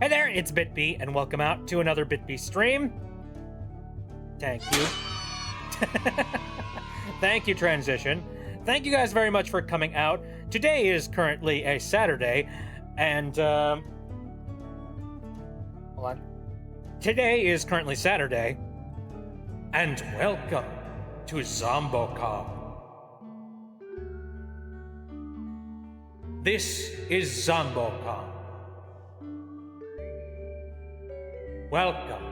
Hey there, it's BitB, and welcome out to another BitB stream. Thank you. Thank you, Transition. Thank you guys very much for coming out. Today is currently a Saturday, and, hold on. Today is currently Saturday, and welcome to ZomboCon. This is ZomboCon. Welcome.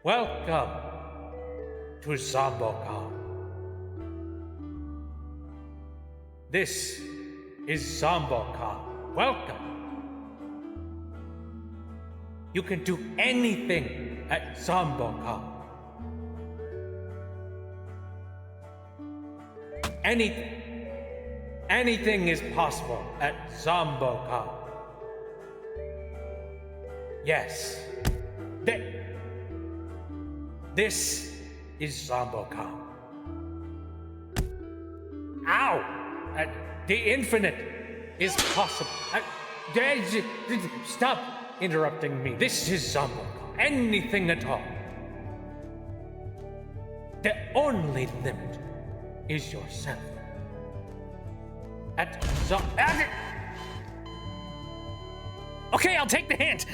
Welcome to ZomboCon. This is ZomboCon. Welcome. You can do anything at ZomboCon. Anything is possible at ZomboCon. Yes. This is ZomboCon. Ow! The infinite is possible. Stop interrupting me. This is ZomboCon. Anything at all. The only limit is yourself. Okay, I'll take the hint.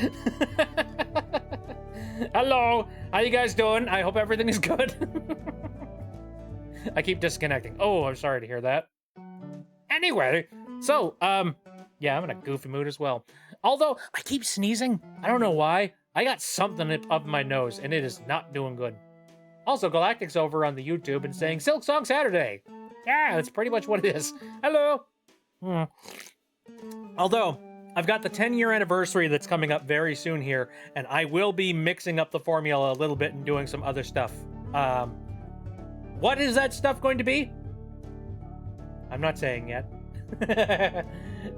Hello, how you guys doing? I hope everything is good. I keep disconnecting. Oh, I'm sorry to hear that. Anyway, so, yeah, I'm in a goofy mood as well. Although, I keep sneezing. I don't know why. I got something up my nose, and it is not doing good. Also, Galactic's over on the YouTube and saying, Silksong Saturday. Yeah, that's pretty much what it is. Hello. Although, I've got the 10-year anniversary that's coming up very soon here, and I will be mixing up the formula a little bit and doing some other stuff. What is that stuff going to be? I'm not saying yet.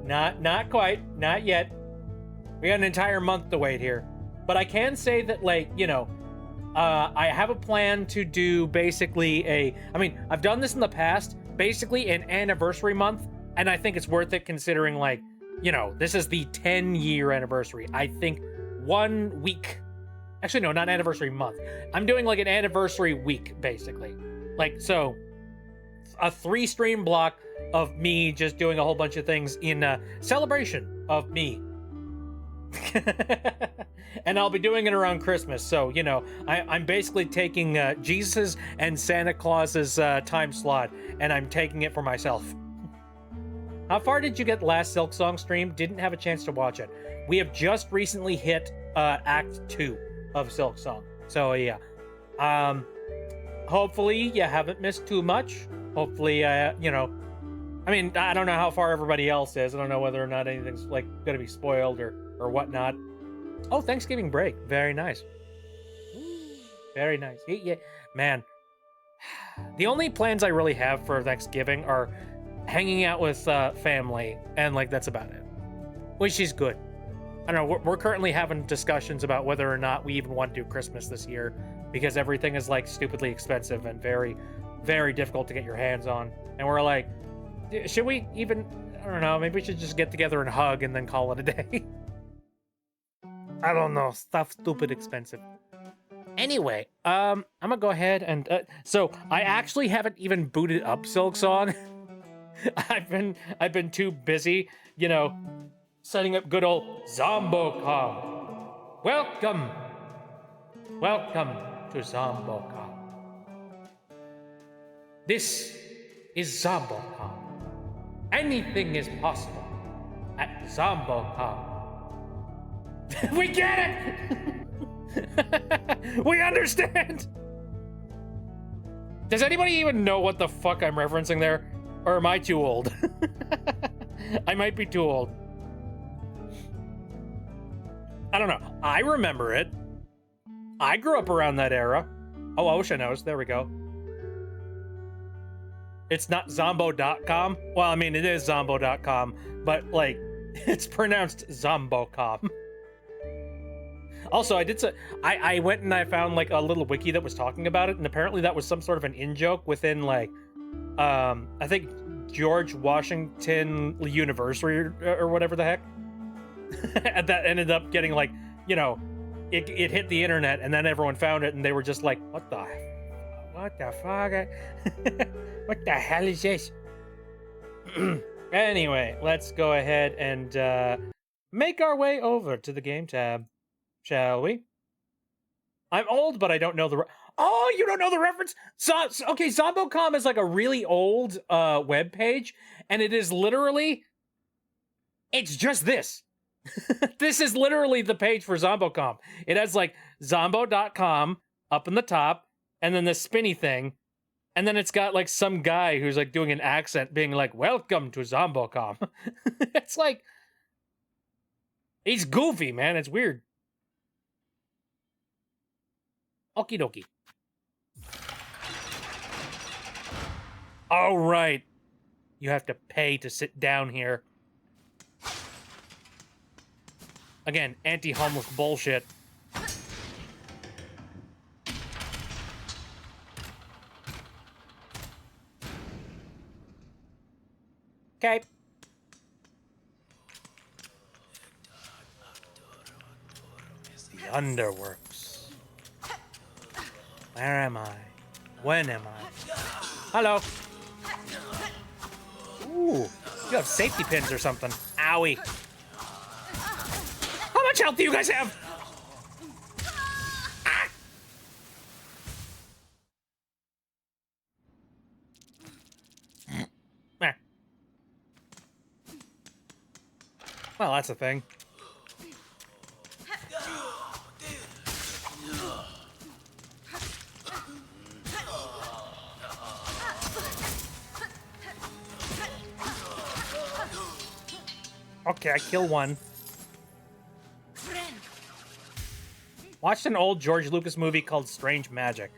Not quite, not yet. We got an entire month to wait here. But I can say that, like, you know, I have a plan to do basically I've done this in the past, basically an anniversary month, and I think it's worth it considering, like, you know, this is the 10-year anniversary. I think 1 week. Actually, no, not anniversary month. I'm doing like an anniversary week, basically. Like, so, a 3-stream block of me just doing a whole bunch of things in celebration of me. And I'll be doing it around Christmas. So, you know, I'm basically taking Jesus and Santa Claus's time slot, and I'm taking it for myself. How far did you get last Silksong stream? Didn't have a chance to watch it. We have just recently hit Act 2 of Silksong. So, yeah. Hopefully you haven't missed too much. Hopefully, you know, I mean, I don't know how far everybody else is. I don't know whether or not anything's, like, going to be spoiled or whatnot. Oh, Thanksgiving break. Very nice. Very nice. Yeah, man. The only plans I really have for Thanksgiving are hanging out with family, and like that's about it, which is good. I don't know, we're currently having discussions about whether or not we even want to do Christmas this year, because everything is like stupidly expensive and very, very difficult to get your hands on. And we're like, should we even, I don't know, maybe we should just get together and hug and then call it a day. I don't know, stuff stupid expensive. Anyway, I'm gonna go ahead and so I actually haven't even booted up Silksong. I've been too busy, you know, setting up good old ZomboCon. Welcome to ZomboCon. This is ZomboCon. Anything is possible at ZomboCon. We get it! We understand! Does anybody even know what the fuck I'm referencing there? Or am I too old? I might be too old. I don't know. I remember it. I grew up around that era. Oh, Osha knows. There we go. It's not Zombo.com. Well, I mean, it is Zombo.com, but, like, it's pronounced Zombocom. Also, I went and I found like a little wiki that was talking about it, and apparently that was some sort of an in-joke within like, I think George Washington University or whatever the heck. And that ended up getting like, you know, it hit the internet, and then everyone found it, and they were just like, what the fuck? What the hell is this? Anyway, let's go ahead and make our way over to the game tab, shall we? I'm old, but I don't know the... Oh, you don't know the reference? Okay, Zombocom is like a really old web page, and it is literally... It's just this. This is literally the page for Zombocom. It has like zombo.com up in the top, and then this spinny thing, and then it's got like some guy who's like doing an accent being like, welcome to Zombocom. It's like... He's goofy, man. It's weird. Okie dokie. All right. You have to pay to sit down here. Again, anti-homeless bullshit. Okay. The Underworks. Where am I? When am I? Hello. Ooh, you have safety pins or something. Owie. How much health do you guys have? Ah! Well, that's a thing. Okay, I kill one. Watched an old George Lucas movie called Strange Magic.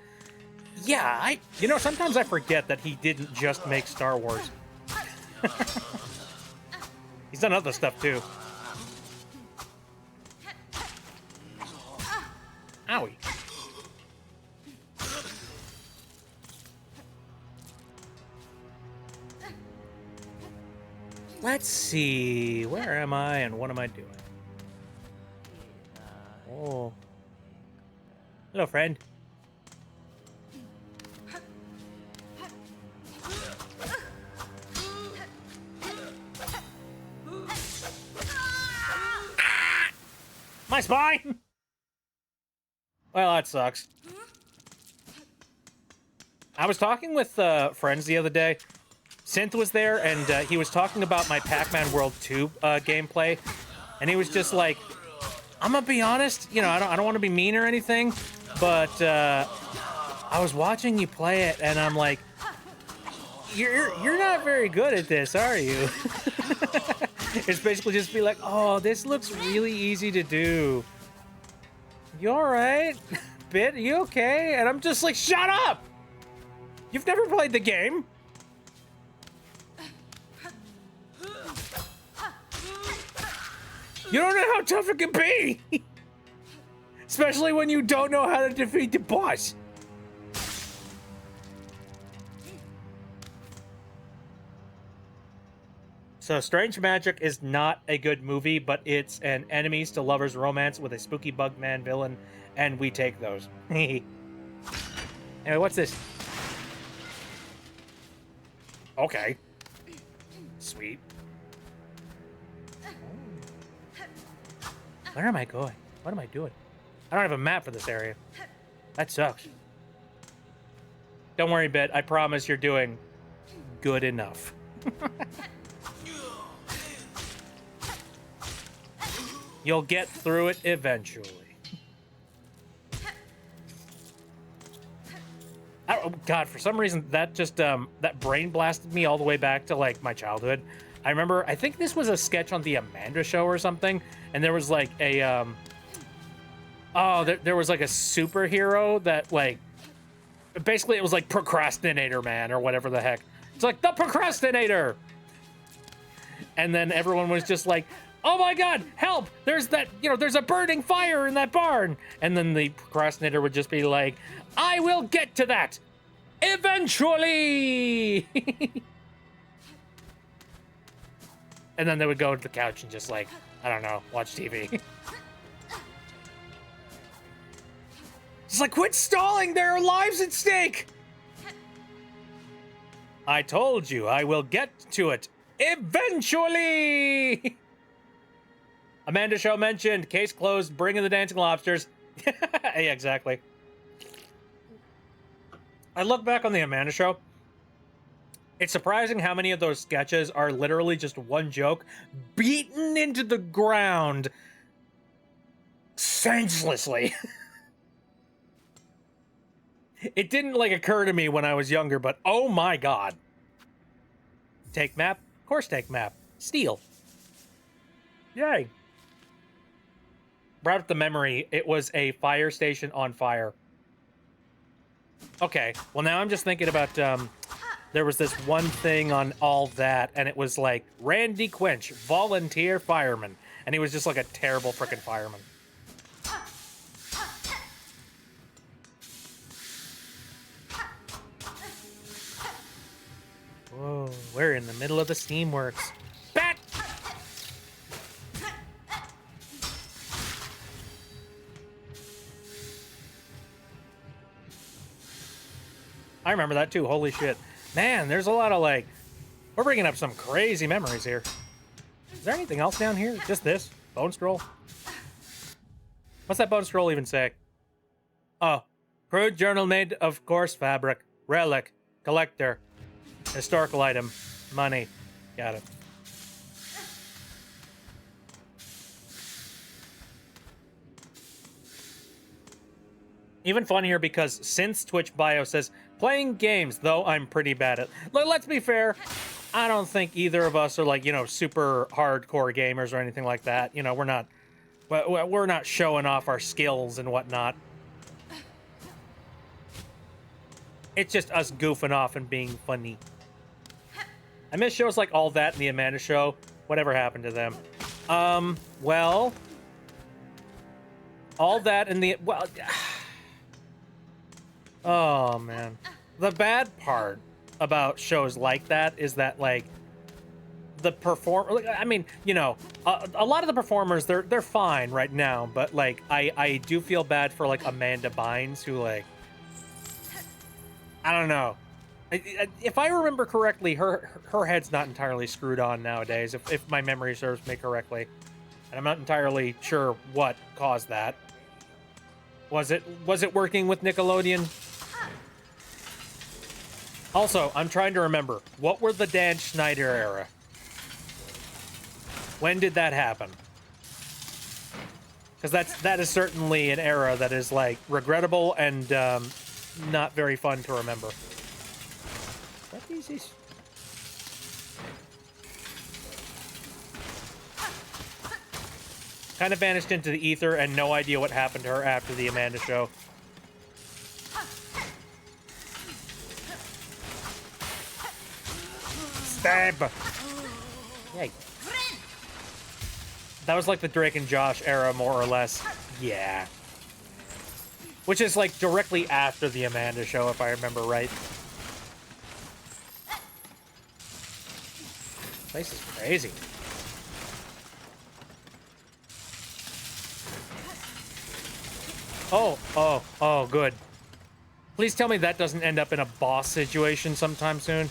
Yeah, you know, sometimes I forget that he didn't just make Star Wars. He's done other stuff too. Owie. Let's see, where am I and what am I doing? Oh. Hello, friend. My spine! Well, that sucks. I was talking with friends the other day. Synth was there, and he was talking about my Pac-Man World 2 gameplay, and he was just like, I'm gonna be honest, you know, I don't want to be mean or anything, but I was watching you play it, and I'm like, you're not very good at this, are you? It's basically just be like, oh, this looks really easy to do. You all right? Bit, you okay? And I'm just like, shut up! You've never played the game. You don't know how tough it can be! Especially when you don't know how to defeat the boss. So, Strange Magic is not a good movie, but it's an enemies to lovers romance with a spooky bug man villain, and we take those. Anyway, what's this? Okay. Sweet. Where am I going? What am I doing? I don't have a map for this area. That sucks. Don't worry, Bet. I promise you're doing good enough. You'll get through it eventually. Oh, God, for some reason, that just, that brain blasted me all the way back to, like, my childhood. I remember, I think this was a sketch on the Amanda Show or something, and there was, like, a, there was, like, a superhero that, like, basically it was, like, Procrastinator Man or whatever the heck. It's like, the Procrastinator! And then everyone was just like, oh my God, help! There's that, you know, there's a burning fire in that barn! And then the Procrastinator would just be like, I will get to that! Eventually! And then they would go to the couch and just, like, I don't know, watch TV. It's like, quit stalling! There are lives at stake! I told you, I will get to it. Eventually! Amanda Show mentioned, case closed, bring in the dancing lobsters. Yeah, exactly. I look back on the Amanda Show. It's surprising how many of those sketches are literally just one joke beaten into the ground senselessly. It didn't, like, occur to me when I was younger, but oh my god. Take map? Of course take map. Steal. Yay. Brought up the memory, it was a fire station on fire. Okay, well now I'm just thinking about, there was this one thing on All That, and it was like, Randy Quench, volunteer fireman. And he was just like a terrible frickin' fireman. Whoa, we're in the middle of the steamworks. Back! I remember that too, holy shit. Man, there's a lot of, like, we're bringing up some crazy memories here. Is there anything else down here? Just this? Bone scroll? What's that bone scroll even say? Oh, crude journal made of coarse fabric, relic, collector, historical item, money. Got it. Even funnier because since Twitch bio says, playing games, though I'm pretty bad at... Let's be fair, I don't think either of us are, like, you know, super hardcore gamers or anything like that. You know, we're not showing off our skills and whatnot. It's just us goofing off and being funny. I miss shows like All That and The Amanda Show. Whatever happened to them? Well... All That and the... Well... Oh, man. The bad part about shows like that is that, like, the I mean, you know, a lot of the performers, they're fine right now, but, like, I do feel bad for, like, Amanda Bynes, who, like, I don't know. If I remember correctly, her head's not entirely screwed on nowadays, if my memory serves me correctly. And I'm not entirely sure what caused that. Was it working with Nickelodeon? Also, I'm trying to remember, what were the Dan Schneider era? When did that happen? Because that is certainly an era that is, like, regrettable and not very fun to remember. What is this? Kind of vanished into the ether and no idea what happened to her after the Amanda Show. Stab! Yay. That was like the Drake and Josh era, more or less. Yeah. Which is, like, directly after the Amanda Show, if I remember right. This place is crazy. Oh, good. Please tell me that doesn't end up in a boss situation sometime soon.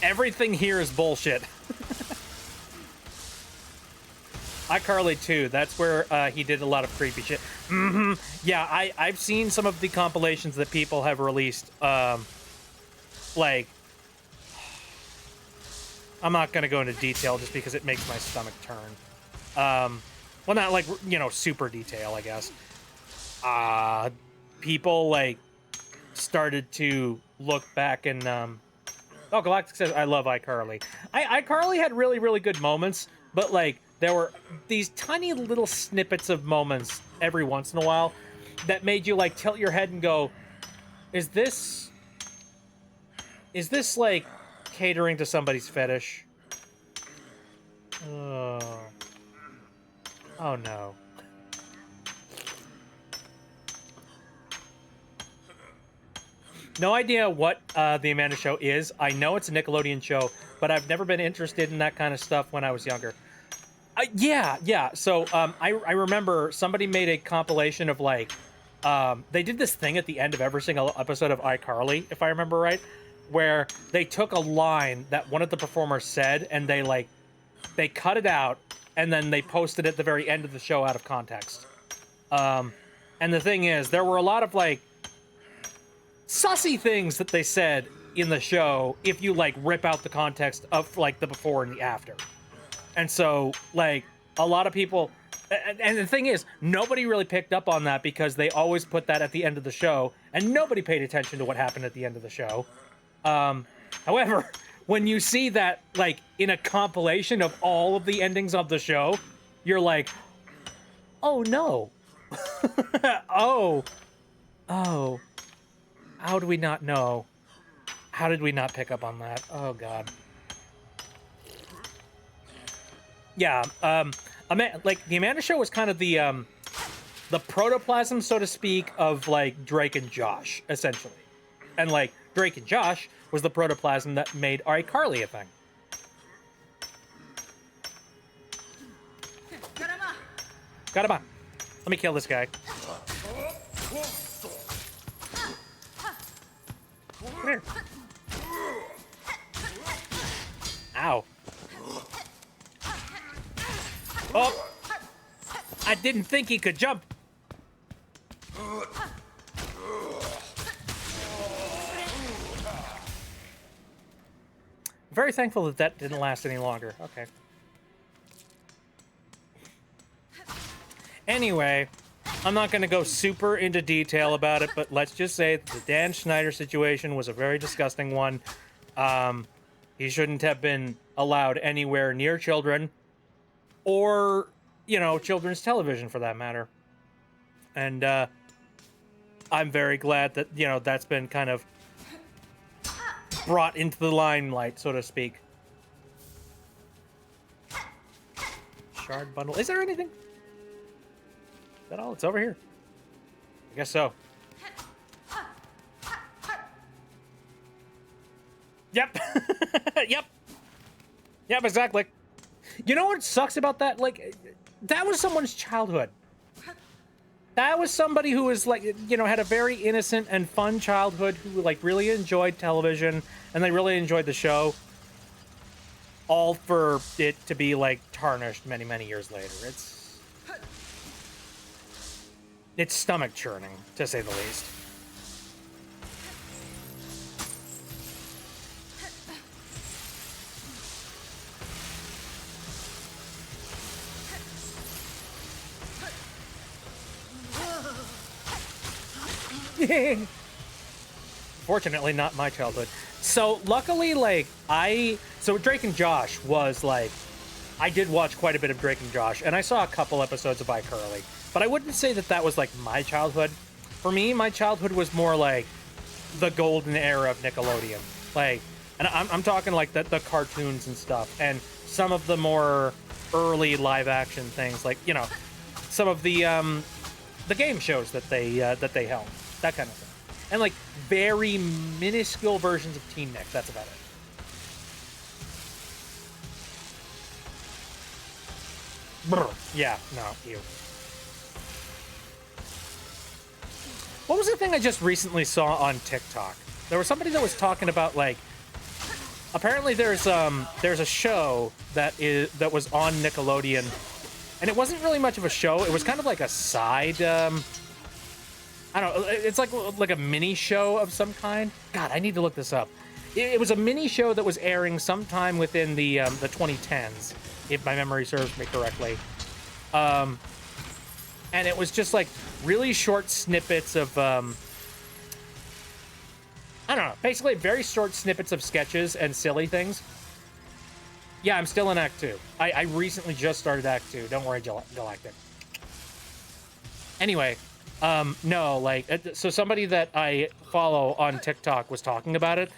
Everything here is bullshit. iCarly too. That's where he did a lot of creepy shit. Mm-hmm. Yeah, I've seen some of the compilations that people have released. Like, I'm not gonna go into detail just because it makes my stomach turn. Well, not like, you know, super detail, I guess. People, like, started to look back and oh, Galactic says, I love iCarly. iCarly had really, really good moments, but, like, there were these tiny little snippets of moments every once in a while that made you, like, tilt your head and go, is this, like, catering to somebody's fetish? Oh no. No idea what the Amanda Show is. I know it's a Nickelodeon show, but I've never been interested in that kind of stuff when I was younger. Yeah. So I remember somebody made a compilation of like, they did this thing at the end of every single episode of iCarly, if I remember right, where they took a line that one of the performers said and they cut it out and then they posted it at the very end of the show out of context. And the thing is, there were a lot of like sussy things that they said in the show if you like rip out the context of like the before and the after. And so like a lot of people, and the thing is, nobody really picked up on that because they always put that at the end of the show and nobody paid attention to what happened at the end of the show. However, when you see that like in a compilation of all of the endings of the show, you're like, oh no. oh. How do we not know? How did we not pick up on that? Oh god. Yeah, like the Amanda Show was kind of the protoplasm, so to speak, of like Drake and Josh, essentially. And like Drake and Josh was the protoplasm that made iCarly a thing. Got him on. Let me kill this guy. Come here. Ow. Oh! I didn't think he could jump. Very thankful that that didn't last any longer. Okay. Anyway, I'm not going to go super into detail about it, but let's just say that the Dan Schneider situation was a very disgusting one. He shouldn't have been allowed anywhere near children or, you know, children's television for that matter. And I'm very glad that, you know, that's been kind of brought into the limelight, so to speak. Shard bundle. Is there anything? Is that all? It's over here. I guess so. Yep. Yep, exactly. You know what sucks about that? Like, that was someone's childhood. That was somebody who was like, you know, had a very innocent and fun childhood, who like really enjoyed television and they really enjoyed the show. All for it to be like tarnished many, many years later. It's stomach churning, to say the least. Fortunately, not my childhood. So luckily, like so Drake and Josh was like, I did watch quite a bit of Drake and Josh, and I saw a couple episodes of iCarly, but I wouldn't say that that was like my childhood. For me, my childhood was more like the golden era of Nickelodeon. Like, and I'm talking like the cartoons and stuff, and some of the more early live action things, like, you know, some of the game shows that they held. That kind of thing. And like very minuscule versions of Teen Nick. That's about it. Brr. Yeah, no, ew. What was the thing I just recently saw on TikTok? There was somebody that was talking about like, apparently there's a show that was on Nickelodeon, and it wasn't really much of a show. It was kind of like a side I don't know, it's like a mini show of some kind. God, I need to look this up. It was a mini show that was airing sometime within the 2010s, if my memory serves me correctly. And it was just like really short snippets of I don't know, basically very short snippets of sketches and silly things. Yeah, I'm still in Act 2. I recently just started Act 2. Don't worry, Galactic. Anyway, no, like, so somebody that I follow on TikTok was talking about it,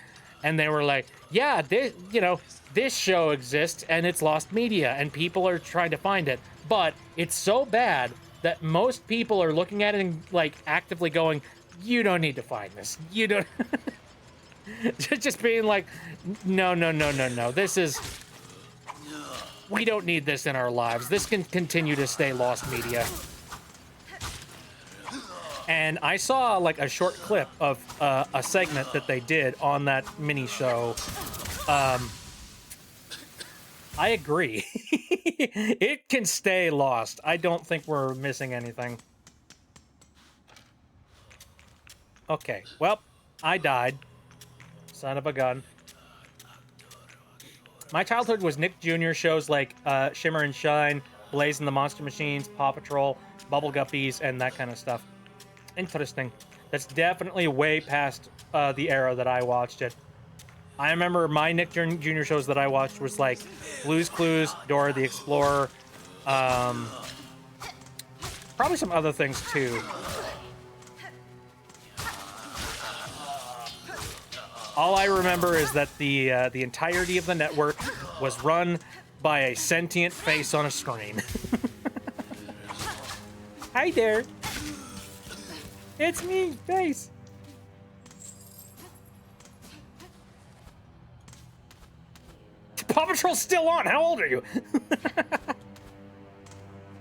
and they were like, yeah, this show exists, and it's lost media, and people are trying to find it, but it's so bad that most people are looking at it and, like, actively going, You don't need to find this. You don't. Just being like, no, no, no, no, no. This is. We don't need this in our lives. This can continue to stay lost media. And I saw like a short clip of a segment that they did on that mini show. I agree. It can stay lost. I don't think we're missing anything. Okay, well, I died. Son of a gun. My childhood was Nick Jr. shows like Shimmer and Shine, Blaze and the Monster Machines, Paw Patrol, Bubble Guppies, and that kind of stuff. Interesting. That's definitely way past the era that I watched it. I remember my Nick Jr. shows that I watched was like Blue's Clues, Dora the Explorer, probably some other things too. All I remember is that the entirety of the network was run by a sentient face on a screen. Hi there. It's me, face. Paw Patrol's still on. How old are you?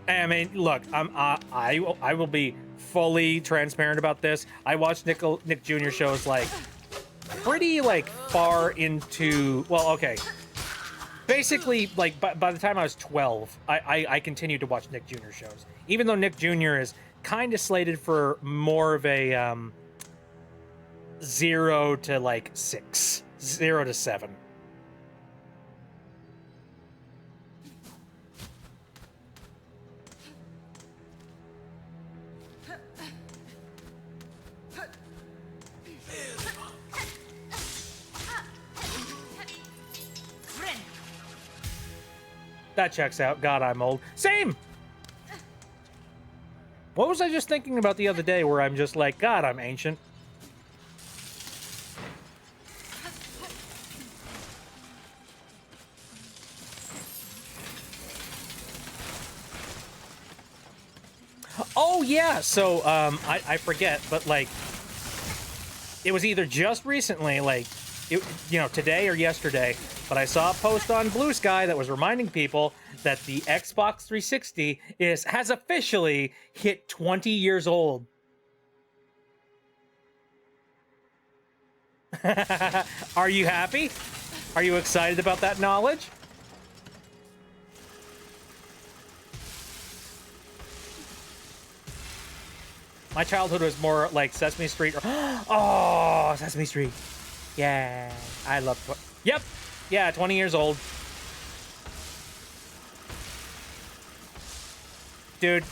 I mean, look, I will be fully transparent about this. I watched Nick Jr. shows like pretty like far into, well, okay, basically like by the time I was 12, I continued to watch Nick Jr. shows, even though Nick Jr. is kind of slated for more of a 0 to like 6, 0 to 7. That checks out. God, I'm old. Same! What was I just thinking about the other day where I'm just like, God, I'm ancient? Oh, yeah! So, I forget, but, like, it was either just recently, like, today or yesterday, but I saw a post on Blue Sky that was reminding people that the Xbox 360 has officially hit 20 years old. Are you happy? Are you excited about that knowledge? My childhood was more like Sesame Street. Oh, Sesame Street. Yeah, I love. Yep, yeah, 20 years old. Dude,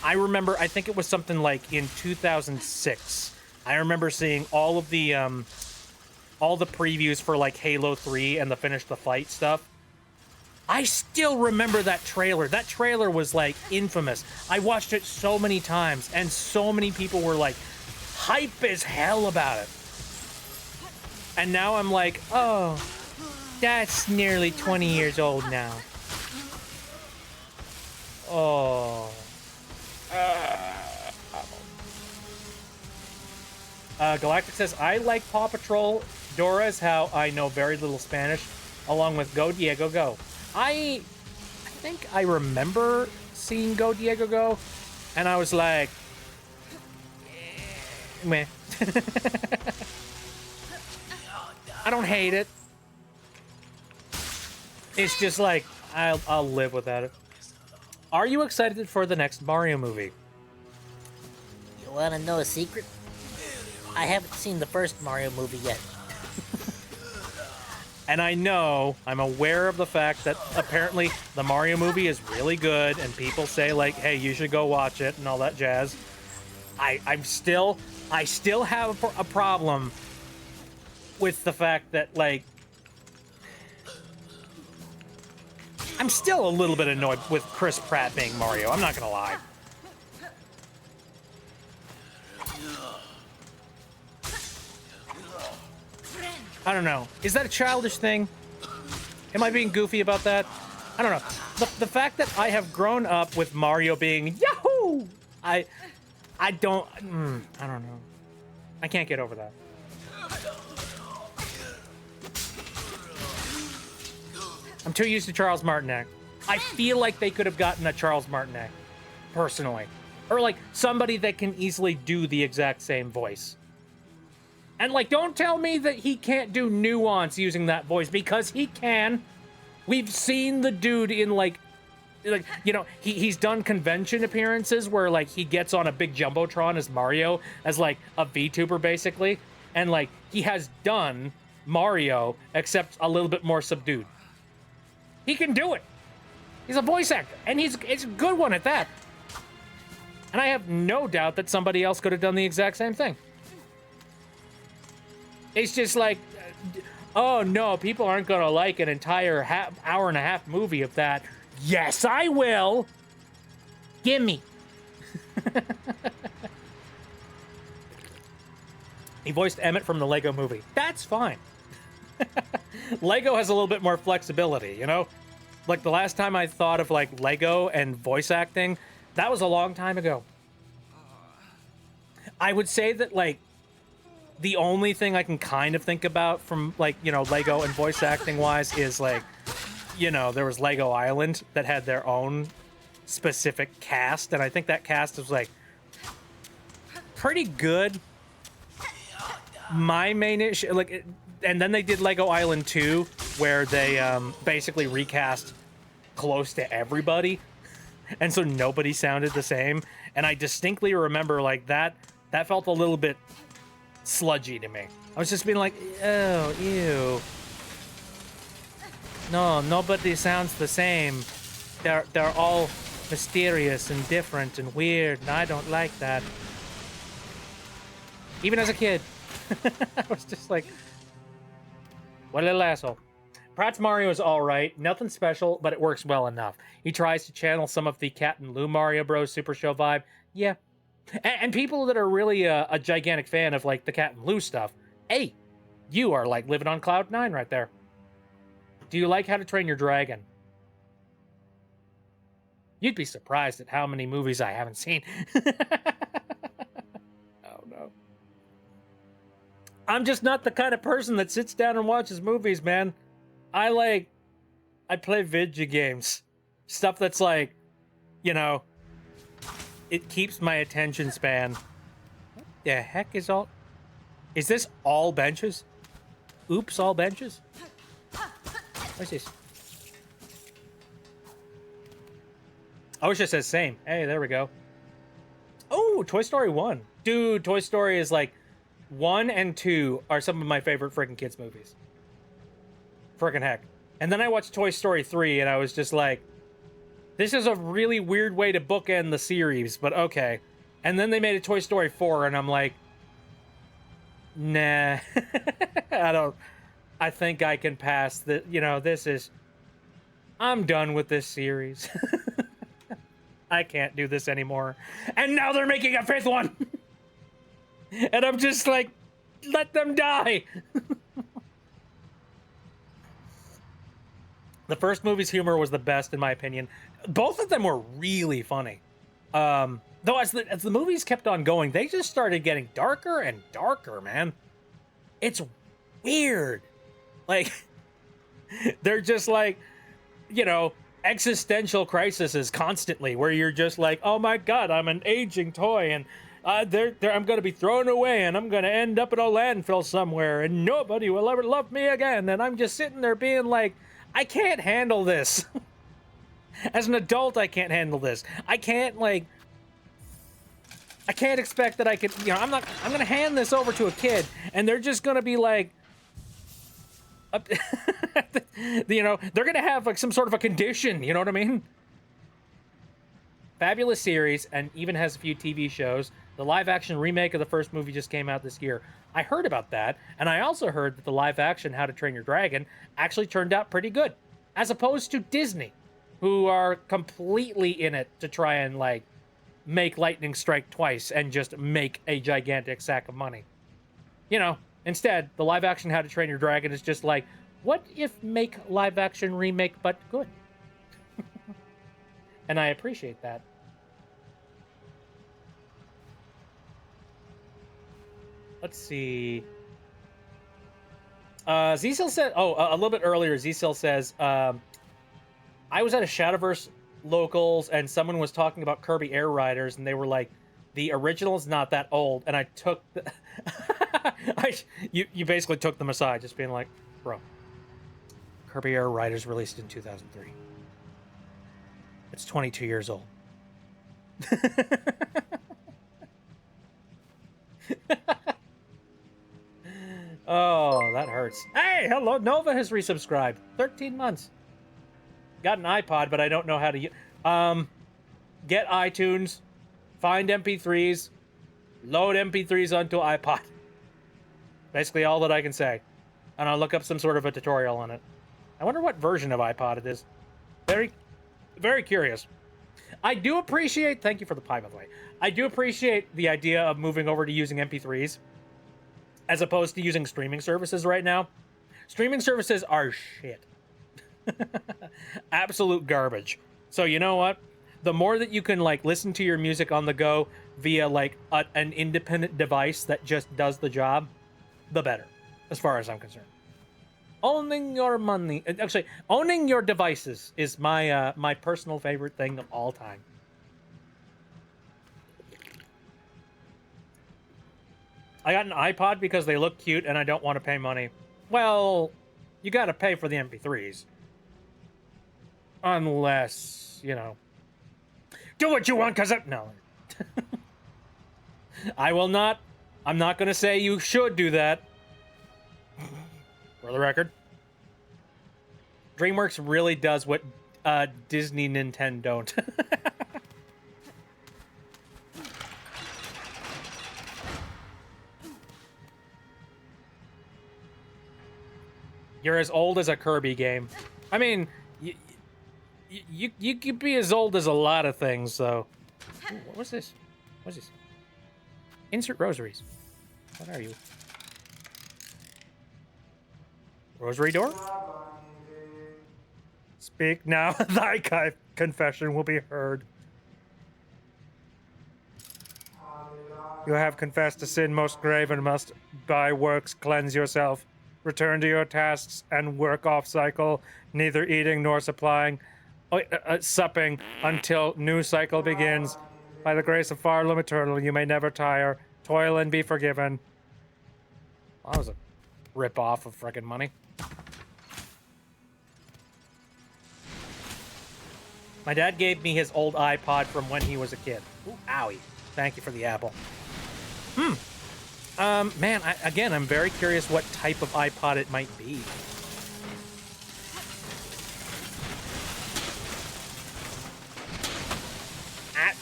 I remember. I think it was something like in 2006. I remember seeing all the previews for like Halo 3 and the Finish the Fight stuff. I still remember that trailer. That trailer was like infamous. I watched it so many times, and so many people were like hype as hell about it. And now I'm like, oh, that's nearly 20 years old now. Oh. Galactic says, I like Paw Patrol. Dora is how I know very little Spanish, along with Go Diego Go. I think I remember seeing Go Diego Go, and I was like, meh. I don't hate it. It's just like, I'll live without it. Are you excited for the next Mario movie? You want to know a secret? I haven't seen the first Mario movie yet. And I'm aware of the fact that apparently the Mario movie is really good, and people say like, hey, you should go watch it and all that jazz. I still have a problem with the fact that, like, I'm still a little bit annoyed with Chris Pratt being Mario. I'm not gonna lie. I don't know. Is that a childish thing? Am I being goofy about that? I don't know. The fact that I have grown up with Mario being Yahoo! I don't know. I can't get over that. I'm too used to Charles Martinet. I feel like they could have gotten a Charles Martinet, personally. Or like somebody that can easily do the exact same voice. And like, don't tell me that he can't do nuance using that voice, because he can. We've seen the dude in like you know, he's done convention appearances where like he gets on a big jumbotron as Mario, as like a VTuber basically, and like he has done Mario except a little bit more subdued. He can do it. He's a voice actor, and it's a good one at that. And I have no doubt that somebody else could have done the exact same thing. It's just like, oh no, people aren't gonna like an entire hour and a half movie of that. Yes, I will. Gimme. He voiced Emmett from the Lego movie. That's fine. Lego has a little bit more flexibility, you know? Like the last time I thought of like Lego and voice acting, that was a long time ago. I would say that like the only thing I can kind of think about from like, you know, Lego and voice acting wise is like, you know, there was Lego Island that had their own specific cast, and I think that cast was like pretty good. My main issue, like, and then they did Lego Island 2, where they basically recast close to everybody, and so nobody sounded the same. And I distinctly remember like that felt a little bit sludgy to me. I was just being like, oh, ew. No, nobody sounds the same. They're all mysterious and different and weird, and I don't like that. Even as a kid. I was just like, what a little asshole. Pratt's Mario is alright, nothing special, but it works well enough. He tries to channel some of the Cat and Lou Mario Bros. Super Show vibe. Yeah. And people that are really a gigantic fan of like the Cat and Lou stuff, hey, you are like living on Cloud 9 right there. Do you like How to Train Your Dragon? You'd be surprised at how many movies I haven't seen. Oh, no. I'm just not the kind of person that sits down and watches movies, man. I play video games. Stuff that's like, you know, it keeps my attention span. What the heck is all... Is this all benches? Oops, all benches? What's this? Oh, it just says same. Hey, there we go. Oh, Toy Story 1. Dude, Toy Story is like... 1 and 2 are some of my favorite freaking kids movies. Freaking heck. And then I watched Toy Story 3 and I was just like, this is a really weird way to bookend the series, but okay. And then they made a Toy Story 4 and I'm like, nah. I think I can pass the, you know, I'm done with this series. I can't do this anymore. And now they're making a 5th one. And I'm just like, let them die. The first movie's humor was the best, in my opinion. Both of them were really funny. Though as the movies kept on going, they just started getting darker and darker, man. It's weird. Like, they're just like, you know, existential crises constantly, where you're just like, oh my god, I'm an aging toy, and I'm gonna be thrown away, and I'm gonna end up in a landfill somewhere, and nobody will ever love me again, and I'm just sitting there being like, I can't handle this. As an adult, I can't handle this. I can't expect that I could, you know, I'm gonna hand this over to a kid, and they're just gonna be like, you know, they're gonna have like some sort of a condition, you know what I mean? Fabulous series, and even has a few TV shows. The live-action remake of the first movie just came out this year. I heard about that, and I also heard that the live-action How to Train Your Dragon actually turned out pretty good, as opposed to Disney, who are completely in it to try and, like, make lightning strike twice and just make a gigantic sack of money. You know, instead, the live-action How to Train Your Dragon is just like, what if make live-action remake but good? And I appreciate that. Let's see. Z-Cell said, a little bit earlier, Z-Cell says, I was at a Shadowverse locals and someone was talking about Kirby Air Riders and they were like, the original's not that old. And I took, you basically took them aside, just being like, bro, Kirby Air Riders released in 2003. It's 22 years old. Oh, that hurts. Hey, hello, Nova has resubscribed. 13 months. Got an iPod, but I don't know how to use. Get iTunes, find MP3s, load MP3s onto iPod. Basically all that I can say. And I'll look up some sort of a tutorial on it. I wonder what version of iPod it is. Very, very curious. I do appreciate, thank you for the pie, by the way. I do appreciate the idea of moving over to using MP3s as opposed to using streaming services right now. Streaming services are shit. Absolute garbage. So you know what? The more that you can like listen to your music on the go via like an independent device that just does the job, the better, as far as I'm concerned. Owning your money, actually, owning your devices is my my personal favorite thing of all time. I got an iPod because they look cute and I don't want to pay money. Well, you got to pay for the MP3s. Unless, you know, do what you want because no. I will not. I'm not going to say you should do that. For the record. DreamWorks really does what Disney Nintendo don't. You're as old as a Kirby game. I mean, you could be as old as a lot of things, though. Ooh, what's this? What's this? Insert rosaries. What are you? Rosary door? Speak now, thy confession will be heard. You have confessed a sin most grave and must by works cleanse yourself. Return to your tasks and work off cycle, neither eating nor supping until new cycle begins. By the grace of Farlam Eternal, you may never tire. Toil and be forgiven. Well, that was a rip-off of frickin' money. My dad gave me his old iPod from when he was a kid. Ooh, owie. Thank you for the apple. Man, again, I'm very curious what type of iPod it might be.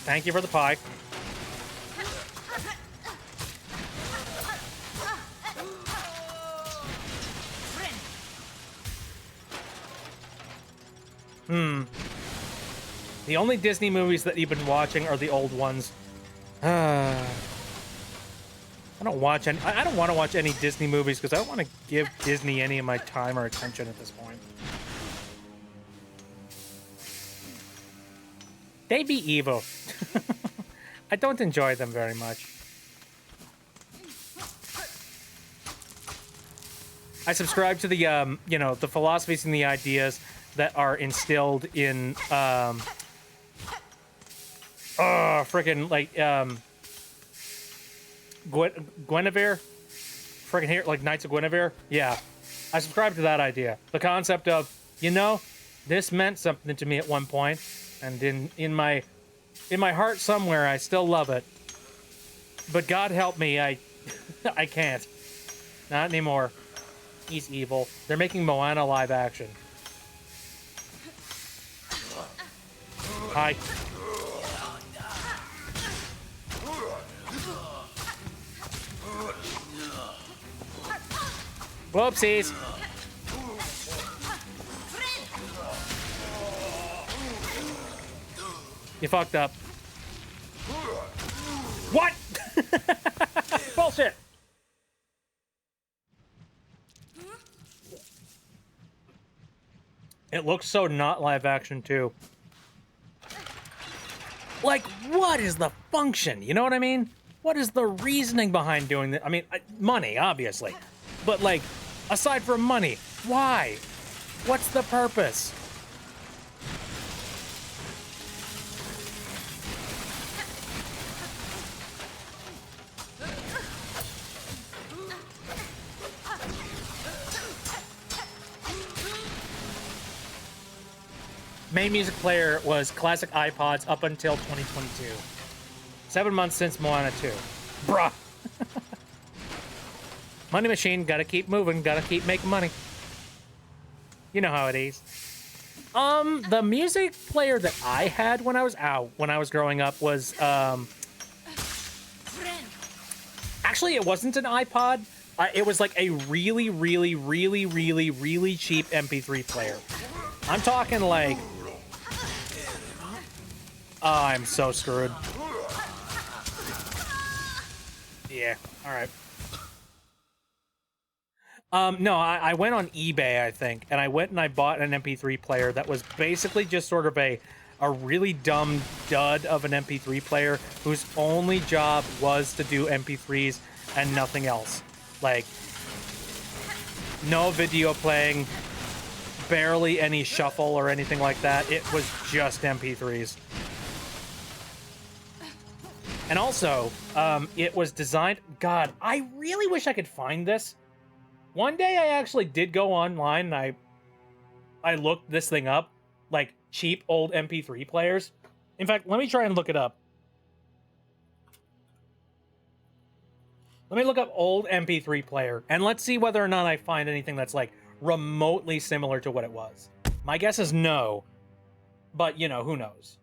Thank you for the pie. The only Disney movies that you've been watching are the old ones. I don't watch any. I don't want to watch any Disney movies because I don't want to give Disney any of my time or attention at this point. They be evil. I don't enjoy them very much. I subscribe to the you know, the philosophies and the ideas that are instilled in freaking like Guinevere, freaking here, like Knights of Guinevere. Yeah, I subscribe to that idea. The concept of, you know, this meant something to me at one point, and in my heart somewhere, I still love it. But God help me, I can't. Not anymore. He's evil. They're making Moana live action. Hi. Whoopsies. You fucked up. What? Bullshit. It looks so not live action too. Like, what is the function? You know what I mean? what is the reasoning behind doing that? I mean, money, obviously. But, like, aside from money, why? What's the purpose? Main music player was classic iPods up until 2022. 7 months since Moana 2. Bruh. Money machine, gotta keep moving, gotta keep making money. You know how it is. The music player that I had when I was growing up was, actually, it wasn't an iPod. It was like a really, really, really, really, really cheap MP3 player. I'm talking like, oh, I'm so screwed. Yeah, all right. No, I went on eBay, I think, and I went and I bought an MP3 player that was basically just sort of a really dumb dud of an MP3 player whose only job was to do MP3s and nothing else. Like, no video playing, barely any shuffle or anything like that. It was just MP3s. And also, it was designed... God, I really wish I could find this. One day I actually did go online and I looked this thing up. Like, cheap old MP3 players. In fact, let me try and look it up. Let me look up old MP3 player, and let's see whether or not I find anything that's, like, remotely similar to what it was. My guess is no, but, you know, who knows?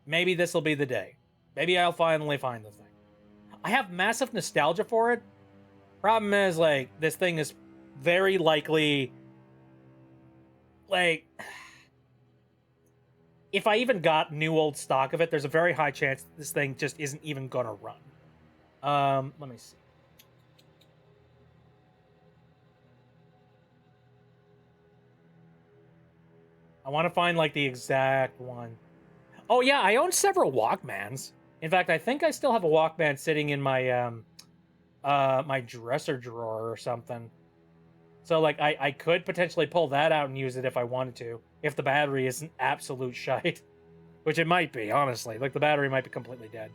Maybe this will be the day. Maybe I'll finally find the thing. I have massive nostalgia for it. Problem is, like, this thing is very likely, like, if I even got new old stock of it, there's a very high chance this thing just isn't even gonna run. Let me see. I want to find, like, the exact one. Oh, yeah, I own several Walkmans. In fact, I think I still have a Walkman sitting in my, my dresser drawer or something. So, like, I could potentially pull that out and use it if I wanted to. If the battery isn't absolute shite. Which it might be, honestly. Like, the battery might be completely dead.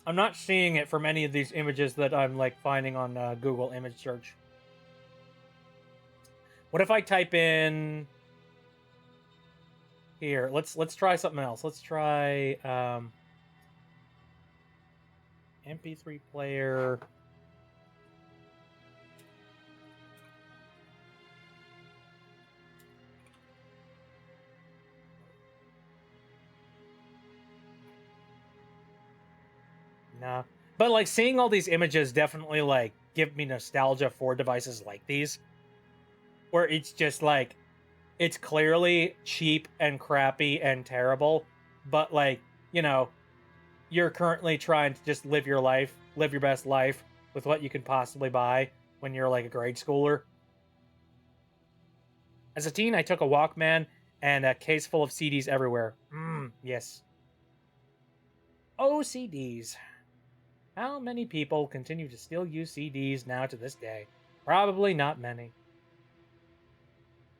I'm not seeing it from any of these images that I'm, like, finding on Google image search. What if I type in here? Let's try something else. Let's try MP3 player. Nah. But, like, seeing all these images definitely, like, give me nostalgia for devices like these. Where it's just, like, it's clearly cheap and crappy and terrible. But, like, you know, you're currently trying to just live your life, live your best life with what you can possibly buy when you're, like, a grade schooler. As a teen, I took a Walkman and a case full of CDs everywhere. Yes. Oh, CDs. How many people continue to still use CDs now to this day? Probably not many.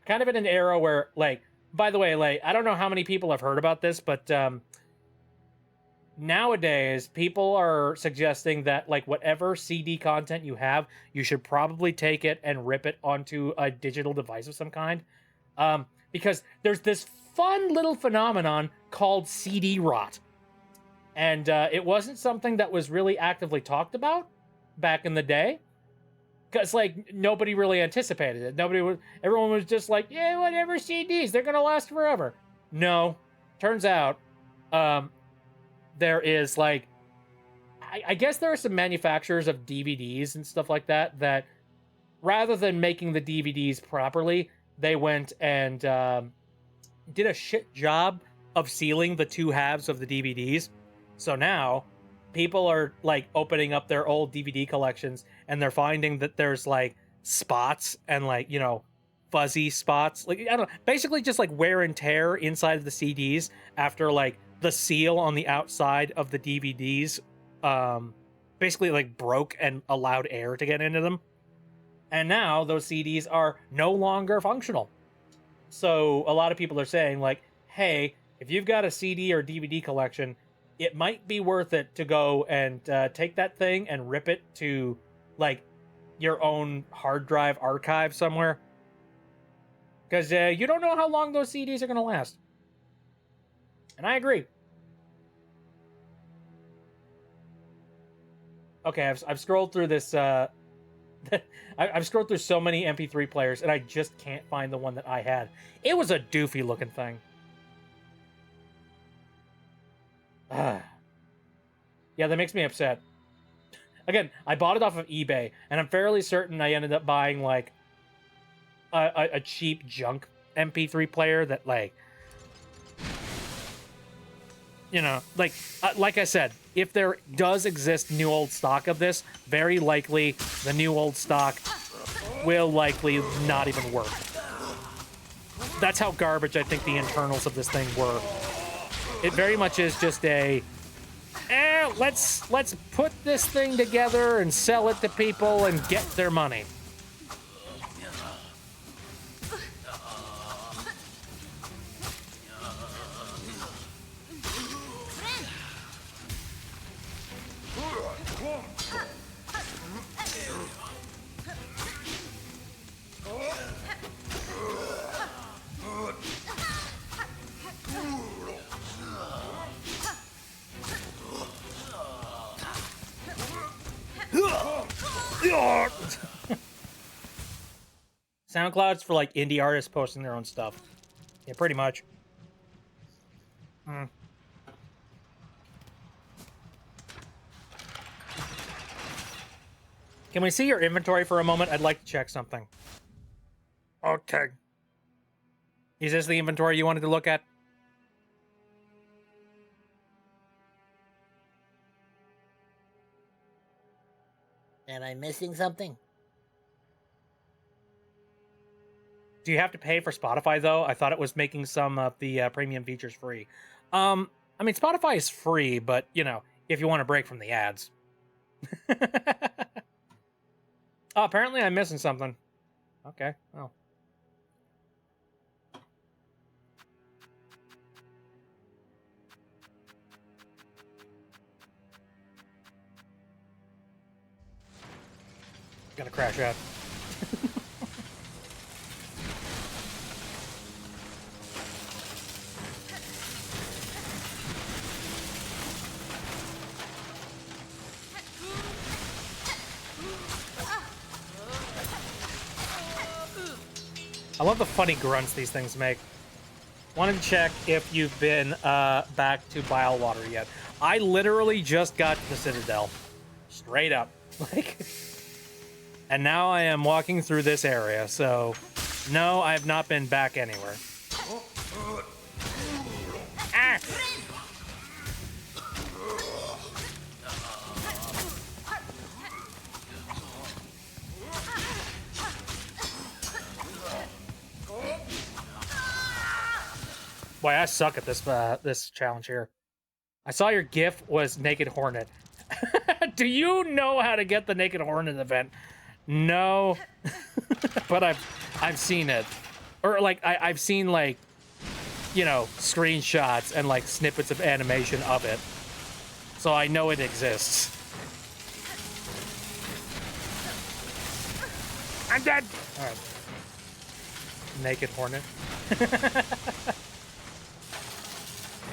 Kind of in an era where, like, by the way, like, I don't know how many people have heard about this, but nowadays people are suggesting that, like, whatever CD content you have, you should probably take it and rip it onto a digital device of some kind. Because there's this fun little phenomenon called CD rot. And it wasn't something that was really actively talked about back in the day. Because, like, nobody really anticipated it. Everyone was just like, yeah, whatever, CDs, they're going to last forever. No. Turns out, there is, like, I guess there are some manufacturers of DVDs and stuff like that, that rather than making the DVDs properly, they went and did a shit job of sealing the two halves of the DVDs. So now, people are, like, opening up their old DVD collections, and they're finding that there's, like, spots and like, you know, fuzzy spots. Like, I don't know, basically just like wear and tear inside of the CDs after like the seal on the outside of the DVDs basically like broke and allowed air to get into them. And now those CDs are no longer functional. So a lot of people are saying like, hey, if you've got a CD or DVD collection, it might be worth it to go and take that thing and rip it to like your own hard drive archive somewhere. Because you don't know how long those CDs are going to last. And I agree. Okay, I've scrolled through this. I've scrolled through so many MP3 players, and I just can't find the one that I had. It was a doofy looking thing. Yeah, that makes me upset. Again, I bought it off of eBay, and I'm fairly certain I ended up buying like a cheap junk MP3 player that like, you know, like I said, if there does exist new old stock of this, very likely the new old stock will likely not even work. That's how garbage I think the internals of this thing were. It very much is just a, let's put this thing together and sell it to people and get their money. SoundCloud's for like indie artists posting their own stuff. Yeah, pretty much. Can we see your inventory for a moment? I'd like to check something. Okay. Is this the inventory you wanted to look at? Am I missing something? Do you have to pay for Spotify, though? I thought it was making some of the premium features free. I mean, Spotify is free, but, you know, if you want to break from the ads. Oh, apparently I'm missing something. Okay, well. Gonna crash out. I love the funny grunts these things make. Wanted to check if you've been back to Bilewater yet. I literally just got to the Citadel. Straight up. Like, and now I am walking through this area, so no, I have not been back anywhere. Ah! Boy, I suck at this challenge here. I saw your GIF was Naked Hornet. Do you know how to get the Naked Hornet event? No, but I've seen it, or like I've seen like, you know, screenshots and like snippets of animation of it, so I know it exists. I'm dead. All right, Naked Hornet.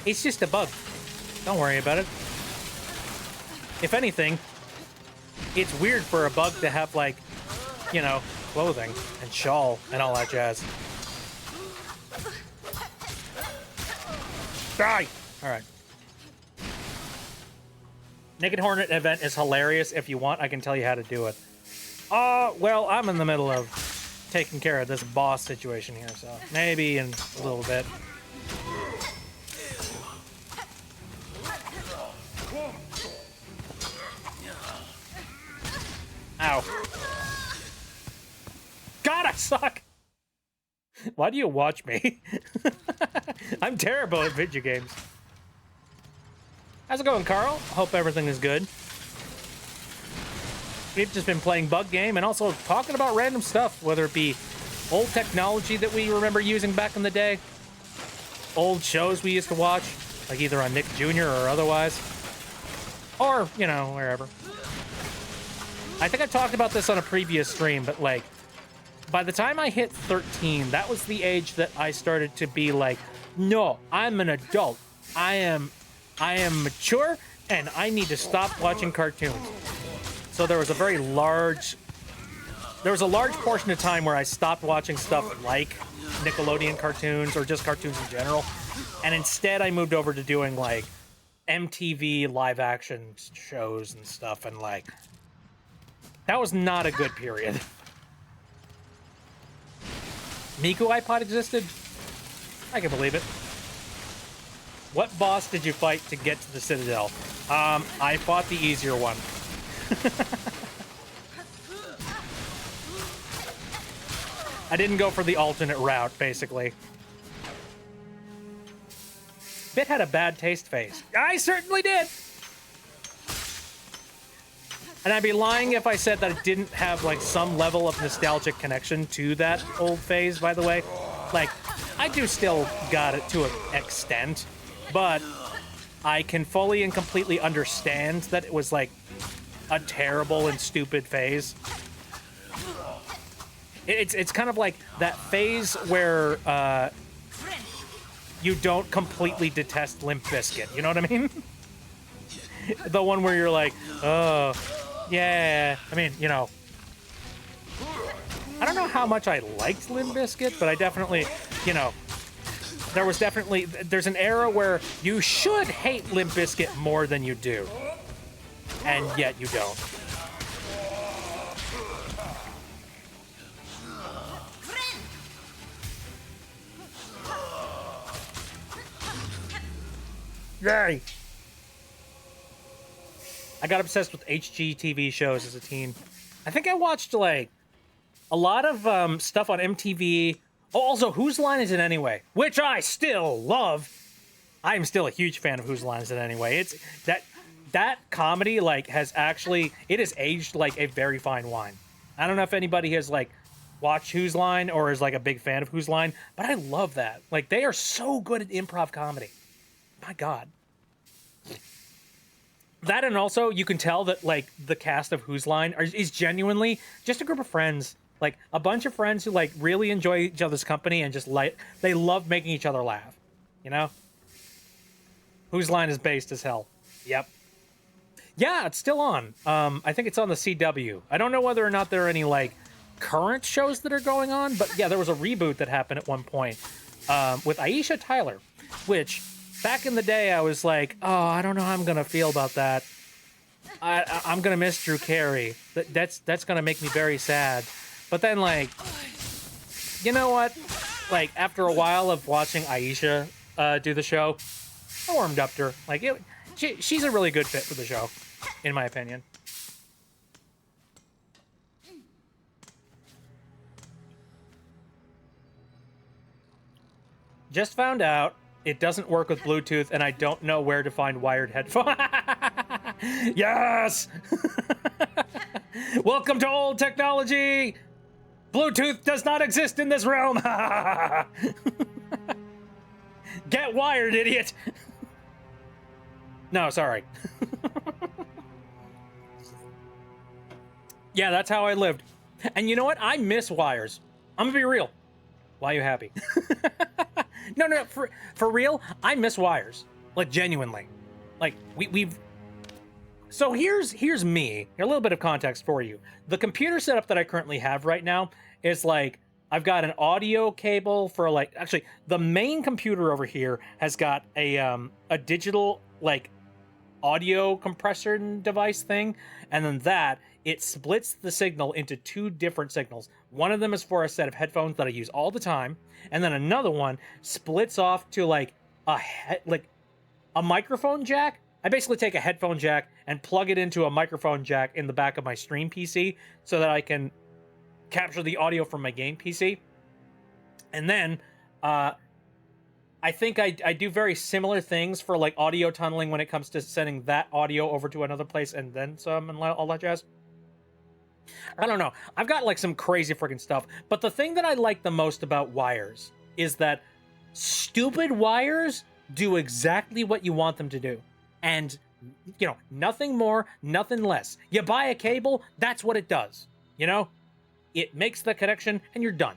It's just a bug. Don't worry about it. If anything, it's weird for a bug to have, like, you know, clothing and shawl and all that jazz. Die! Alright. Naked Hornet event is hilarious. If you want, I can tell you how to do it. Well, I'm in the middle of taking care of this boss situation here, so maybe in a little bit. Ow. suck. Why do you watch me? I'm terrible at video games. How's it going, Carl? Hope everything is good. We've just been playing Bug Game and also talking about random stuff, whether it be old technology that we remember using back in the day, old shows we used to watch, like either on Nick Jr. or otherwise, or, you know, wherever. I think I talked about this on a previous stream, but like, by the time I hit 13, that was the age that I started to be like, no, I'm an adult. I am mature, and I need to stop watching cartoons. So there was a large portion of time where I stopped watching stuff like Nickelodeon cartoons or just cartoons in general. And instead I moved over to doing like MTV live action shows and stuff. And like, that was not a good period. Miku iPod existed? I can believe it. What boss did you fight to get to the Citadel? I fought the easier one. I didn't go for the alternate route, basically. Bit had a bad taste phase. I certainly did! And I'd be lying if I said that it didn't have, like, some level of nostalgic connection to that old phase, by the way. Like, I do still got it to an extent, but I can fully and completely understand that it was, like, a terrible and stupid phase. It's kind of like that phase where you don't completely detest Limp Bizkit. You know what I mean? The one where you're like, oh, yeah. I mean, you know, I don't know how much I liked Limp Bizkit, but I definitely, you know, there's an era where you should hate Limp Bizkit more than you do, and yet you don't. Yay! I got obsessed with HGTV shows as a teen. I think I watched, like, a lot of stuff on MTV. Oh, also, Whose Line Is It Anyway? Which I still love. I'm still a huge fan of Whose Line Is It Anyway? It's that comedy, like, has aged like a very fine wine. I don't know if anybody has, like, watched Whose Line or is, like, a big fan of Whose Line, but I love that. Like, they are so good at improv comedy. My God. That, and also you can tell that, like, the cast of Whose Line is genuinely just a group of friends, like a bunch of friends who like really enjoy each other's company and just like they love making each other laugh, you know. Whose Line is based as hell. Yep. Yeah, it's still on. I think it's on the CW. I don't know whether or not there are any like current shows that are going on, but yeah, there was a reboot that happened at one point with Aisha Tyler, which back in the day, I was like, oh, I don't know how I'm going to feel about that. I'm going to miss Drew Carey. That's going to make me very sad. But then, like, you know what? Like, after a while of watching Aisha do the show, I warmed up to her. Like, she's a really good fit for the show, in my opinion. Just found out it doesn't work with Bluetooth, and I don't know where to find wired headphones. Yes! Welcome to old technology! Bluetooth does not exist in this realm! Get wired, idiot! No, sorry. Yeah, that's how I lived. And you know what? I miss wires. I'm gonna be real. Why are you happy? No, for real, I miss wires. Like, genuinely. Like, we've... So here's me. A little bit of context for you. The computer setup that I currently have right now is, like, I've got an audio cable for, like... Actually, the main computer over here has got a digital, like, audio compressor device thing. And then it splits the signal into two different signals. One of them is for a set of headphones that I use all the time, and then another one splits off to like a microphone jack. I basically take a headphone jack and plug it into a microphone jack in the back of my stream PC so that I can capture the audio from my game PC. And then I think I do very similar things for like audio tunneling when it comes to sending that audio over to another place and then some and all that jazz. I don't know. I've got like some crazy freaking stuff. But the thing that I like the most about wires is that stupid wires do exactly what you want them to do. And, you know, nothing more, nothing less. You buy a cable, that's what it does. You know? It makes the connection and you're done.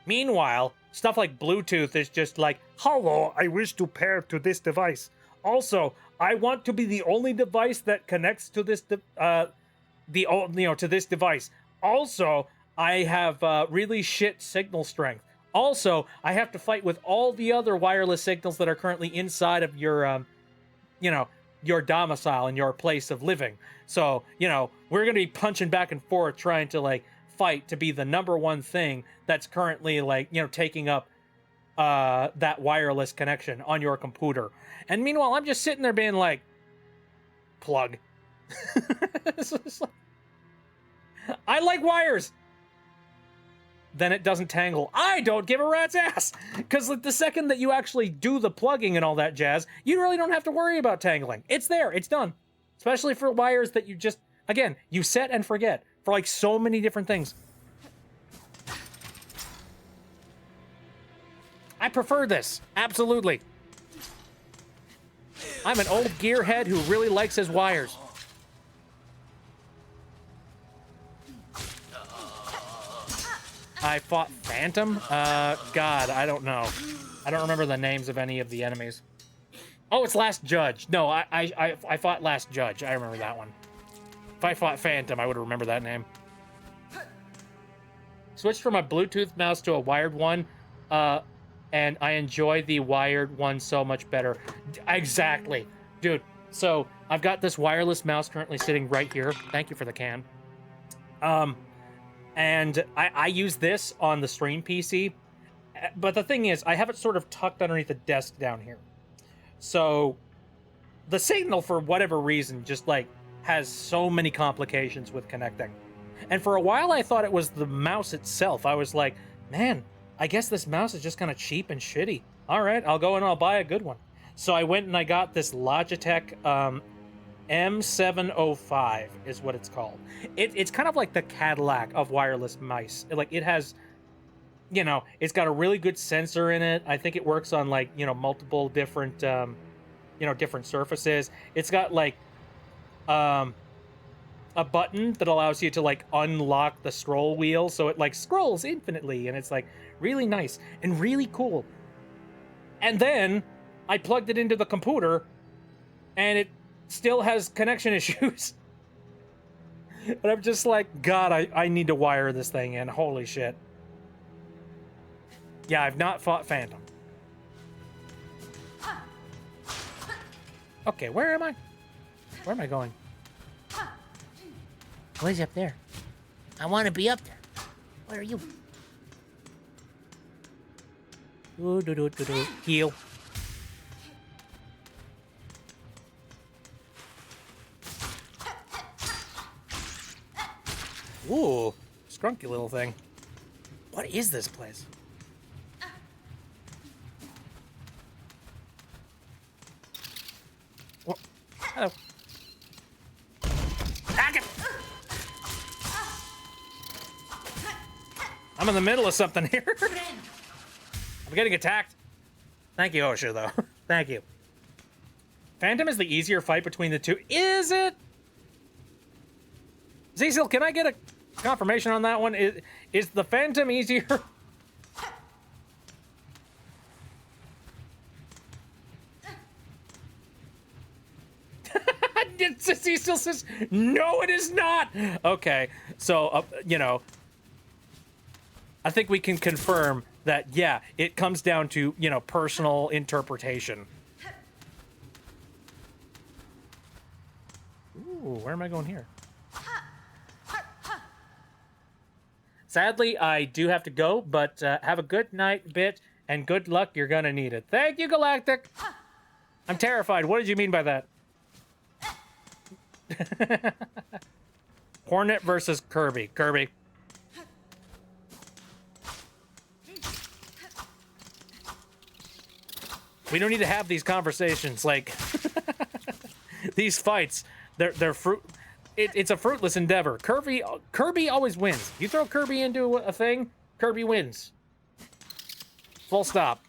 Meanwhile, stuff like Bluetooth is just like, hello, I wish to pair to this device. Also, I want to be the only device that connects to this, to this device. Also, I have really shit signal strength. Also, I have to fight with all the other wireless signals that are currently inside of your, your domicile and your place of living. So, you know, we're going to be punching back and forth trying to, like, fight to be the number one thing that's currently, like, you know, taking up that wireless connection on your computer. And meanwhile, I'm just sitting there being like, plug. I like wires. Then it doesn't tangle. I don't give a rat's ass. Because like, the second that you actually do the plugging and all that jazz, you really don't have to worry about tangling. It's there. It's done. Especially for wires that you just, again, you set and forget. For like so many different things. I prefer this. Absolutely. I'm an old gearhead who really likes his wires. I fought Phantom? God, I don't know. I don't remember the names of any of the enemies. Oh, it's Last Judge. No, I fought Last Judge. I remember that one. If I fought Phantom, I would remember that name. Switched from a Bluetooth mouse to a wired one, and I enjoy the wired one so much better. Exactly. Dude, so I've got this wireless mouse currently sitting right here. Thank you for the can. And I use this on the stream PC. But the thing is, I have it sort of tucked underneath the desk down here. So the signal, for whatever reason, just like has so many complications with connecting. And for a while, I thought it was the mouse itself. I was like, man, I guess this mouse is just kind of cheap and shitty. All right, I'll go and I'll buy a good one. So I went and I got this Logitech M705 is what it's called. It's kind of like the Cadillac of wireless mice. Like it has, you know, it's got a really good sensor in it. I think it works on like, you know, multiple different, different surfaces. It's got like a button that allows you to like unlock the scroll wheel. So it like scrolls infinitely and it's like really nice and really cool. And then I plugged it into the computer and it still has connection issues. And I'm just like, God, I need to wire this thing in. Holy shit. Yeah, I've not fought Phantom. Okay, where am I? Where am I going? Where's up there? I want to be up there. Where are you? Heal. Ooh, scrunky little thing. What is this place? What? Hello. I'm in the middle of something here. I'm getting attacked. Thank you, Osha, though. Thank you. Phantom is the easier fight between the two. Is it? Cecil, can I get a confirmation on that one? Is the Phantom easier? Cecil says, no, it is not. Okay, so, I think we can confirm that, yeah, it comes down to, personal interpretation. Ooh, where am I going here? Sadly, I do have to go, but have a good night, Bit, and good luck. You're gonna need it. Thank you, Galactic. I'm terrified. What did you mean by that? Hornet versus Kirby. Kirby. We don't need to have these conversations. Like, these fights, they're fruit. It's a fruitless endeavor. Kirby always wins. You throw Kirby into a thing, Kirby wins. Full stop.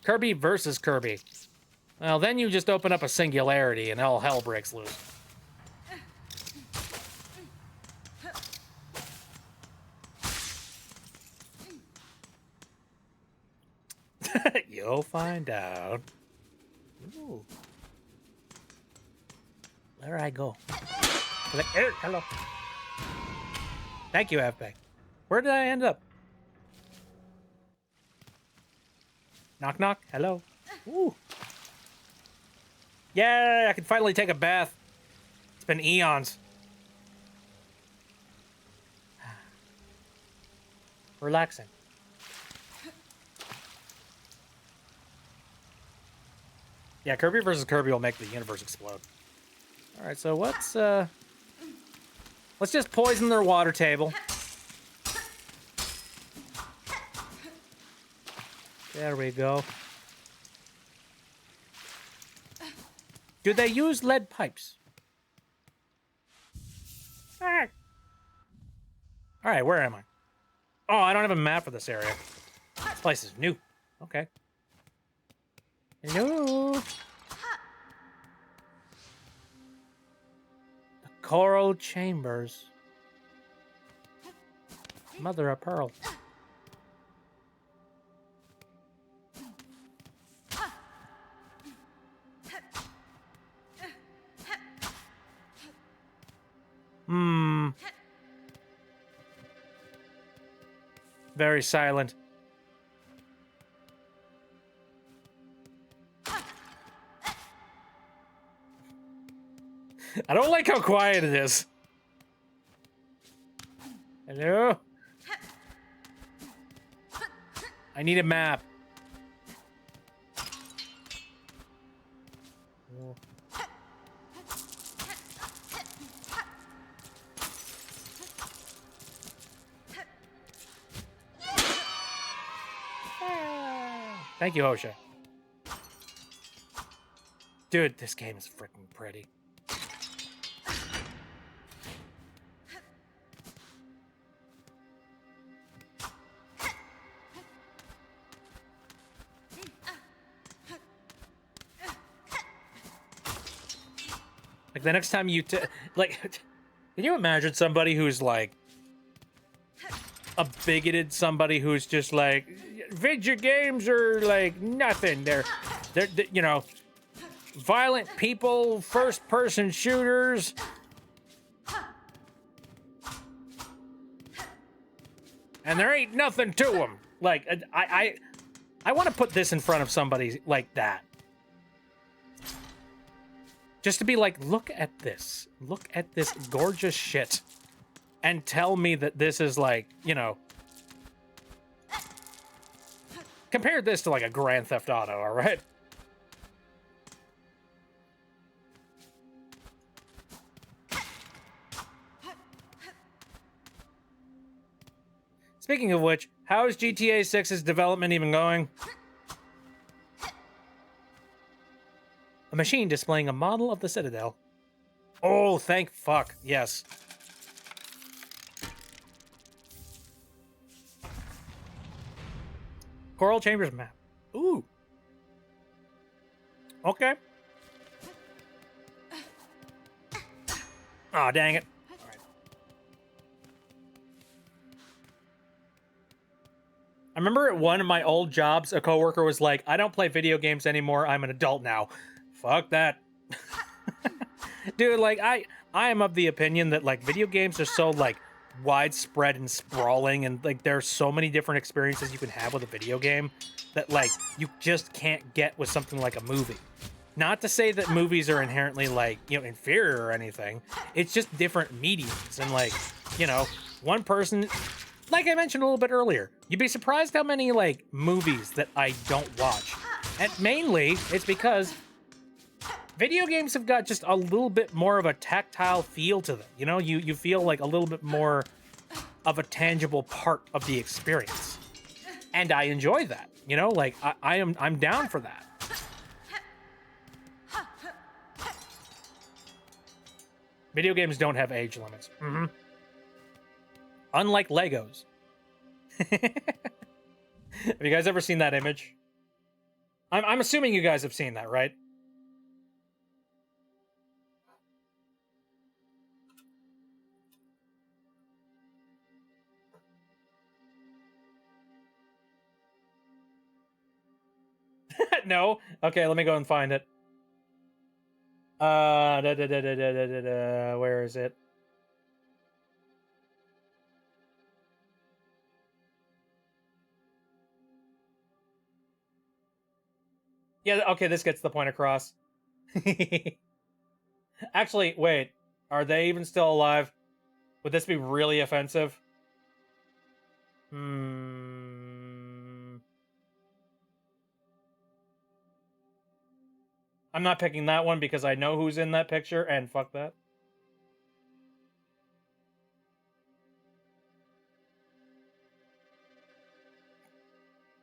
Kirby versus Kirby. Well, then you just open up a singularity and all hell breaks loose. You'll find out. Ooh. Where I go? Hello. Thank you, FP. Where did I end up? Knock, knock. Hello. Ooh. Yeah, I can finally take a bath. It's been eons. Relaxing. Yeah, Kirby versus Kirby will make the universe explode. All right, so let's just poison their water table. There we go. Do they use lead pipes? Ah. All right, where am I? Oh, I don't have a map for this area. This place is new. Okay. Hello. The coral chambers. Mother of pearl. Very silent. I don't like how quiet it is. Hello? I need a map. Thank you, Hosha. Dude, this game is freaking pretty. Like, the next time you like, can you imagine somebody who's like a bigoted somebody who's just like, video games are like nothing. They're you know, violent people, first person shooters. And there ain't nothing to them. Like, I want to put this in front of somebody like that. Just to be like, look at this. Look at this gorgeous shit. And tell me that this is like, you know, compare this to like a Grand Theft Auto, all right? Speaking of which, how is GTA 6's development even going? A machine displaying a model of the Citadel. Oh, thank fuck. Yes. Coral Chambers map. Ooh. Okay. Aw, oh, dang it. All right. I remember at one of my old jobs, a coworker was like, I don't play video games anymore. I'm an adult now. Fuck that. Dude, like, I am of the opinion that, like, video games are so, like, widespread and sprawling, and like there's so many different experiences you can have with a video game that like you just can't get with something like a movie. Not to say that movies are inherently like, you know, inferior or anything. It's just different mediums, and like, you know, one person, like I mentioned a little bit earlier, you'd be surprised how many like movies that I don't watch. And mainly it's because video games have got just a little bit more of a tactile feel to them. You know, you feel like a little bit more of a tangible part of the experience. And I enjoy that, you know, like I'm down for that. Video games don't have age limits. Unlike Legos. Have you guys ever seen that image? I'm assuming you guys have seen that, right? No? Okay, let me go and find it. Where is it? Yeah, okay, this gets the point across. Actually, wait. Are they even still alive? Would this be really offensive? I'm not picking that one because I know who's in that picture, and fuck that.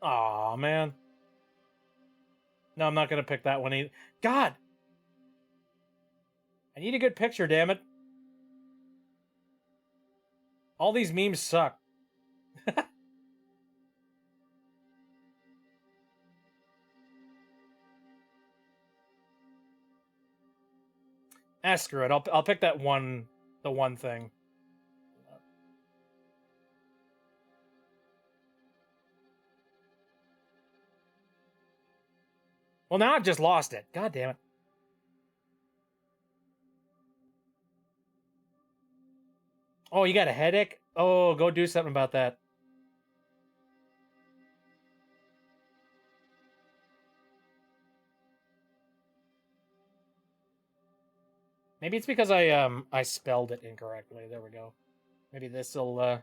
Aw, man. No, I'm not gonna pick that one either. God! I need a good picture, damn it. All these memes suck. Screw it. I'll pick that one, the one thing. Well, now I've just lost it. God damn it. Oh, you got a headache? Oh, go do something about that. Maybe it's because I spelled it incorrectly. There we go. Maybe this'll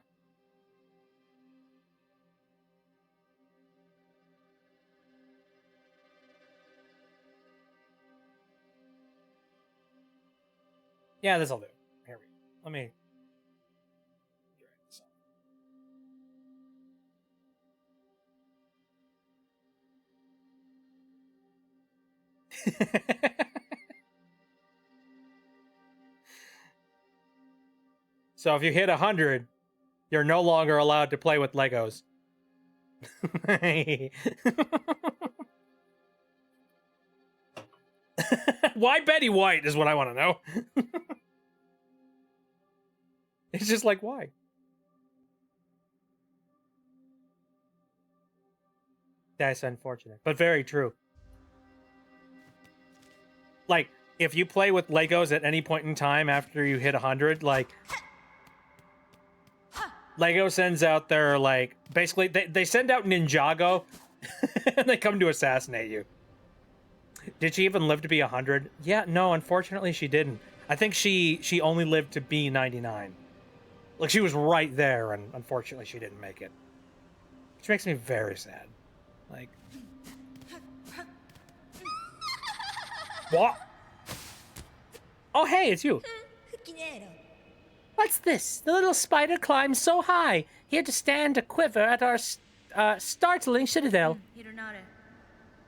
Yeah, this'll do. Here we go. Let me drag this up. So if you hit 100, you're no longer allowed to play with Legos. Why Betty White is what I want to know. It's just like, why? That's unfortunate, but very true. Like, if you play with Legos at any point in time after you hit 100, like, Lego sends out their, like, basically, they send out Ninjago, and they come to assassinate you. Did she even live to be 100? Yeah, no, unfortunately she didn't. I think she only lived to be 99. Like, she was right there, and unfortunately she didn't make it. Which makes me very sad. Like... What? Oh, hey, it's you. What's this? The little spider climbs so high, here to stand a quiver at our startling citadel.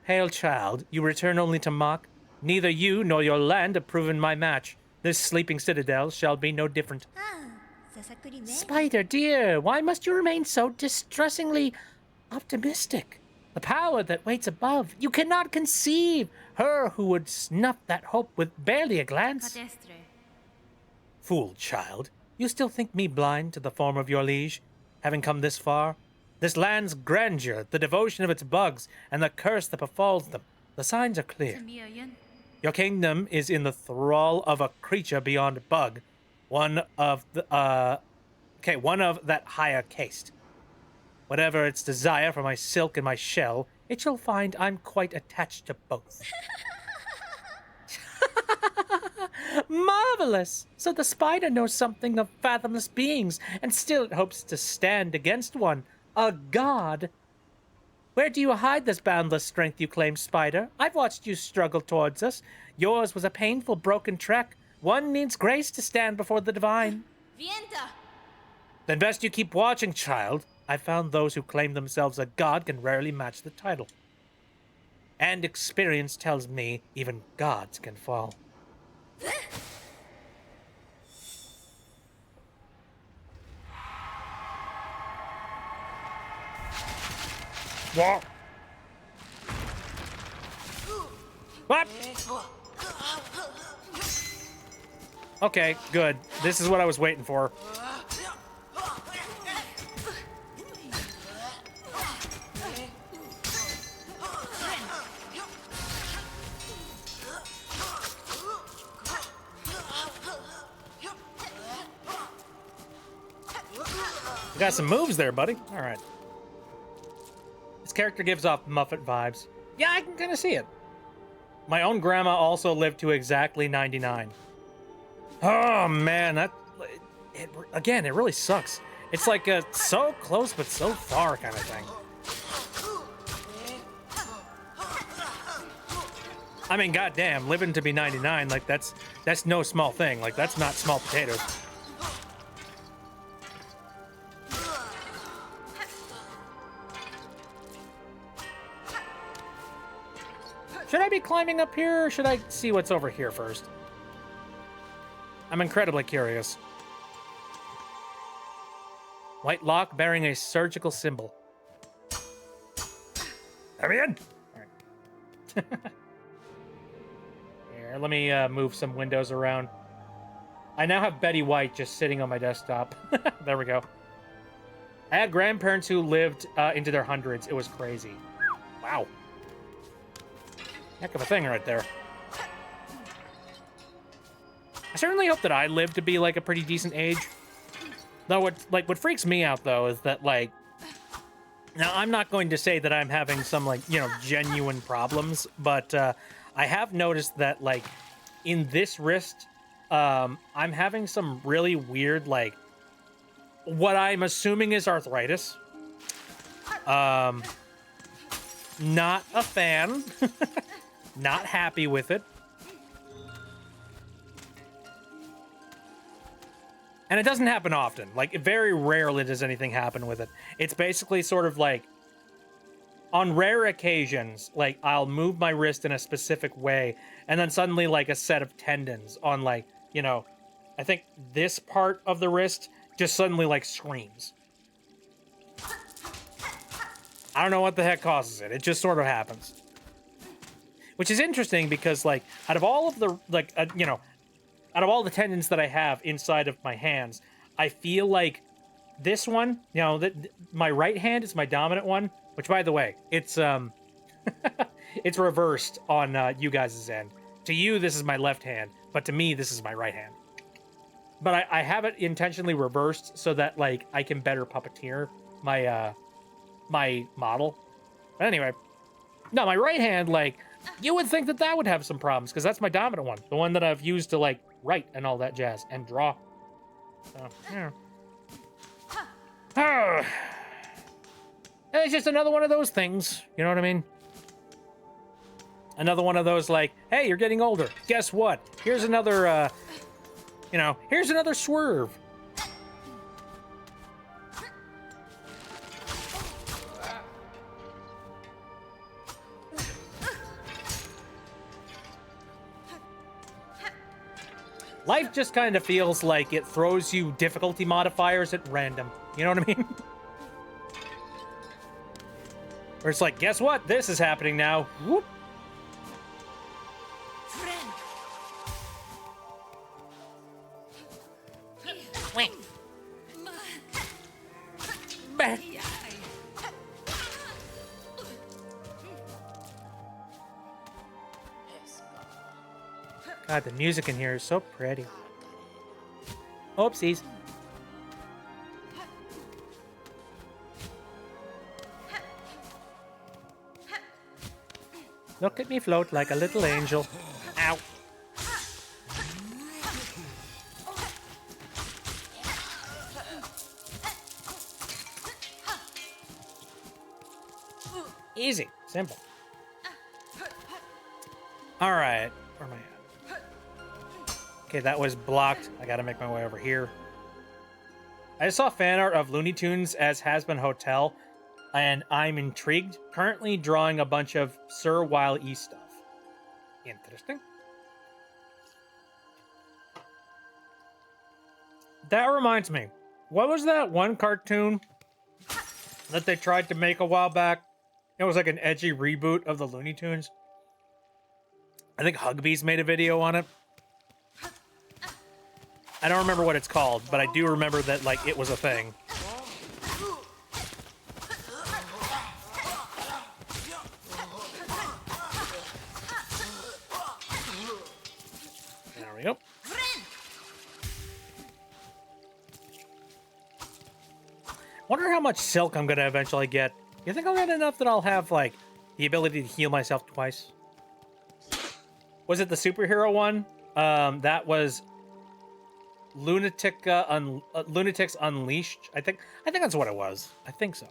Hail, child, you return only to mock? Neither you nor your land have proven my match. This sleeping citadel shall be no different. Spider, dear, why must you remain so distressingly optimistic? The power that waits above, you cannot conceive her who would snuff that hope with barely a glance. Fool child, you still think me blind to the form of your liege, having come this far? This land's grandeur, the devotion of its bugs, and the curse that befalls them, the signs are clear. Your kingdom is in the thrall of a creature beyond bug, one of that higher caste. Whatever its desire for my silk and my shell, it shall find I'm quite attached to both. Marvelous! So the spider knows something of fathomless beings, and still it hopes to stand against one, a god. Where do you hide this boundless strength you claim, spider? I've watched you struggle towards us. Yours was a painful, broken trek. One needs grace to stand before the divine. Then best you keep watching, child. I found those who claim themselves a god can rarely match the title. And experience tells me even gods can fall. What? What? Okay, good. This is what I was waiting for. You got some moves there, buddy. All right. This character gives off Muppet vibes. Yeah, I can kind of see it. My own grandma also lived to exactly 99. Oh man, again, it really sucks. It's like a so close but so far kind of thing. I mean, goddamn, living to be 99, like that's no small thing. Like that's not small potatoes. Should I be climbing up here, or should I see what's over here first? I'm incredibly curious. White lock bearing a surgical symbol. Let me in! All right. Here, let me move some windows around. I now have Betty White just sitting on my desktop. There we go. I had grandparents who lived into their hundreds. It was crazy. Wow. Heck of a thing right there. I certainly hope that I live to be like a pretty decent age. Though what freaks me out though is that like, now I'm not going to say that I'm having some like, you know, genuine problems, but I have noticed that like in this wrist, I'm having some really weird like what I'm assuming is arthritis. Not a fan. Not happy with it. And it doesn't happen often. Like, very rarely does anything happen with it. It's basically sort of like, on rare occasions, like, I'll move my wrist in a specific way, and then suddenly, like, a set of tendons on, like, you know, I think this part of the wrist just suddenly, like, screams. I don't know what the heck causes it. It just sort of happens. Which is interesting because, like, out of all of the, like, you know, out of all the tendons that I have inside of my hands, I feel like this one, you know, my right hand is my dominant one, which, by the way, it's, it's reversed on you guys' end. To you, this is my left hand, but to me, this is my right hand. But I have it intentionally reversed so that, like, I can better puppeteer my, my model. But anyway, no, my right hand, like, you would think that that would have some problems, because that's my dominant one. The one that I've used to, like, write and all that jazz, and draw. So, yeah. It's just another one of those things, you know what I mean? Another one of those, like, hey, you're getting older. Guess what? Here's another, you know, here's another swerve. Life just kind of feels like it throws you difficulty modifiers at random. You know what I mean? Where it's like, guess what? This is happening now. Whoop. Wait. Bah. God, the music in here is so pretty. Oopsies. Look at me float like a little angel. Ow. Easy. Simple. Alright. Where am I at? Okay, that was blocked. I gotta make my way over here. I just saw fan art of Looney Tunes as Has-Been Hotel, and I'm intrigued. Currently drawing a bunch of Sir Wile E stuff. Interesting. That reminds me. What was that one cartoon that they tried to make a while back? It was like an edgy reboot of the Looney Tunes. I think Hugbees made a video on it. I don't remember what it's called, but I do remember that, like, it was a thing. There we go. Wonder how much silk I'm gonna eventually get. You think I'll get enough that I'll have, like, the ability to heal myself twice? Was it the superhero one? That was Lunatics Unleashed. I think that's what it was. I think so.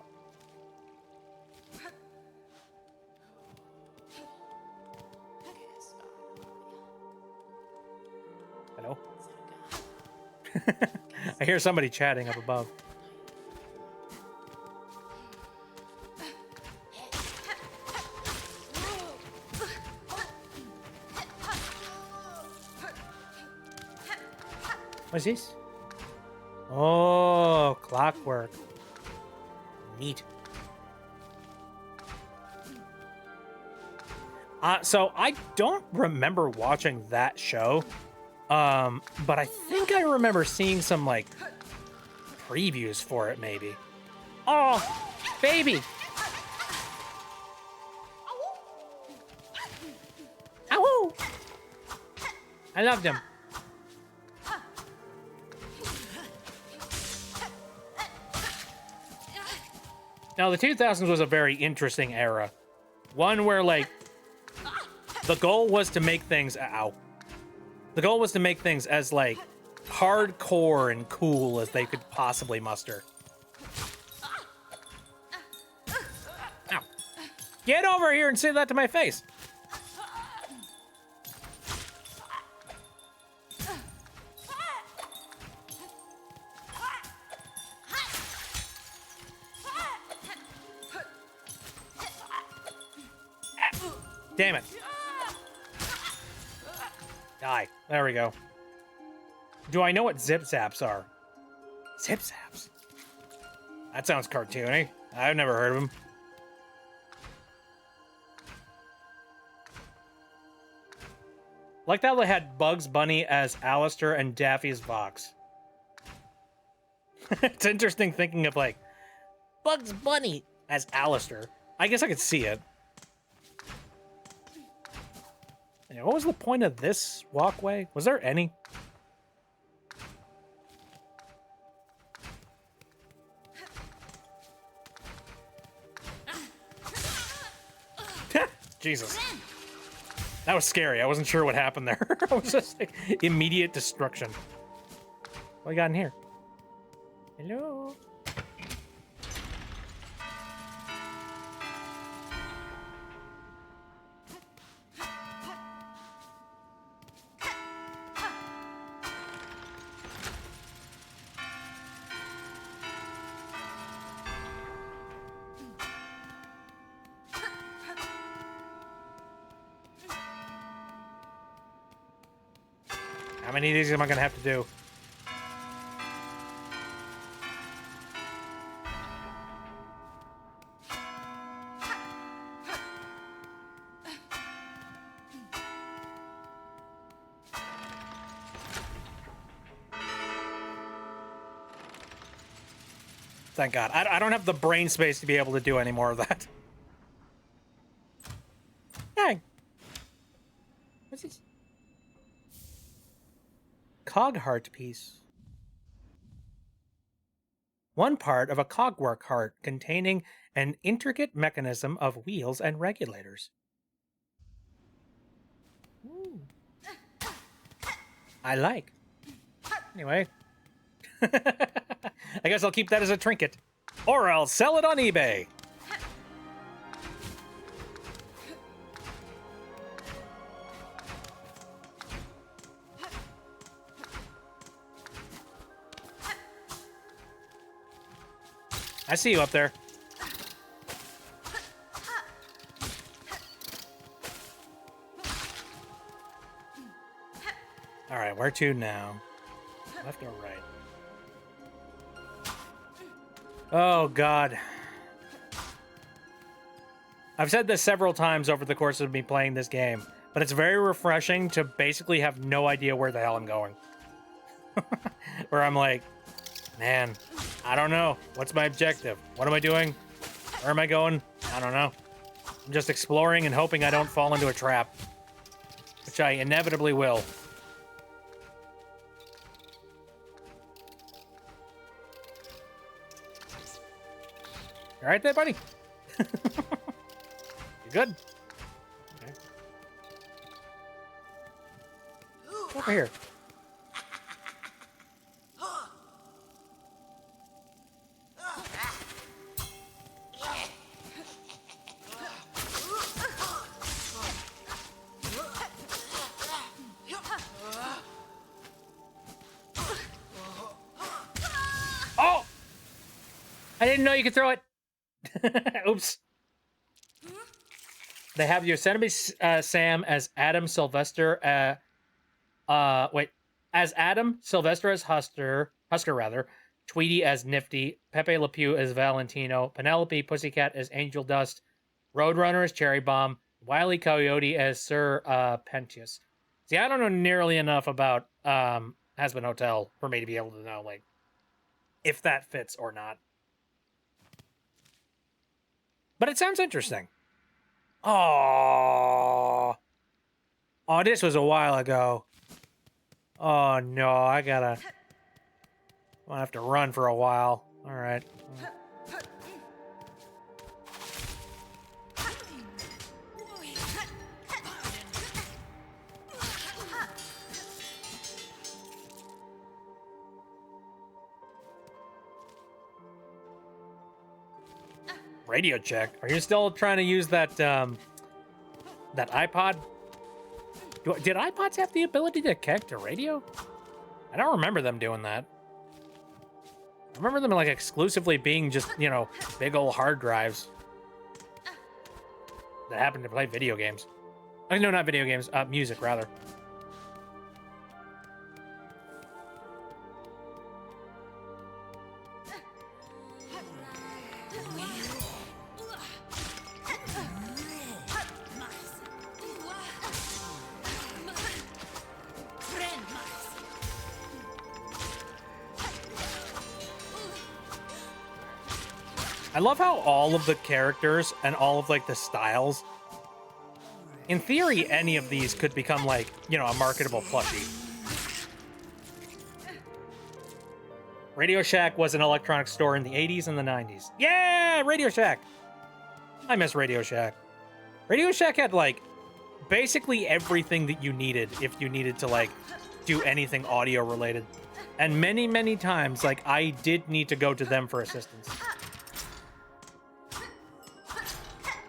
Hello? I hear somebody chatting up above. What's this? Oh, clockwork. Neat. So I don't remember watching that show. But I think I remember seeing some, like, previews for it, maybe. Oh, baby! Ow! I loved him. Now, the 2000s was a very interesting era. One where, like, the goal was to make things... Ow. The goal was to make things as, like, hardcore and cool as they could possibly muster. Ow. Get over here and say that to my face! Damn it. Die. There we go. Do I know what zip zaps are? Zip zaps? That sounds cartoony. I've never heard of them. Like that they had Bugs Bunny as Alistair and Daffy as Vox. It's interesting thinking of, like, Bugs Bunny as Alistair. I guess I could see it. Yeah, what was the point of this walkway? Was there any? Jesus. That was scary. I wasn't sure what happened there. I was just like, immediate destruction. What we got in here? Hello? How many of these am I gonna have to do? Thank God. I don't have the brain space to be able to do any more of that. Dang. What's this? Cog heart piece. One part of a cogwork heart containing an intricate mechanism of wheels and regulators. Ooh. I like. Anyway. I guess I'll keep that as a trinket. Or I'll sell it on eBay. I see you up there. All right, where to now? Left or right? Oh, God. I've said this several times over the course of me playing this game, but it's very refreshing to basically have no idea where the hell I'm going. Where I'm like, man, I don't know. What's my objective? What am I doing? Where am I going? I don't know. I'm just exploring and hoping I don't fall into a trap, which I inevitably will. You all right there, buddy? You good? Okay. Over here. Oh! I didn't know you could throw it. Oops. They have Yosemite Sam as Adam Sylvester. As Adam, Sylvester as Husker rather, Tweety as Nifty, Pepe Le Pew as Valentino, Penelope Pussycat as Angel Dust, Roadrunner as Cherry Bomb, Wile E. Coyote as Sir Pentious. See, I don't know nearly enough about Hazbin Hotel for me to be able to know like if that fits or not. But it sounds interesting. Oh, this was a while ago. Oh no, I'm gonna have to run for a while. All right. Radio check. Are you still trying to use that that iPod? Did iPods have the ability to connect to radio? I don't remember them doing that. I remember them like exclusively being just, you know, big old hard drives that happen to play video games. No, not video games. Music rather. I love how all of the characters and all of like the styles, in theory, any of these could become like, you know, a marketable plushie. Radio Shack was an electronics store in the 80s and the 90s. Yeah, Radio Shack. I miss Radio Shack. Radio Shack had like basically everything that you needed if you needed to like do anything audio related. And many, many times, like I did need to go to them for assistance.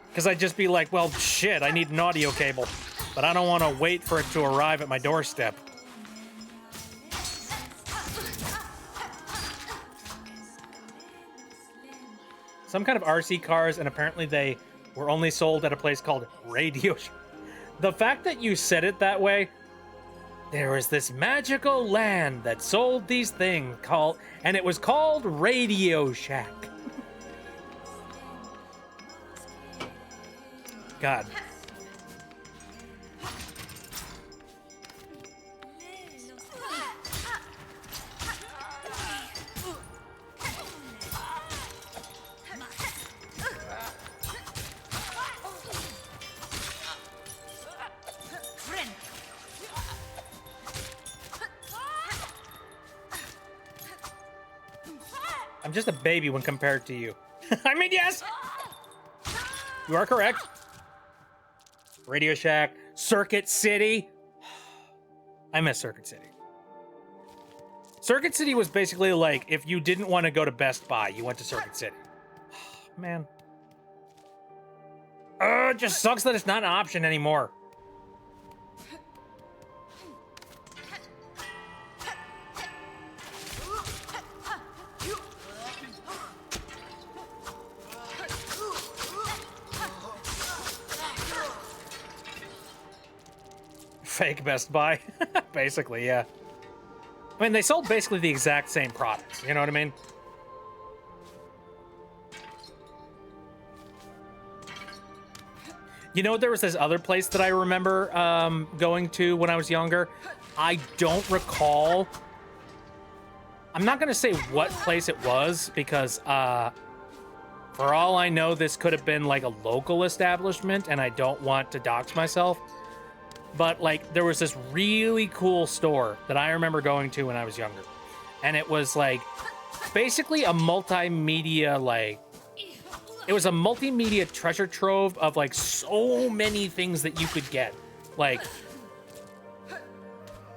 Because I'd just be like, well, shit, I need an audio cable. But I don't want to wait for it to arrive at my doorstep. Some kind of RC cars, and apparently they were only sold at a place called Radio Shack. The fact that you said it that way, there was this magical land that sold these things and it was called Radio Shack. God. I'm just a baby when compared to you. I mean, yes! You are correct. Radio Shack, Circuit City. I miss Circuit City. Circuit City was basically like if you didn't want to go to Best Buy, you went to Circuit City. Man. It just sucks that it's not an option anymore. fake Best Buy, basically, yeah. I mean, they sold basically the exact same products, you know what I mean? You know, there was this other place that I remember going to when I was younger. I don't recall. I'm not going to say what place it was because, for all I know, this could have been like a local establishment, and I don't want to dox myself. But like, there was this really cool store that I remember going to when I was younger, and it was like basically a multimedia it was a multimedia treasure trove of like so many things that you could get. Like,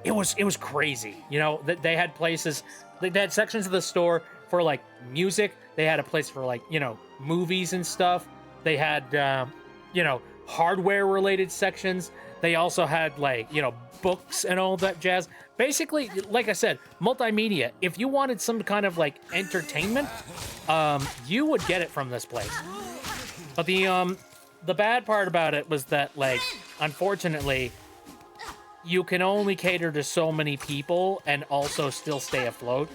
it was crazy. You know, they had places, they had sections of the store for like music. They had a place for like, you know, movies and stuff. They had, you know, hardware related sections. They also had like, you know, books and all that jazz. Basically, like I said, multimedia. If you wanted some kind of like entertainment, you would get it from this place. But the bad part about it was that, like, unfortunately, you can only cater to so many people and also still stay afloat.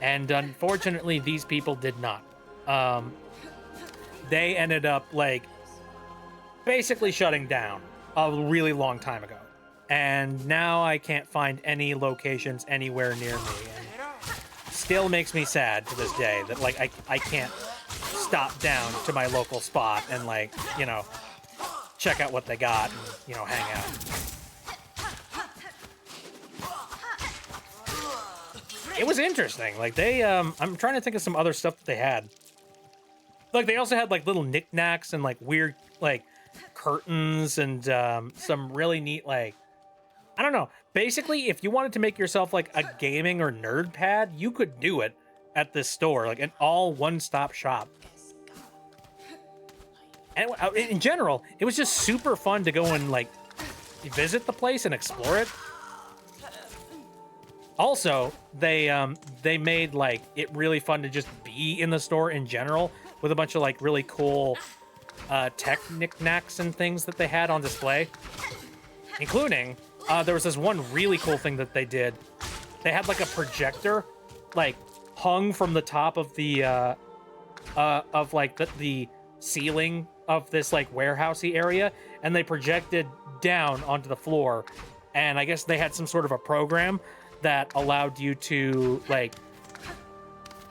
And unfortunately, these people did not. They ended up like basically shutting down a really long time ago. And now I can't find any locations anywhere near me. And still makes me sad to this day that like I can't stop down to my local spot and like, you know, check out what they got and, you know, hang out. It was interesting. Like they I'm trying to think of some other stuff that they had. Like they also had like little knickknacks and like weird like curtains and some really neat like, I don't know. Basically, if you wanted to make yourself like a gaming or nerd pad, you could do it at this store, like an all one-stop shop. And in general, it was just super fun to go and like visit the place and explore it. Also, they made like it really fun to just be in the store in general with a bunch of like really cool tech knickknacks and things that they had on display, including there was this one really cool thing that they did. They had like a projector like hung from the top of the of like the ceiling of this like warehousey area, and they projected down onto the floor, and I guess they had some sort of a program that allowed you to like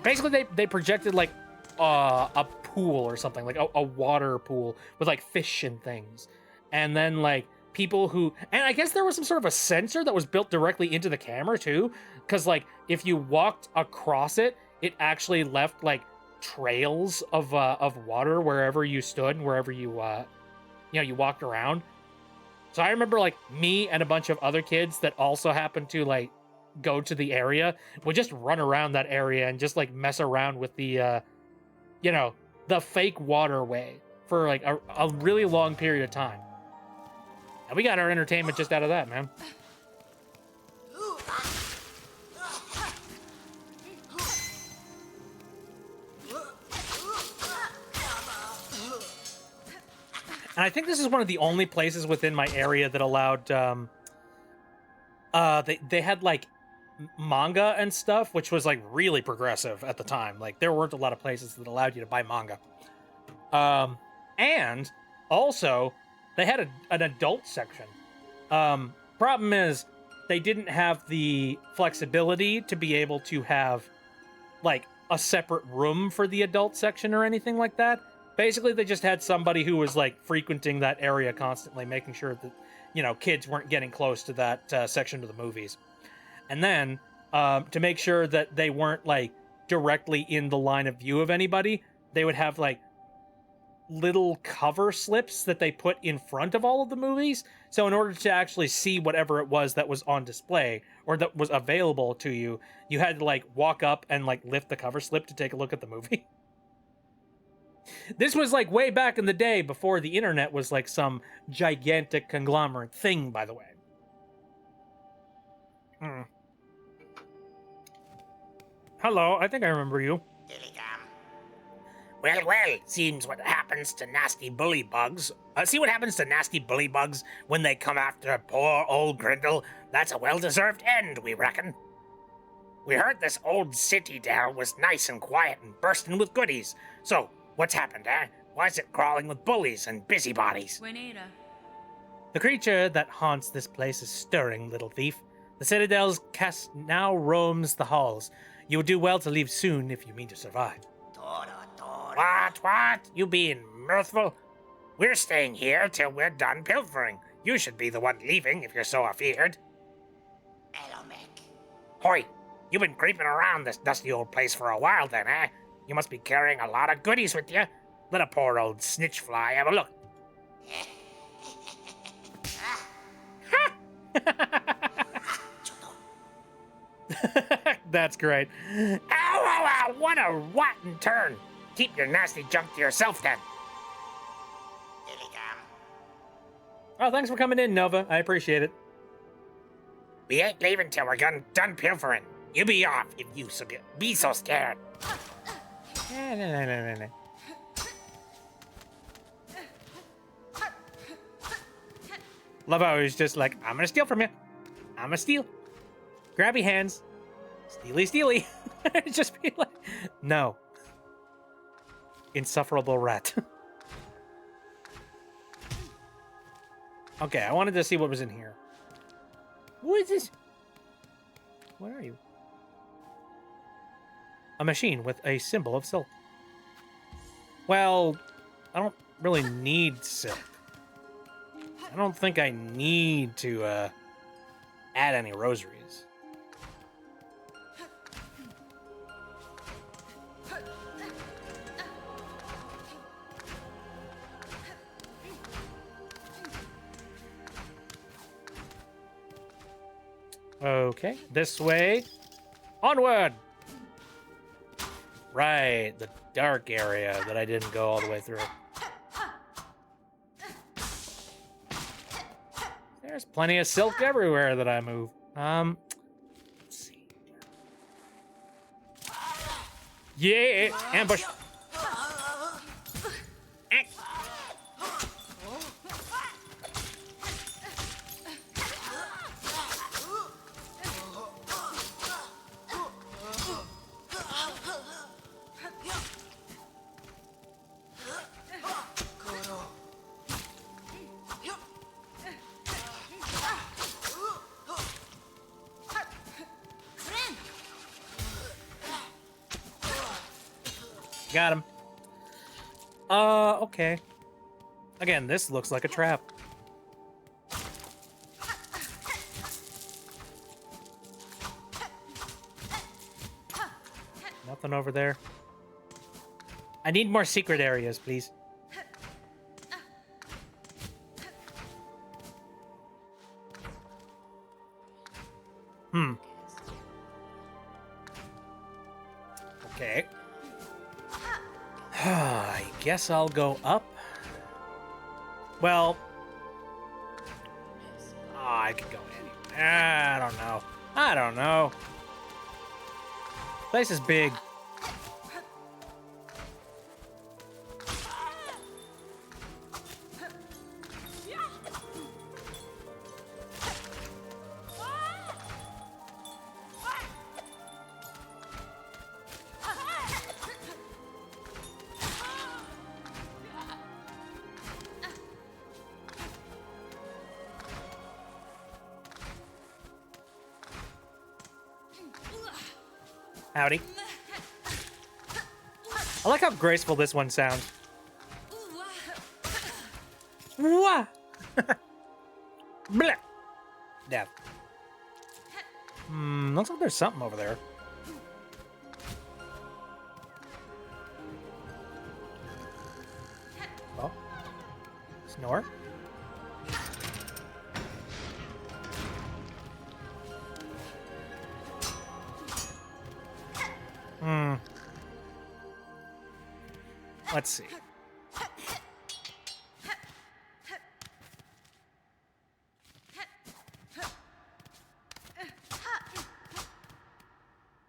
basically they projected like a pool or something, like a water pool with like fish and things, and then like people who, and I guess there was some sort of a sensor that was built directly into the camera too, because like if you walked across it, it actually left like trails of water wherever you stood and wherever you you know, you walked around. So I remember like me and a bunch of other kids that also happened to like go to the area would just run around that area and just like mess around with the you know, the fake waterway for like a really long period of time. And we got our entertainment just out of that, man. And I think this is one of the only places within my area that allowed they had like manga and stuff, which was like really progressive at the time. Like there weren't a lot of places that allowed you to buy manga. And also they had an adult section. Problem is they didn't have the flexibility to be able to have like a separate room for the adult section or anything like that. Basically, they just had somebody who was like frequenting that area constantly, making sure that, you know, kids weren't getting close to that section of the movies. And then to make sure that they weren't like directly in the line of view of anybody, they would have like little cover slips that they put in front of all of the movies. So in order to actually see whatever it was that was on display or that was available to you, you had to like walk up and like lift the cover slip to take a look at the movie. This was like way back in the day before the internet was like some gigantic conglomerate thing, by the way. Hello, I think I remember you. Well, seems what happens to nasty bully bugs. See what happens to nasty bully bugs when they come after poor old Grindle? That's a well-deserved end, we reckon. We heard this old city there was nice and quiet and bursting with goodies. So, what's happened, eh? Why is it crawling with bullies and busybodies? Buenita. The creature that haunts this place is stirring, little thief. The Citadel's cast now roams the halls. You will do well to leave soon if you mean to survive. What? You being mirthful? We're staying here till we're done pilfering. You should be the one leaving if you're so afeared. Hoy, you've been creeping around this dusty old place for a while then, eh? You must be carrying a lot of goodies with you. Let a poor old snitch fly have a look. That's great. Ow, what a rotten turn. Keep your nasty junk to yourself then. Oh, thanks for coming in, Nova. I appreciate it. We ain't leaving till we're done pilfering. You be off if you be so scared. No. Love how he's just like, I'm gonna steal from you. I'm gonna steal. Grabby hands. Steely. Just be like, no. Insufferable rat. Okay, I wanted to see what was in here. What is this? What are you? A machine with a symbol of silk. Well, I don't really need silk. I don't think I need to add any rosaries. Okay, this way. Onward! Right, the dark area that I didn't go all the way through. There's plenty of silk everywhere that I move. Let's see. Yeah, ambush. Got him. Okay. Again, this looks like a trap. Nothing over there. I need more secret areas, please. Okay. I guess I'll go up. Well, I could go anywhere. I don't know. Place is big. Howdy. I like how graceful this one sounds. Wah! Bleh! Death. Looks like there's something over there. Oh. Snore. Let's see.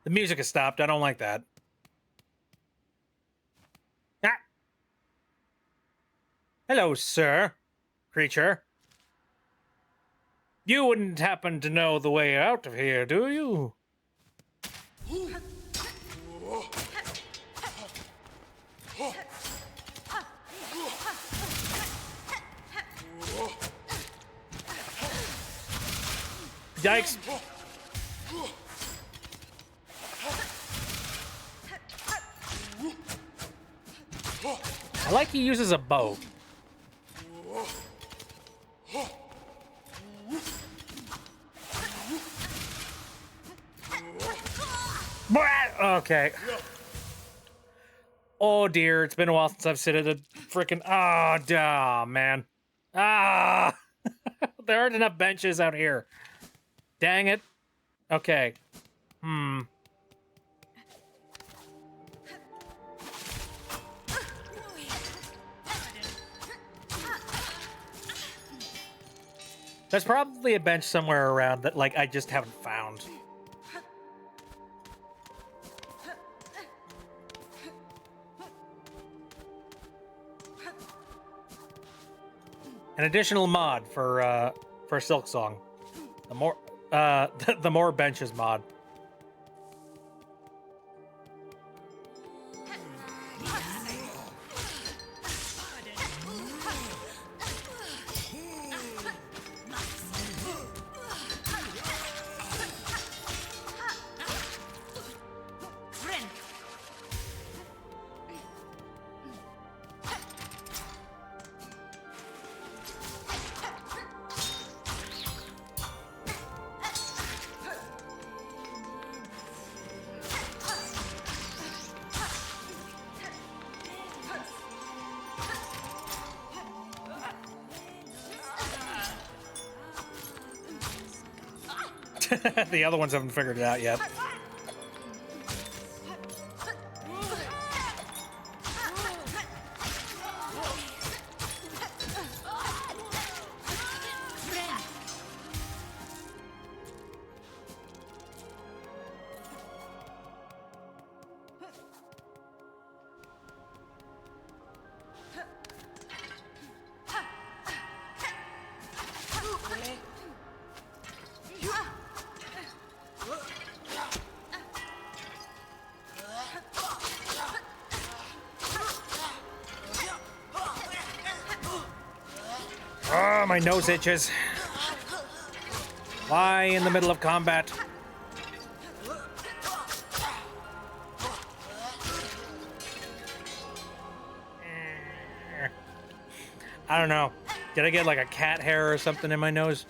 The music has stopped. I don't like that. Ah! Hello, sir. Creature. You wouldn't happen to know the way out of here, do you? Yikes. I like he uses a bow. Okay. Oh dear, it's been a while since I've sit at a freaking. Oh, man. Ah! There aren't enough benches out here. Dang it. Okay. There's probably a bench somewhere around that, like, I just haven't found. An additional mod for Silksong. The more the more benches mod. The other ones haven't figured it out yet. Oh, my nose itches. Why in the middle of combat? I don't know. Did I get like a cat hair or something in my nose?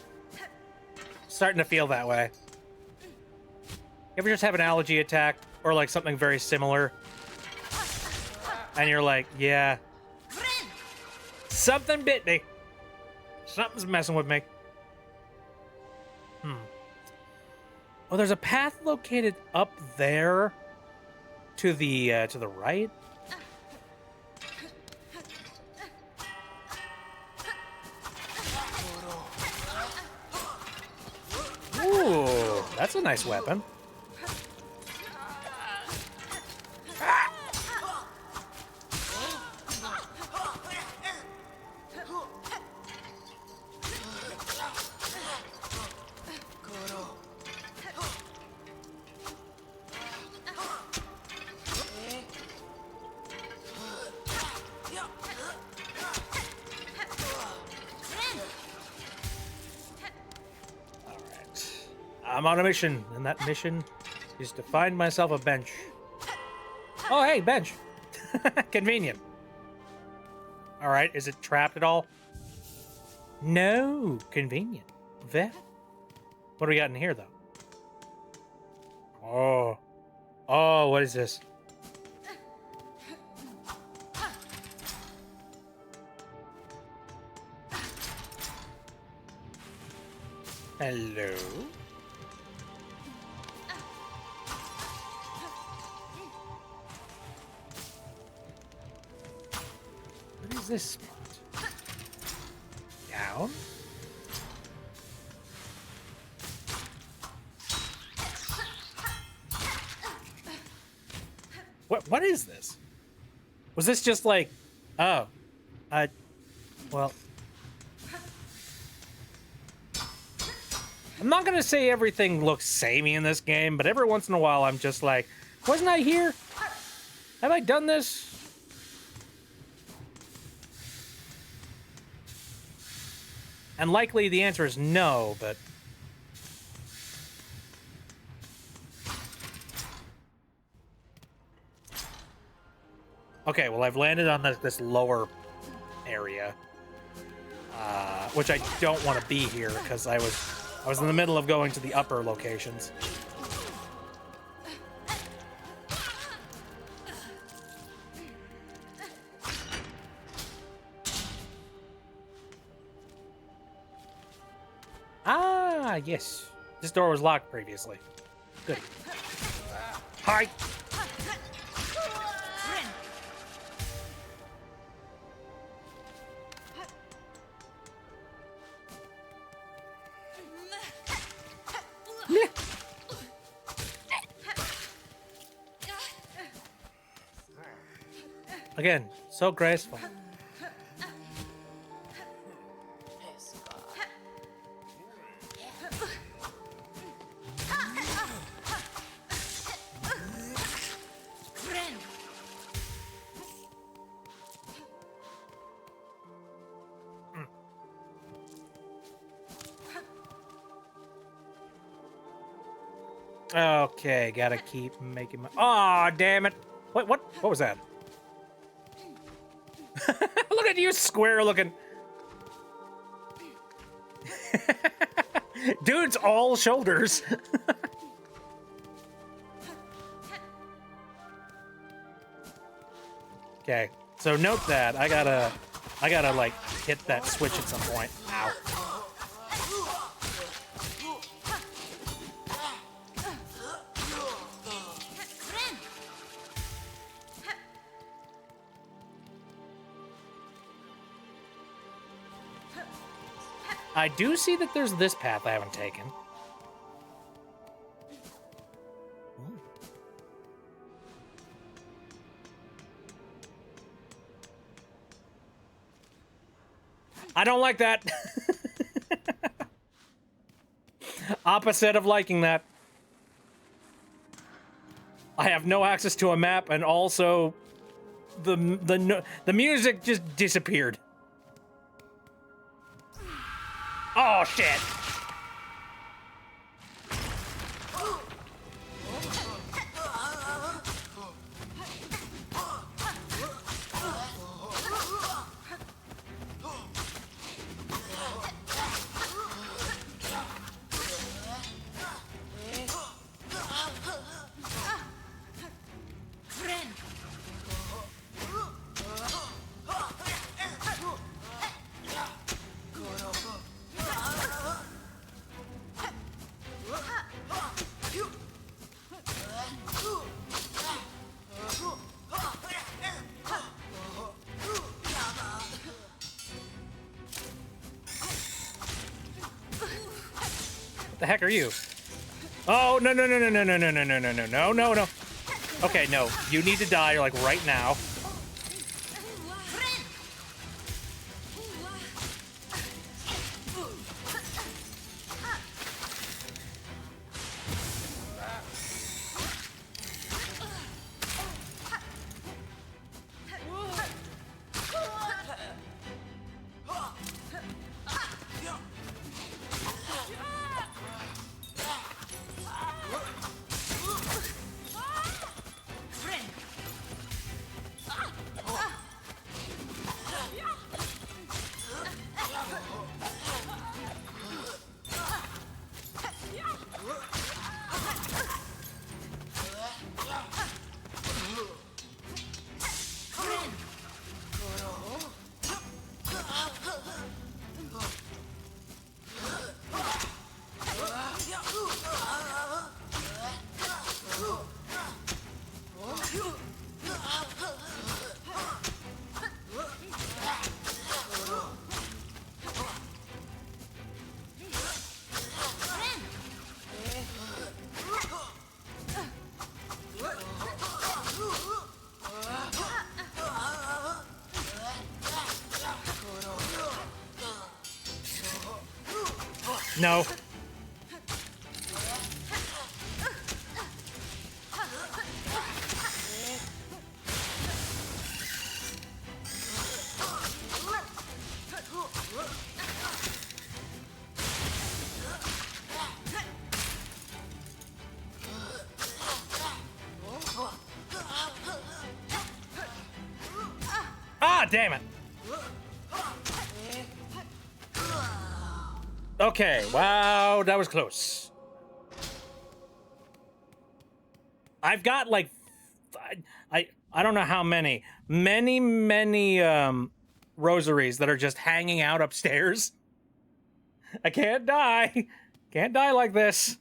Starting to feel that way. You ever just have an allergy attack or like something very similar? And you're like, yeah. Something bit me. Something's messing with me. Oh, there's a path located up there to the right. Ooh, that's a nice weapon. I'm on a mission, and that mission is to find myself a bench. Oh, hey, bench. Convenient. All right, is it trapped at all? No, convenient. Very. What do we got in here, though? Oh, what is this? Hello? What is this spot? Down? What is this? Was this just like, oh, Well, I'm not gonna say everything looks samey in this game, but every once in a while I'm just like, wasn't I here? Have I done this? And likely the answer is no, but... Okay, well, I've landed on this lower area, which I don't want to be here because I was in the middle of going to the upper locations. Ah, yes. This door was locked previously. Good. Hi. Again, so graceful. Okay, gotta keep making my... Aw, damn it. What was that? Look at you, square looking. Dude's all shoulders. Okay, so note that I gotta like hit that switch at some point. Ow. I do see that there's this path I haven't taken. Ooh. I don't like that. Opposite of liking that. I have no access to a map, and also the music just disappeared. Oh, shit. The heck are you? Oh, no, no, no, no, no, no, no, no, no, no, no, no, no, no. Okay, no. You need to die, like, right now. No. Ah, damn it. Okay, wow, that was close. I've got like I don't know how many rosaries that are just hanging out upstairs. I can't die. Can't die like this.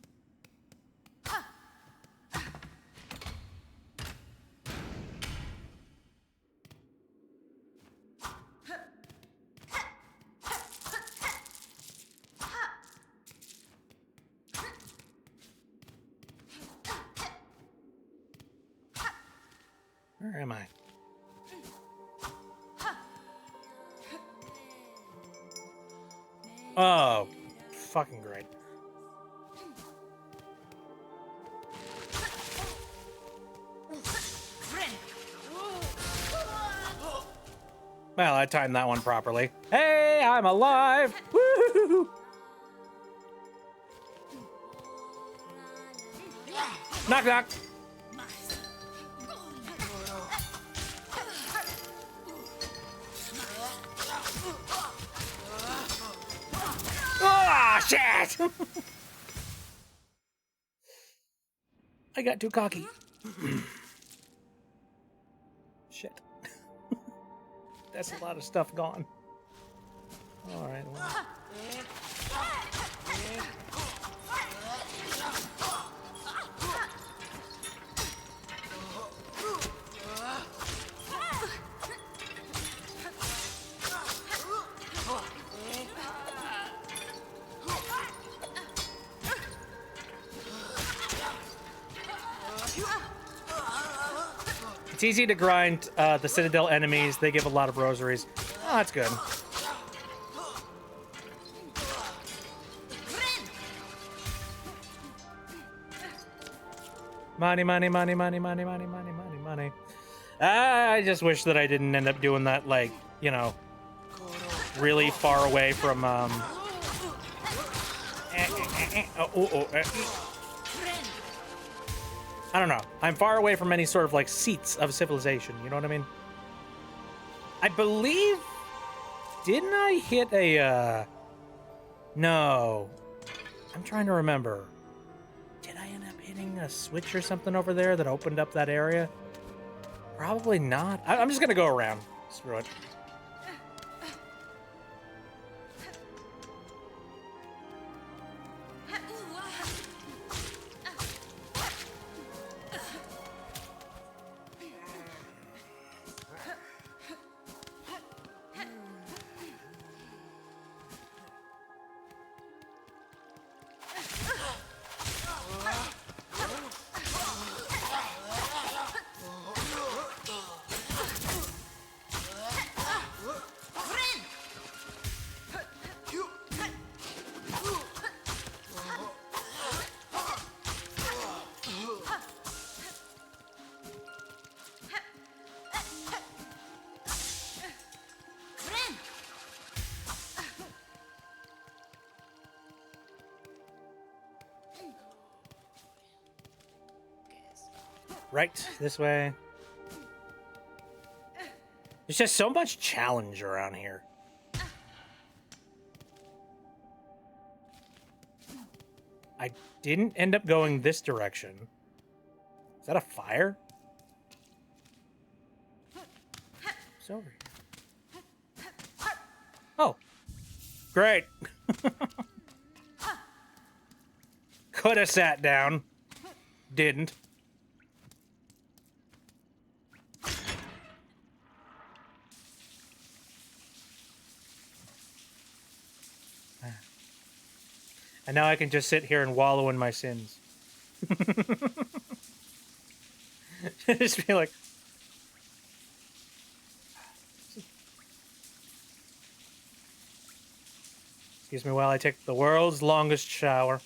Where am I? Oh, fucking great. Well, I timed that one properly. Hey, I'm alive! Woo! Knock knock. Ah, shit! I got too cocky. Shit. That's a lot of stuff gone. All right. Well. It's easy to grind the Citadel enemies. They give a lot of rosaries. Oh, that's good. Money, money, money, money, money, money, money, money, money. I just wish that I didn't end up doing that, like, you know, really far away from, I don't know. I'm far away from any sort of, like, seats of civilization. You know what I mean? I believe... Didn't I hit a, No. I'm trying to remember. Did I end up hitting a switch or something over there that opened up that area? Probably not. I'm just gonna go around. Screw it. Right, this way. There's just so much challenge around here. I didn't end up going this direction. Is that a fire? It's over here. Oh. Great. Could have sat down. Didn't. And now I can just sit here and wallow in my sins. Just be like... Excuse me while I take the world's longest shower.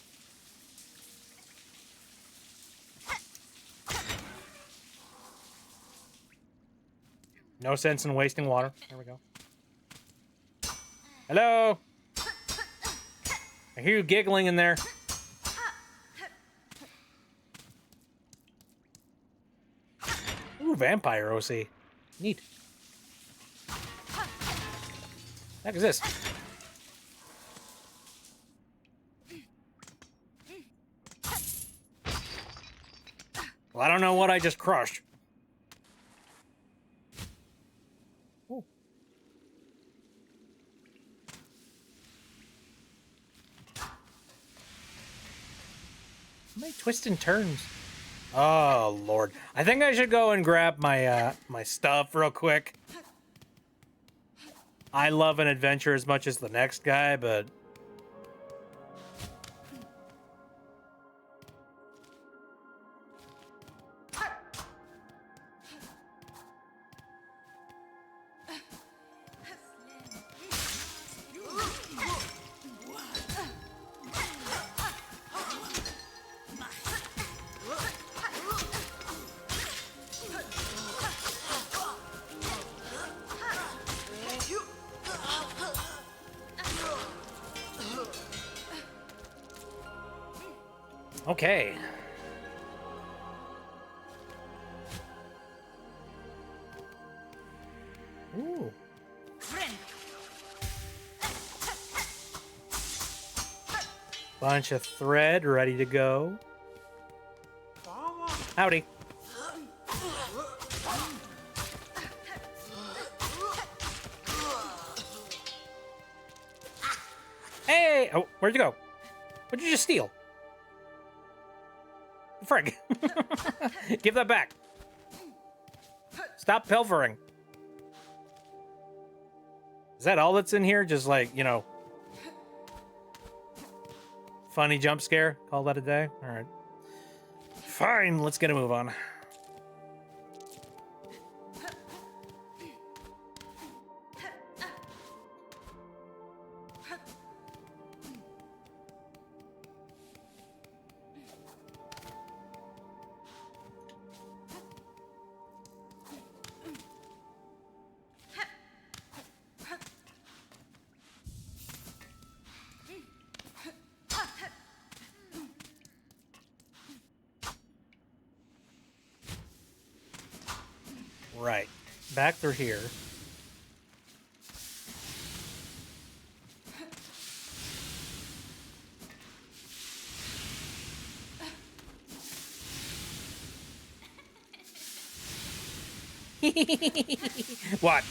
No sense in wasting water. There we go. Hello? I hear you giggling in there. Ooh, vampire OC. Neat. Heck is this? Well, I don't know what I just crushed. Ooh. How many twists and turns? Oh, Lord. I think I should go and grab my my stuff real quick. I love an adventure as much as the next guy, but... Okay. Ooh. Bunch of thread ready to go. Howdy. Hey! Oh, where'd you go? What'd you just steal? Frig. Give that back. Stop pilfering. Is that all that's in here? Just like, you know, funny jump scare? Call that a day? All right. Fine, let's get a move on. Right. Back through here. What?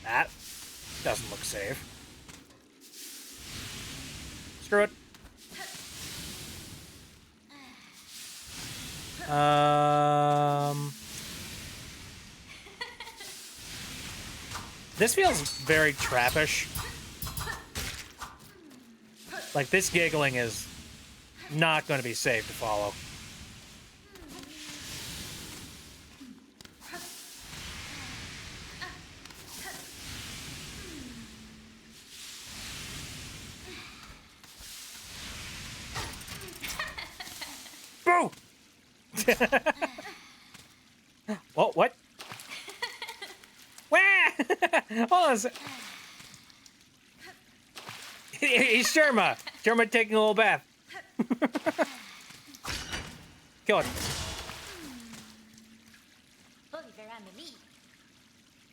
That doesn't look safe. Screw it. This feels very trappish. Like, this giggling is not going to be safe to follow. Boo! Oh, what? Wah! Hold on a sec. He's Sherma. Sherma taking a little bath. Kill it.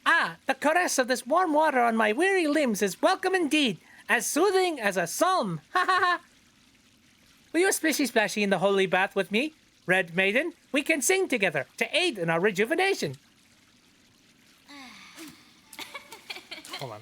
Ah, the caress of this warm water on my weary limbs is welcome indeed, as soothing as a psalm. Ha ha ha! Will you splishy splashy in the holy bath with me? Red Maiden, we can sing together to aid in our rejuvenation. Hold on.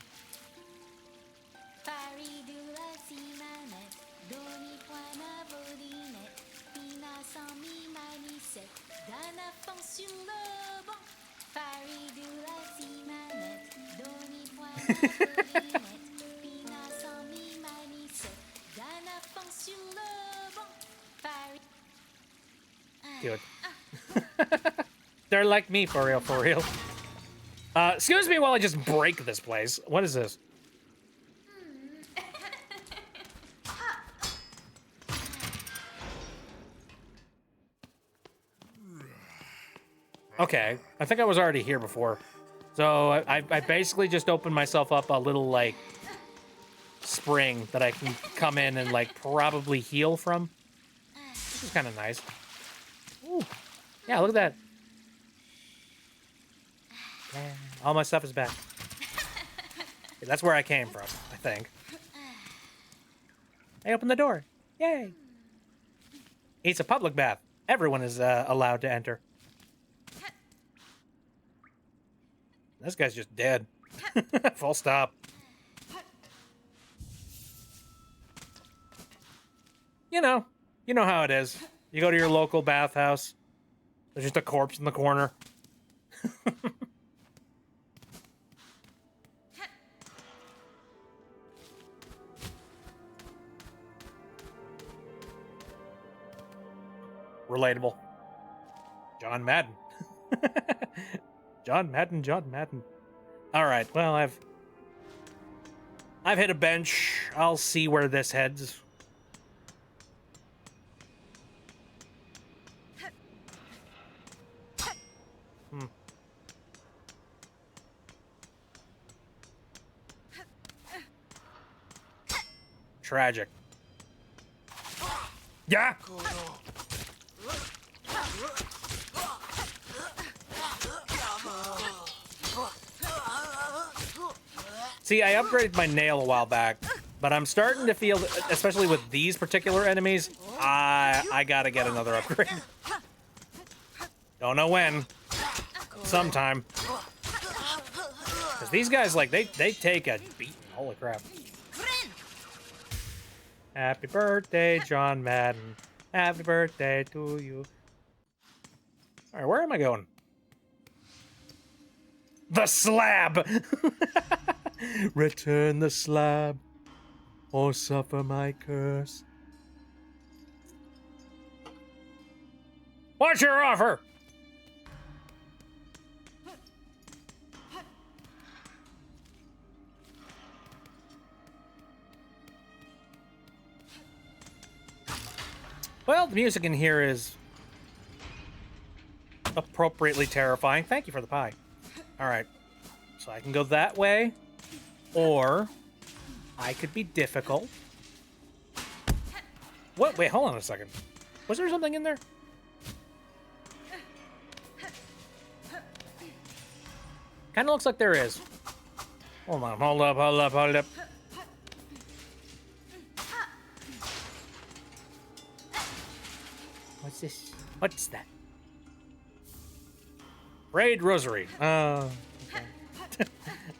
Dude. They're like me, for real, for real. Excuse me while I just break this place. What is this? Okay, I think I was already here before. So I basically just opened myself up a little, like, spring that I can come in and, like, probably heal from. This is kind of nice. Ooh. Yeah, look at that. Yeah, all my stuff is back. Okay, that's where I came from, I think. I opened the door. Yay. It's a public bath. Everyone is allowed to enter. This guy's just dead. Full stop. You know how it is. You go to your local bathhouse. There's just a corpse in the corner. Relatable. John Madden. John Madden. All right, well, I've hit a bench. I'll see where this heads. Tragic. Yeah. See, I upgraded my nail a while back, but I'm starting to feel, especially with these particular enemies, I gotta get another upgrade. Don't know when. Sometime. Because these guys, like, they take a beating. Holy crap. Happy birthday, John Madden. Happy birthday to you. Alright, where am I going? The slab! Return the slab, or suffer my curse. What's your offer? Well, the music in here is appropriately terrifying. Thank you for the pie. All right, so I can go that way, or I could be difficult. What? Wait, hold on a second. Was there something in there? Kind of looks like there is. Hold on, hold up. What's this? What's that? Raid Rosary. Okay.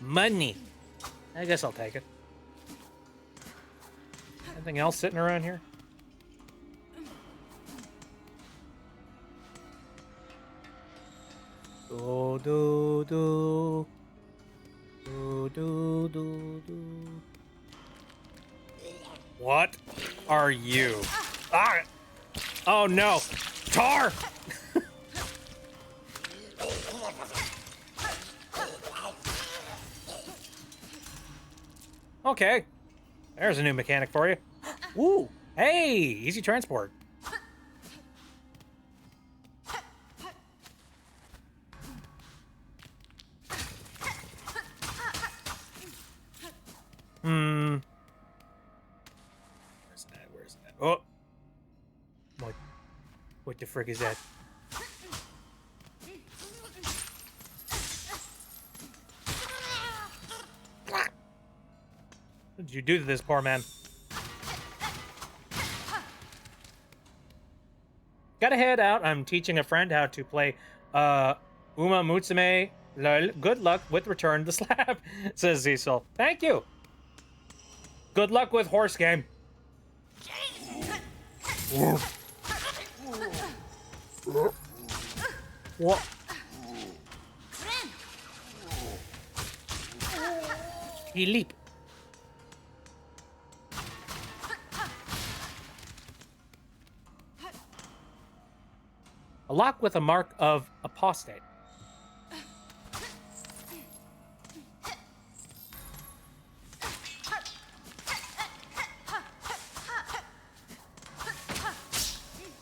Money. I guess I'll take it. Anything else sitting around here? Do do do. Do do do do. What are you? Ah! Oh no! Tar! Okay. There's a new mechanic for you. Ooh! Hey! Easy transport. Where's that? Oh! What the frick is that? What did you do to this poor man? Gotta head out. I'm teaching a friend how to play Uma Mutsume. Lol. Good luck with Return to the Slab, says Cecil. Thank you. Good luck with horse game. What? He leap. A lock with a mark of apostate.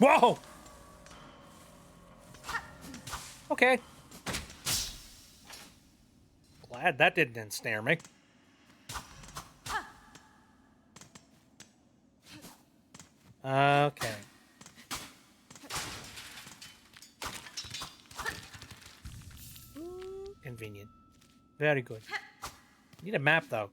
Whoa! Okay. Glad that didn't ensnare me. Okay. Convenient. Very good. Need a map, though.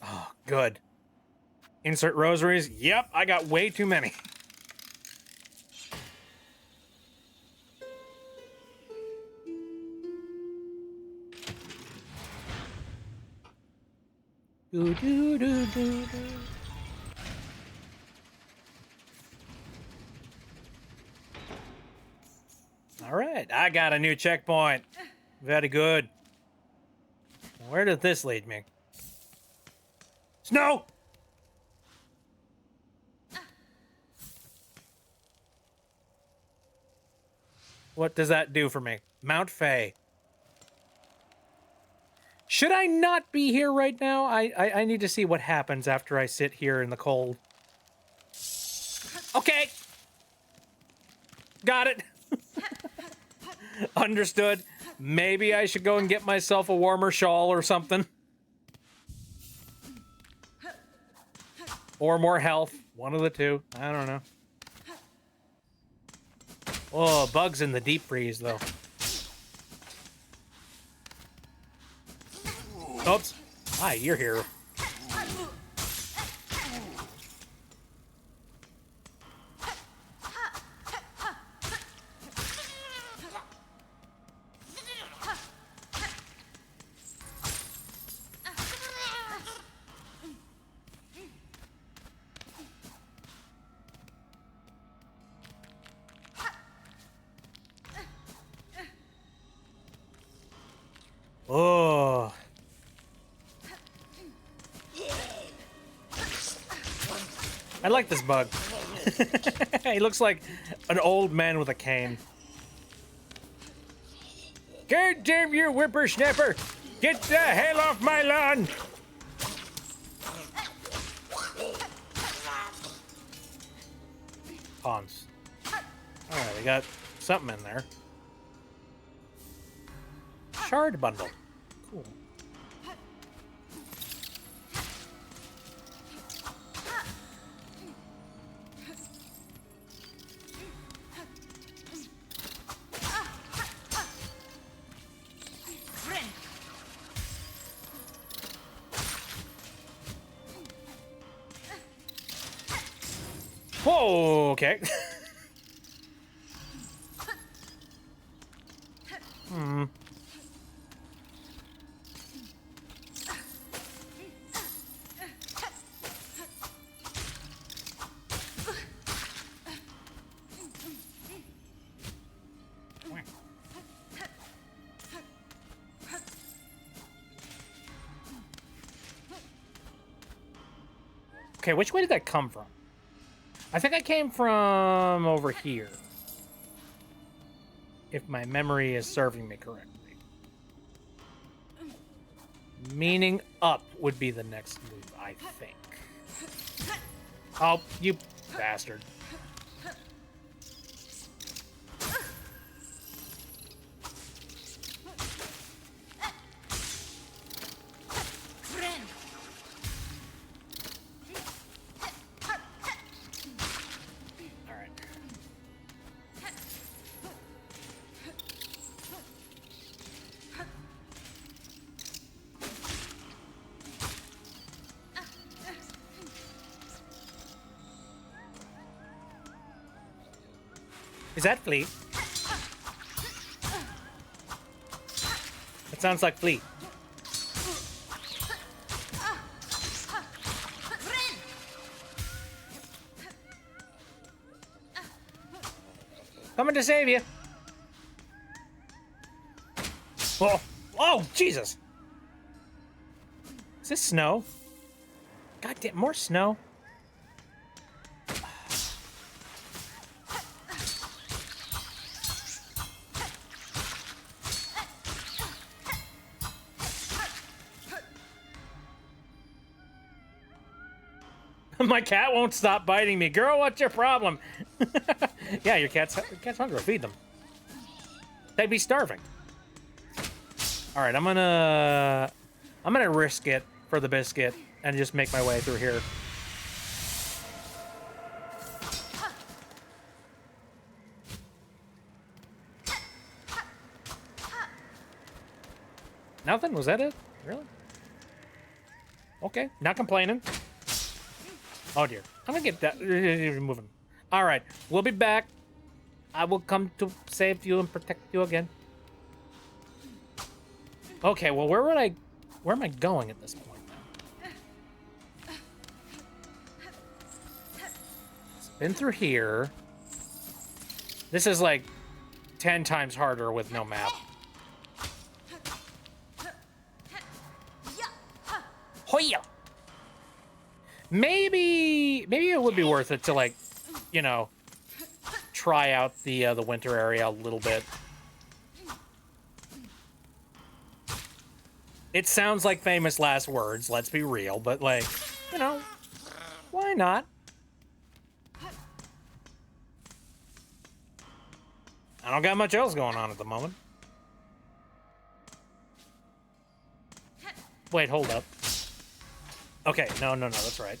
Oh, good. Insert rosaries. Yep, I got way too many. Do, do, do, do, do. All right, I got a new checkpoint. Very good. Where did this lead me? Snow! What does that do for me? Mount Fay. Should I not be here right now? I need to see what happens after I sit here in the cold. Okay. Got it. Understood. Maybe I should go and get myself a warmer shawl or something. Or more health. One of the two. I don't know. Oh, bugs in the deep freeze, though. Oops. Hi, you're here. Oh. I like this bug. He looks like an old man with a cane. God damn you, whippersnapper! Get the hell off my lawn! Pawns. Alright, we got something in there. Shard bundle. Cool. Whoa, okay. Hmm. Okay, which way did that come from? I think I came from over here. If my memory is serving me correctly. Meaning up would be the next move, I think. Oh, you bastard. Is that Flea? It sounds like Flea. Coming to save you. Oh, oh, Jesus. Is this snow? God damn, more snow. My cat won't stop biting me. Girl, what's your problem? Yeah, your cat's hungry. Feed them. They'd be starving. All right, I'm gonna risk it for the biscuit and just make my way through here. Nothing? Was that it? Really? Okay, not complaining. Oh dear. I'm gonna get that. Moving. All right, we'll be back. I will come to save you and protect you again. Okay, well, where am I going at this point now? It's been through here. This is like 10 times harder with no map. Hoya! Maybe it would be worth it to, like, you know, try out the winter area a little bit. It sounds like famous last words, let's be real, but, like, you know, why not? I don't got much else going on at the moment. Wait, hold up. Okay, no, that's right.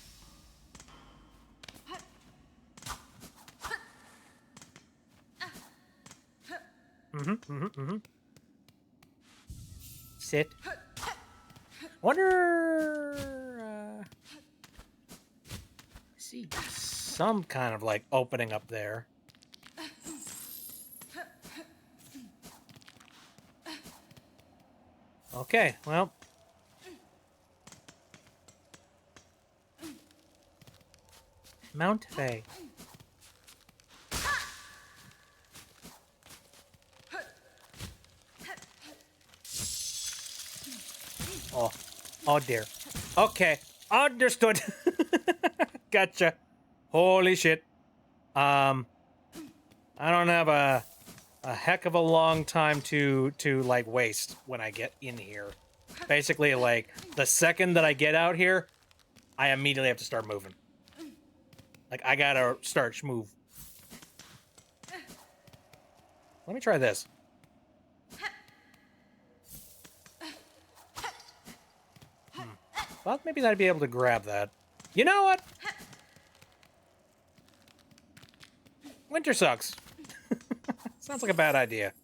Sit. Wonder. See some kind of like opening up there. Okay, well. Mount Faye. Oh dear. Okay, understood. Gotcha. Holy shit. I don't have a heck of a long time to like waste when I get in here. Basically, like the second that I get out here, I immediately have to start moving. Like I gotta start schmove. Let me try this. Well, maybe I'd be able to grab that. You know what? Winter sucks. Sounds like a bad idea.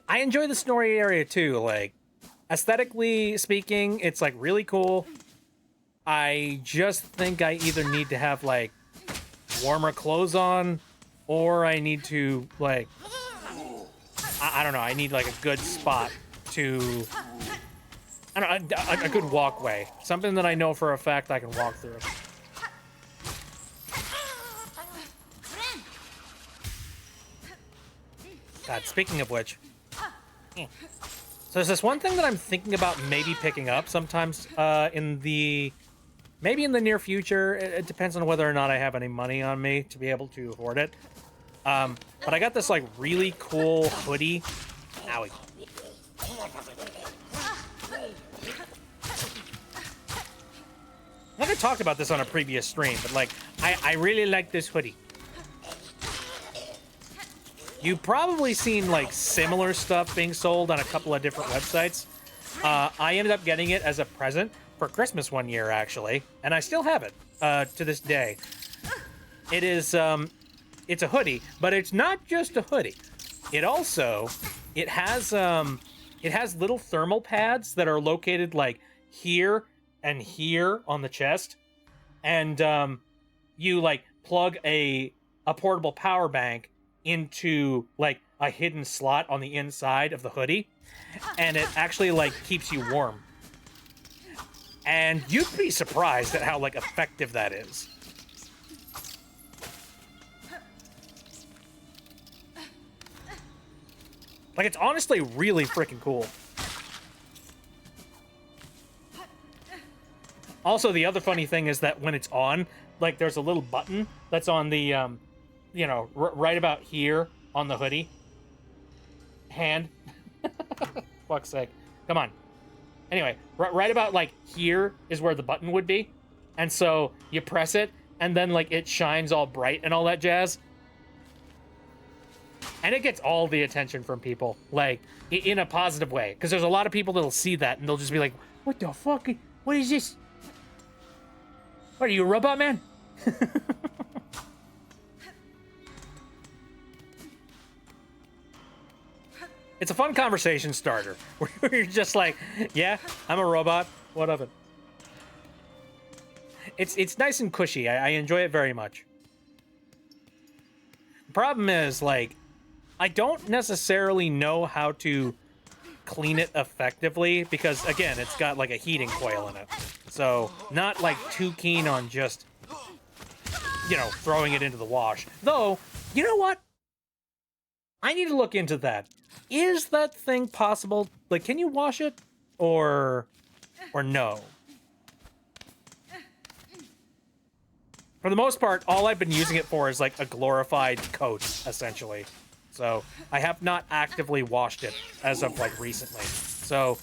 I enjoy the snowy area too. Like, aesthetically speaking, it's like really cool. I just think I either need to have like warmer clothes on, or I need to like, I don't know. I need like a good spot to, I don't know, a good walkway. Something that I know for a fact I can walk through. God, speaking of which. So there's this one thing that I'm thinking about maybe picking up sometimes maybe in the near future. It depends on whether or not I have any money on me to be able to afford it. But I got this like really cool hoodie. Owie. I think I talked about this on a previous stream, but like, I really like this hoodie. You've probably seen like similar stuff being sold on a couple of different websites. I ended up getting it as a present for Christmas one year, actually, and I still have it to this day. It is, it's a hoodie, but it's not just a hoodie. It has little thermal pads that are located like here and here on the chest, and you like plug a portable power bank into like a hidden slot on the inside of the hoodie, and it actually like keeps you warm. And you'd be surprised at how like effective that is. Like, it's honestly really freaking cool. Also, the other funny thing is that when it's on, like, there's a little button that's on the, you know, right about here on the hoodie. Hand. Fuck's sake. Come on. Anyway, right about like here is where the button would be. And so you press it and then like it shines all bright and all that jazz. And it gets all the attention from people, like in a positive way. Because there's a lot of people that'll see that and they'll just be like, what the fuck? What is this? What are you, a robot man? It's a fun conversation starter where you're just like, yeah, I'm a robot. What of it? It's nice and cushy. I enjoy it very much. The problem is, like, I don't necessarily know how to clean it effectively because, again, it's got like a heating coil in it. So not like too keen on just, you know, throwing it into the wash. Though, you know what? I need to look into that. Is that thing possible? Like, can you wash it? Or no? For the most part, all I've been using it for is like a glorified coat, essentially. So I have not actively washed it as of like recently. So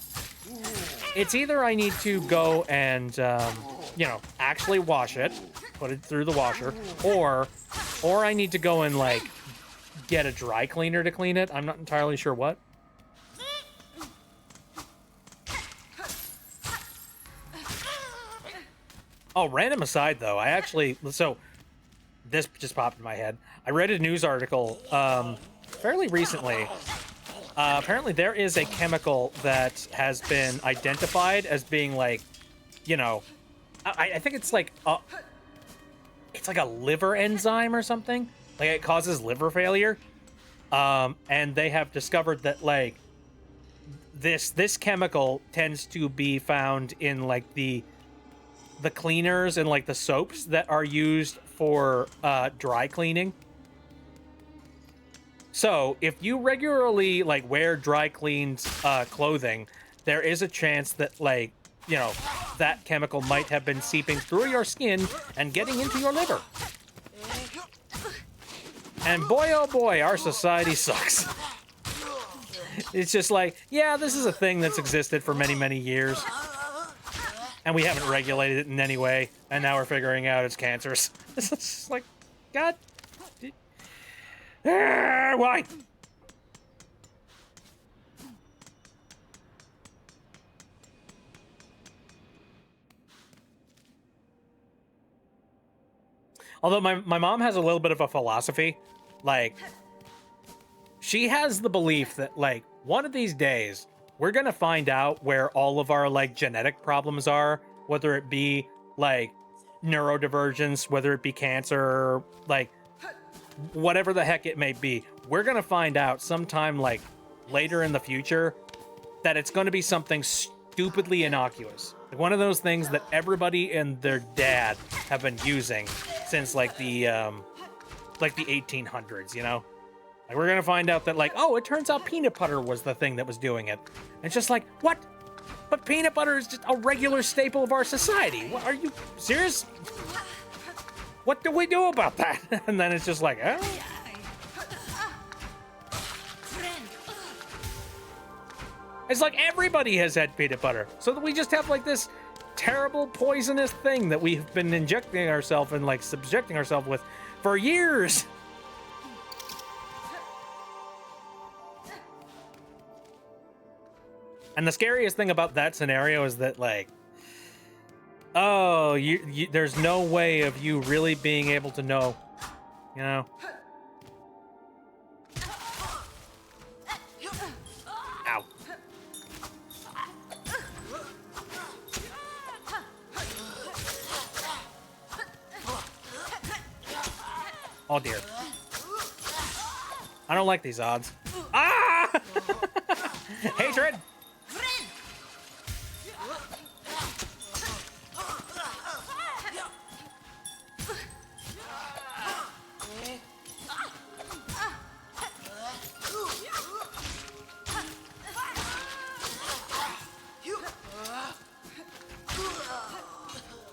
it's either I need to go and, you know, actually wash it, put it through the washer, or I need to go and like get a dry cleaner to clean it. I'm not entirely sure what. Oh, random aside though, I actually, so this just popped in my head. I read a news article fairly recently. Apparently there is a chemical that has been identified as being like, you know, I think it's like a liver enzyme or something. Like it causes liver failure. And they have discovered that like this chemical tends to be found in like the cleaners and like the soaps that are used for dry cleaning. So if you regularly like wear dry cleaned clothing, there is a chance that like, you know, that chemical might have been seeping through your skin and getting into your liver. And boy, oh boy, our society sucks. It's just like, yeah, this is a thing that's existed for many, many years. And we haven't regulated it in any way. And now we're figuring out it's cancerous. It's just like, God. Why? Although my mom has a little bit of a philosophy. Like, she has the belief that, like, one of these days, we're gonna find out where all of our, like, genetic problems are. Whether it be, like, neurodivergence, whether it be cancer, like, whatever the heck it may be. We're gonna find out sometime, like, later in the future that it's gonna be something stupidly innocuous. Like one of those things that everybody and their dad have been using since, like, the 1800s, you know? Like, we're gonna find out that, like, oh, it turns out peanut butter was the thing that was doing it. And it's just like, what? But peanut butter is just a regular staple of our society. What, are you serious? What do we do about that? And then it's just like, eh? It's like everybody has had peanut butter. So that we just have like this terrible poisonous thing that we've been injecting ourselves and like subjecting ourselves with for years. And the scariest thing about that scenario is that, like, oh, you there's no way of you really being able to know, you know? Ow. Oh, dear. I don't like these odds. Ah! Hatred!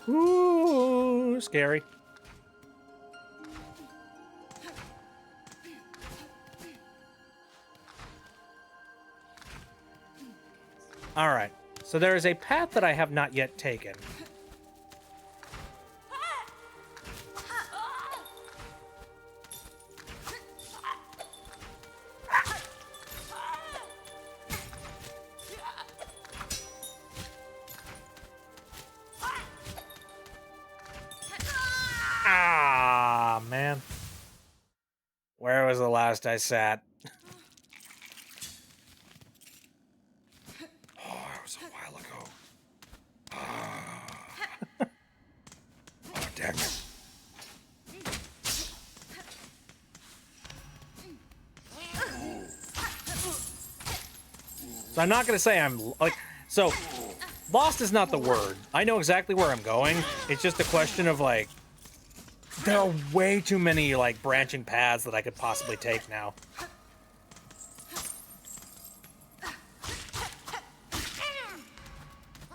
Ooh, scary. All right. So there is a path that I have not yet taken. Ah, man. Where was the last I sat? Oh, it was a while ago. Oh, dang it. So I'm not going to say I'm, like, so, lost is not the word. I know exactly where I'm going. It's just a question of, like, there are way too many, like, branching paths that I could possibly take now.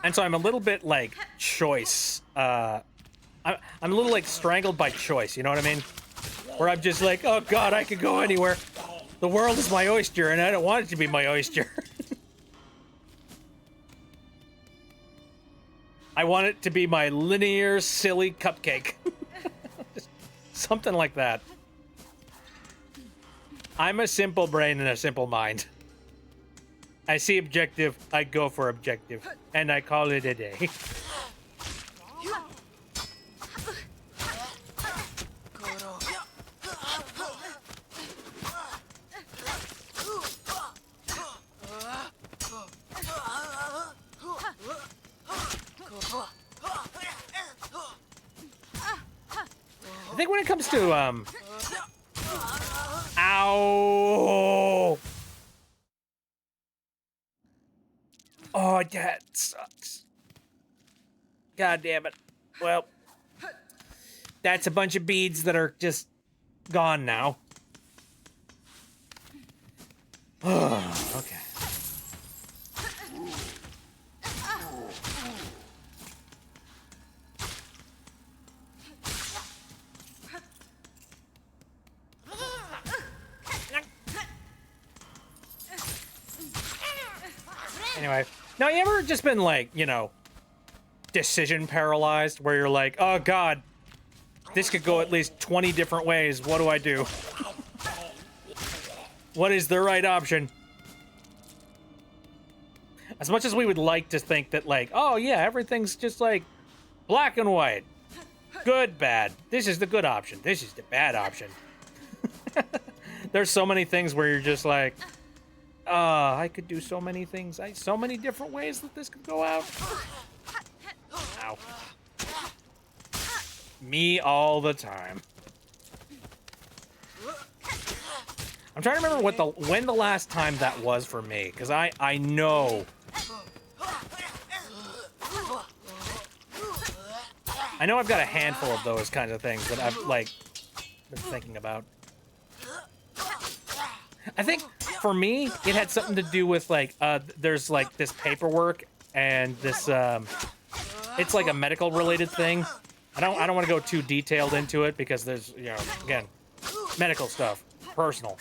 And so I'm a little bit, like, choice. I'm a little, like, strangled by choice, you know what I mean? Where I'm just like, oh, God, I could go anywhere. The world is my oyster, and I don't want it to be my oyster. I want it to be my linear, silly cupcake. Something like that. I'm a simple brain and a simple mind. I see objective, I go for objective, and I call it a day. I think when it comes to, ow! Oh, that sucks. God damn it. Well, that's a bunch of beads that are just gone now. Okay. Anyway, now you ever just been like, you know, decision paralyzed, where you're like, oh God, this could go at least 20 different ways. What do I do? What is the right option? As much as we would like to think that, like, oh yeah, everything's just like black and white. Good, bad. This is the good option. This is the bad option. There's so many things where you're just like, I could do so many things. So many different ways that this could go out. Ow. Me all the time. I'm trying to remember when the last time that was for me, because I know. I know I've got a handful of those kinds of things that I've, like, been thinking about. I think, for me, it had something to do with, like, there's, like, this paperwork and this, it's, like, a medical-related thing. I don't want to go too detailed into it because there's, you know, again, medical stuff, personal.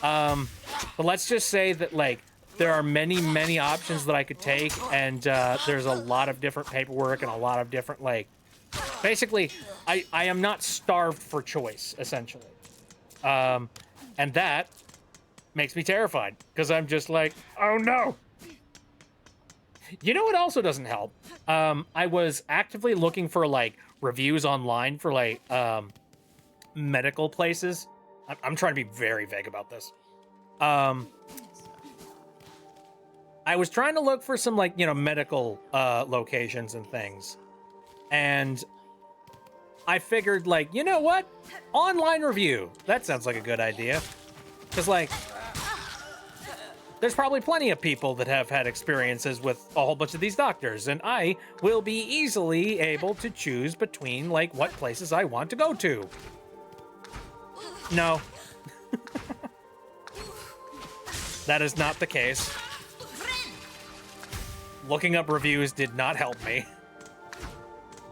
But let's just say that, like, there are many, many options that I could take, and there's a lot of different paperwork and a lot of different, like, basically, I am not starved for choice, essentially. And that makes me terrified, because I'm just like, oh no! You know what also doesn't help? I was actively looking for, like, reviews online for, like, medical places. I'm trying to be very vague about this. I was trying to look for some, like, you know, medical locations and things. And I figured, like, you know what? Online review. That sounds like a good idea. Because, like, there's probably plenty of people that have had experiences with a whole bunch of these doctors, and I will be easily able to choose between, like, what places I want to go to. No. That is not the case. Looking up reviews did not help me.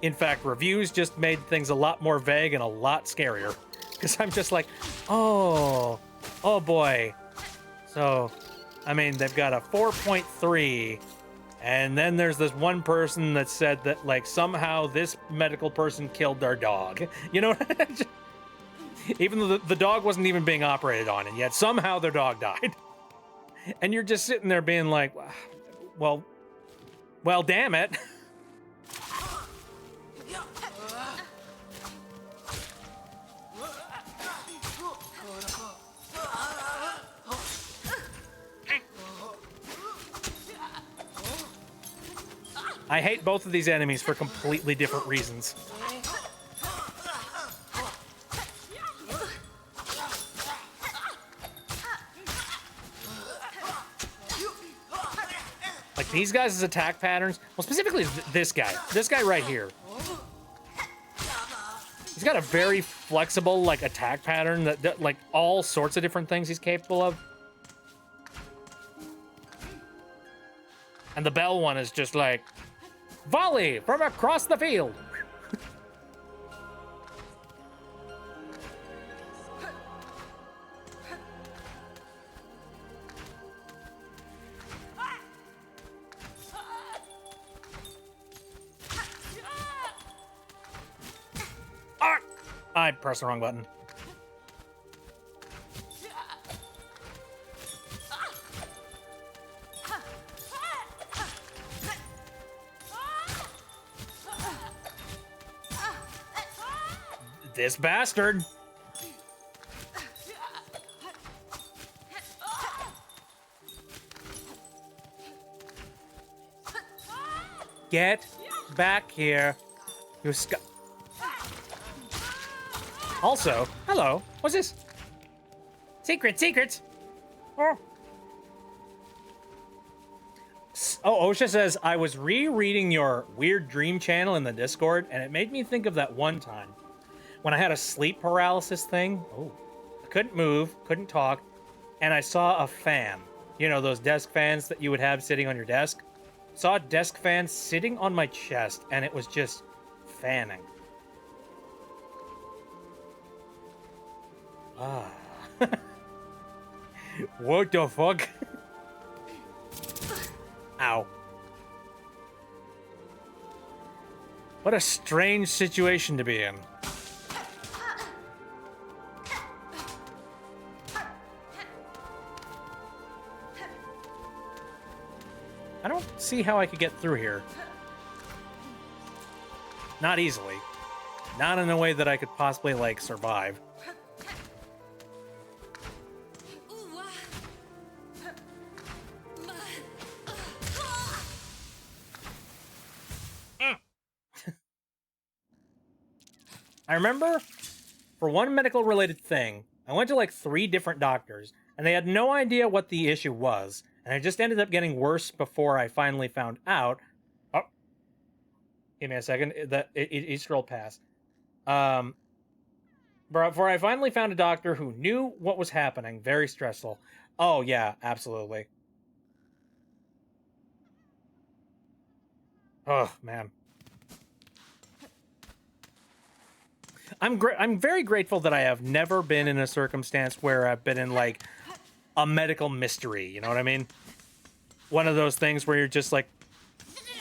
In fact, reviews just made things a lot more vague and a lot scarier. Because I'm just like, oh boy. So, I mean, they've got a 4.3 And then there's this one person that said that, like, somehow this medical person killed their dog. You know, even though the dog wasn't even being operated on, and yet somehow their dog died. And you're just sitting there being like, well, damn it. I hate both of these enemies for completely different reasons. Like these guys' attack patterns, well, specifically this guy right here. He's got a very flexible, like, attack pattern that like, all sorts of different things he's capable of. And the bell one is just like, volley from across the field. I pressed the wrong button. This bastard. Get back here, you sc- Also, hello, what's this? Secrets. Oh. Oh, OSHA says, I was rereading your weird dream channel in the Discord, and it made me think of that one time when I had a sleep paralysis thing. Oh, I couldn't move, couldn't talk, and I saw a fan. You know, those desk fans that you would have sitting on your desk? Saw a desk fan sitting on my chest, and it was just fanning. Ah. What the fuck? Ow. What a strange situation to be in. I don't see how I could get through here. Not easily. Not in a way that I could possibly, like, survive. I remember, for one medical-related thing, I went to like 3 different doctors, and they had no idea what the issue was, and it just ended up getting worse before I finally found out. Oh, give me a second. It scrolled past. Before I finally found a doctor who knew what was happening. Very stressful. Oh yeah, absolutely. Oh man. I'm very grateful that I have never been in a circumstance where I've been in, like, a medical mystery, you know what I mean? One of those things where you're just, like,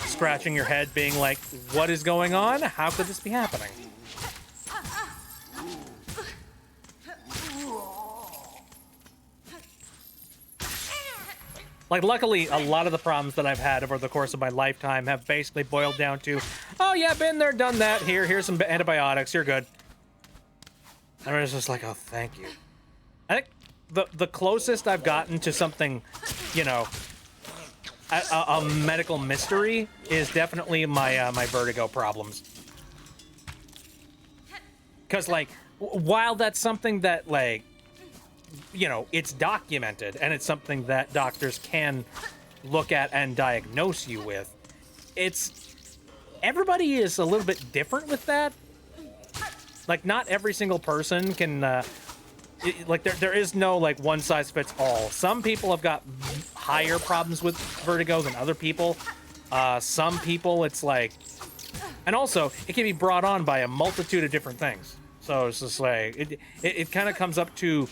scratching your head, being like, what is going on? How could this be happening? Like, luckily, a lot of the problems that I've had over the course of my lifetime have basically boiled down to, oh yeah, been there, done that, here's some antibiotics, you're good. And I was just like, oh, thank you. I think the closest I've gotten to something, you know, a medical mystery is definitely my my vertigo problems. Because, like, while that's something that, like, you know, it's documented and it's something that doctors can look at and diagnose you with, everybody is a little bit different with that. Like, not every single person can, like, there is no, like, one size fits all. Some people have got higher problems with vertigo than other people. Some people, it's like, and also, it can be brought on by a multitude of different things. So it's just like, it kind of comes up to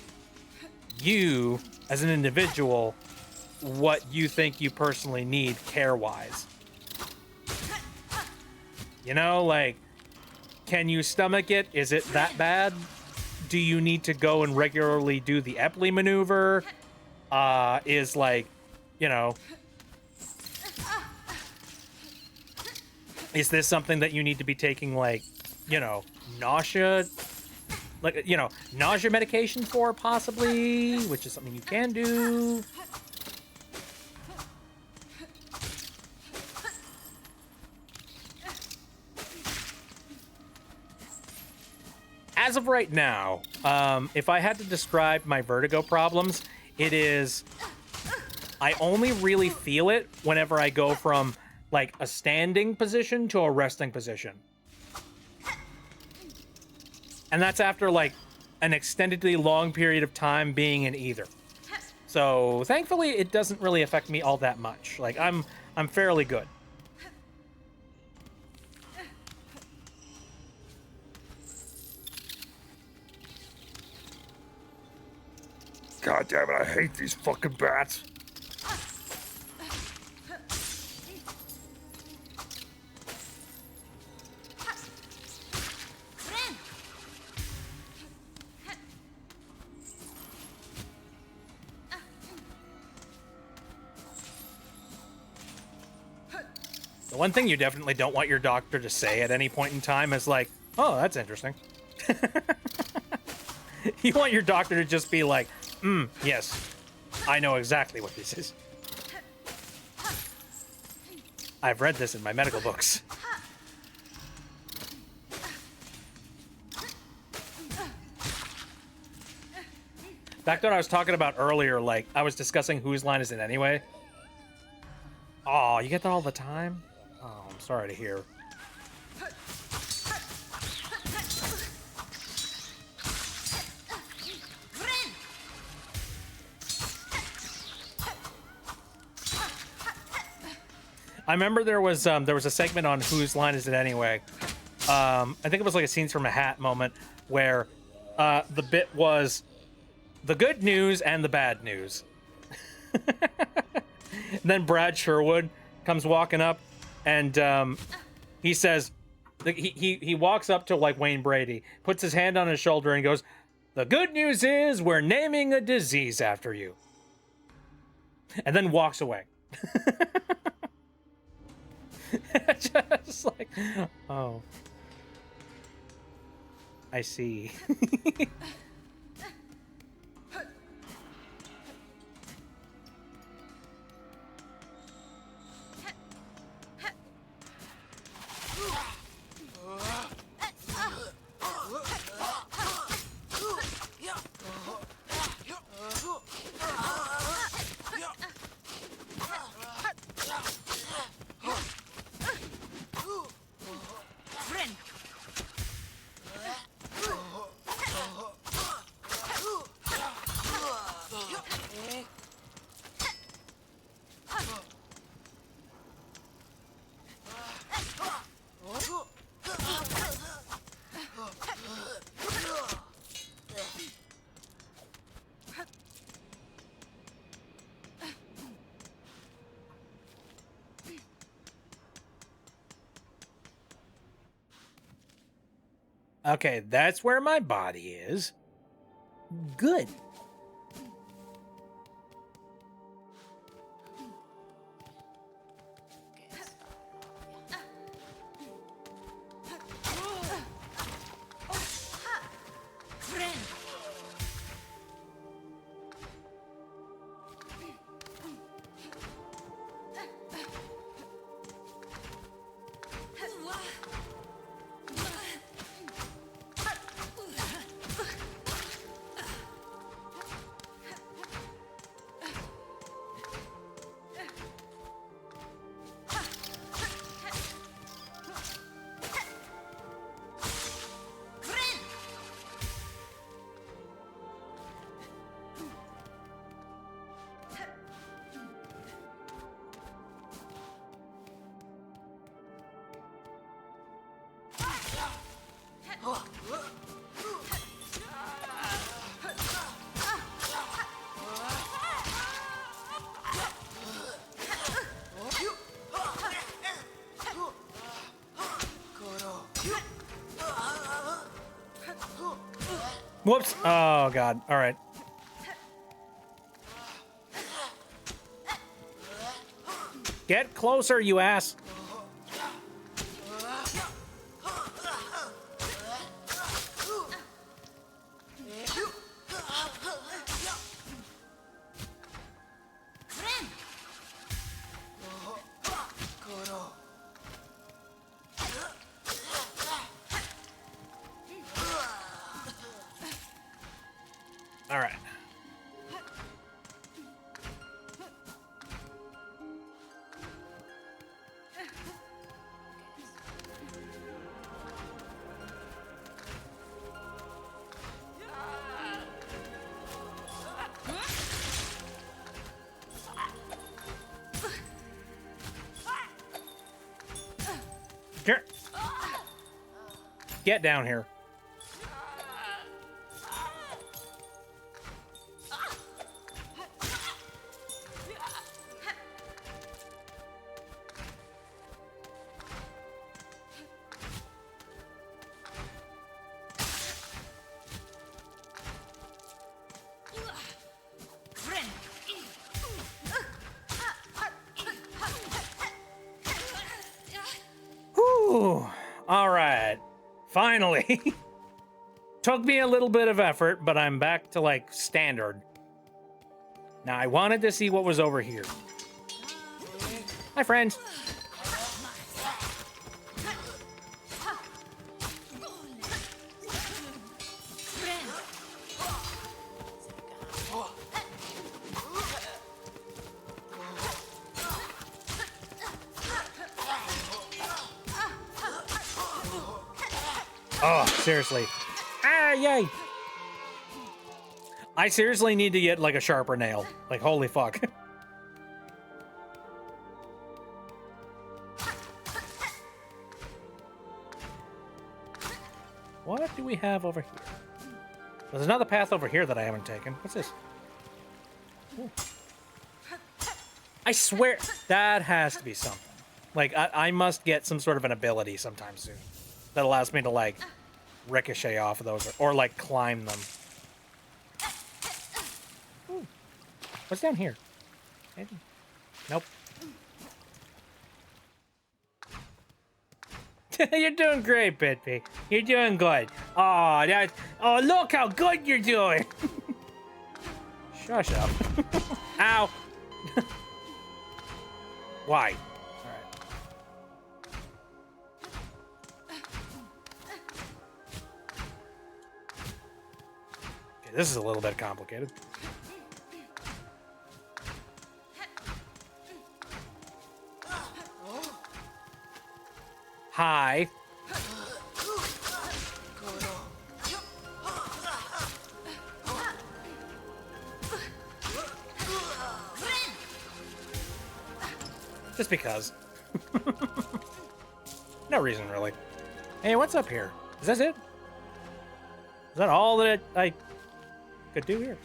you as an individual what you think you personally need care-wise. You know, like, can you stomach it? Is it that bad? Do you need to go and regularly do the Epley maneuver? Is like, you know, is this something that you need to be taking, like, you know, nausea, like, you know, nausea medication for, possibly, which is something you can do. As of right now, if I had to describe my vertigo problems, it is, I only really feel it whenever I go from, like, a standing position to a resting position. And that's after, like, an extendedly long period of time being in either. So, thankfully, it doesn't really affect me all that much. Like, I'm fairly good. God damn it, I hate these fucking bats. The one thing you definitely don't want your doctor to say at any point in time is like, oh, that's interesting. You want your doctor to just be like, yes, I know exactly what this is. I've read this in my medical books. Back to what I was talking about earlier, like, I was discussing whose line is it anyway. Oh, you get that all the time? Oh, I'm sorry to hear. I remember there was a segment on Whose Line Is It Anyway? I think it was like a Scenes from a Hat moment where the bit was the good news and the bad news. Then Brad Sherwood comes walking up and he says, he walks up to like Wayne Brady, puts his hand on his shoulder and goes, "The good news is we're naming a disease after you." And then walks away. Just like, oh, I see. Okay, that's where my body is. Good. Whoops. Oh, God. All right. Get closer, you ass. All right. Here. Get down here. Whew. All right. Finally. Took me a little bit of effort, but I'm back to like standard. Now I wanted to see what was over here. Hi, friends. Oh, seriously. Ah, yay. I seriously need to get like a sharper nail. Like, holy fuck. What do we have over here? There's another path over here that I haven't taken. What's this? Ooh. I swear that has to be something. Like, I must get some sort of an ability sometime soon that allows me to, like, ricochet off of those or like, climb them. Ooh. What's down here? Anything? Nope. You're doing great, Bitby. You're doing good. Oh, look how good you're doing. Shush up. Ow. Why? All right. Okay, this is a little bit complicated. Hi. Just because. No reason, really. Hey, what's up here? Is that it? Is that all that I could do here?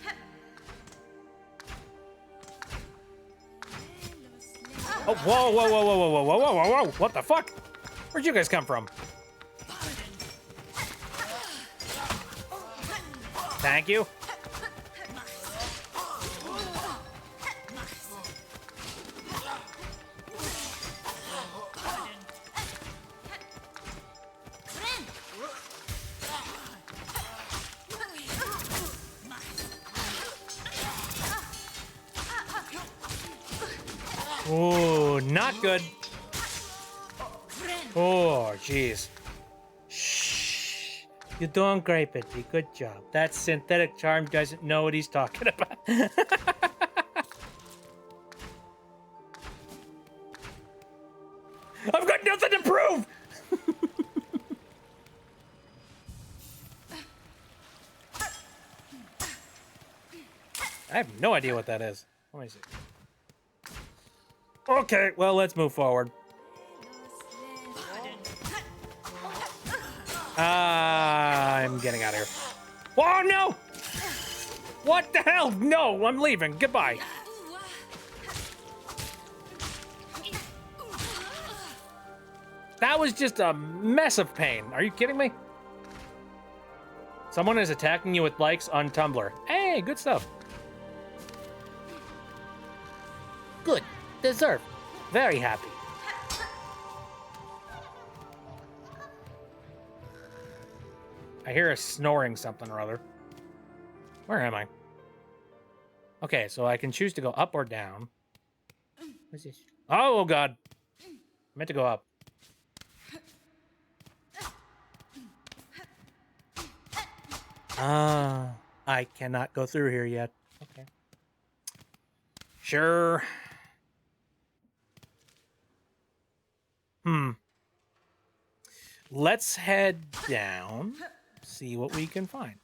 Oh, whoa, whoa, whoa, whoa, whoa, whoa, whoa, whoa, whoa, whoa. What the fuck? Where'd you guys come from? Thank you. Oh, not good. Oh, jeez. Shh. You're doing great, Bitty. Good job. That synthetic charm doesn't know what he's talking about. I've got nothing to prove! I have no idea what that is. Let me see. Okay, well, let's move forward. I'm getting out of here. Oh, no! What the hell? No, I'm leaving. Goodbye. That was just a mess of pain. Are you kidding me? Someone is attacking you with likes on Tumblr. Hey, good stuff. Good. Deserved. Very happy. I hear a snoring something or other. Where am I? Okay, so I can choose to go up or down. What's this? Oh, God. I meant to go up. I cannot go through here yet. Okay. Sure. Let's head down, see what we can find.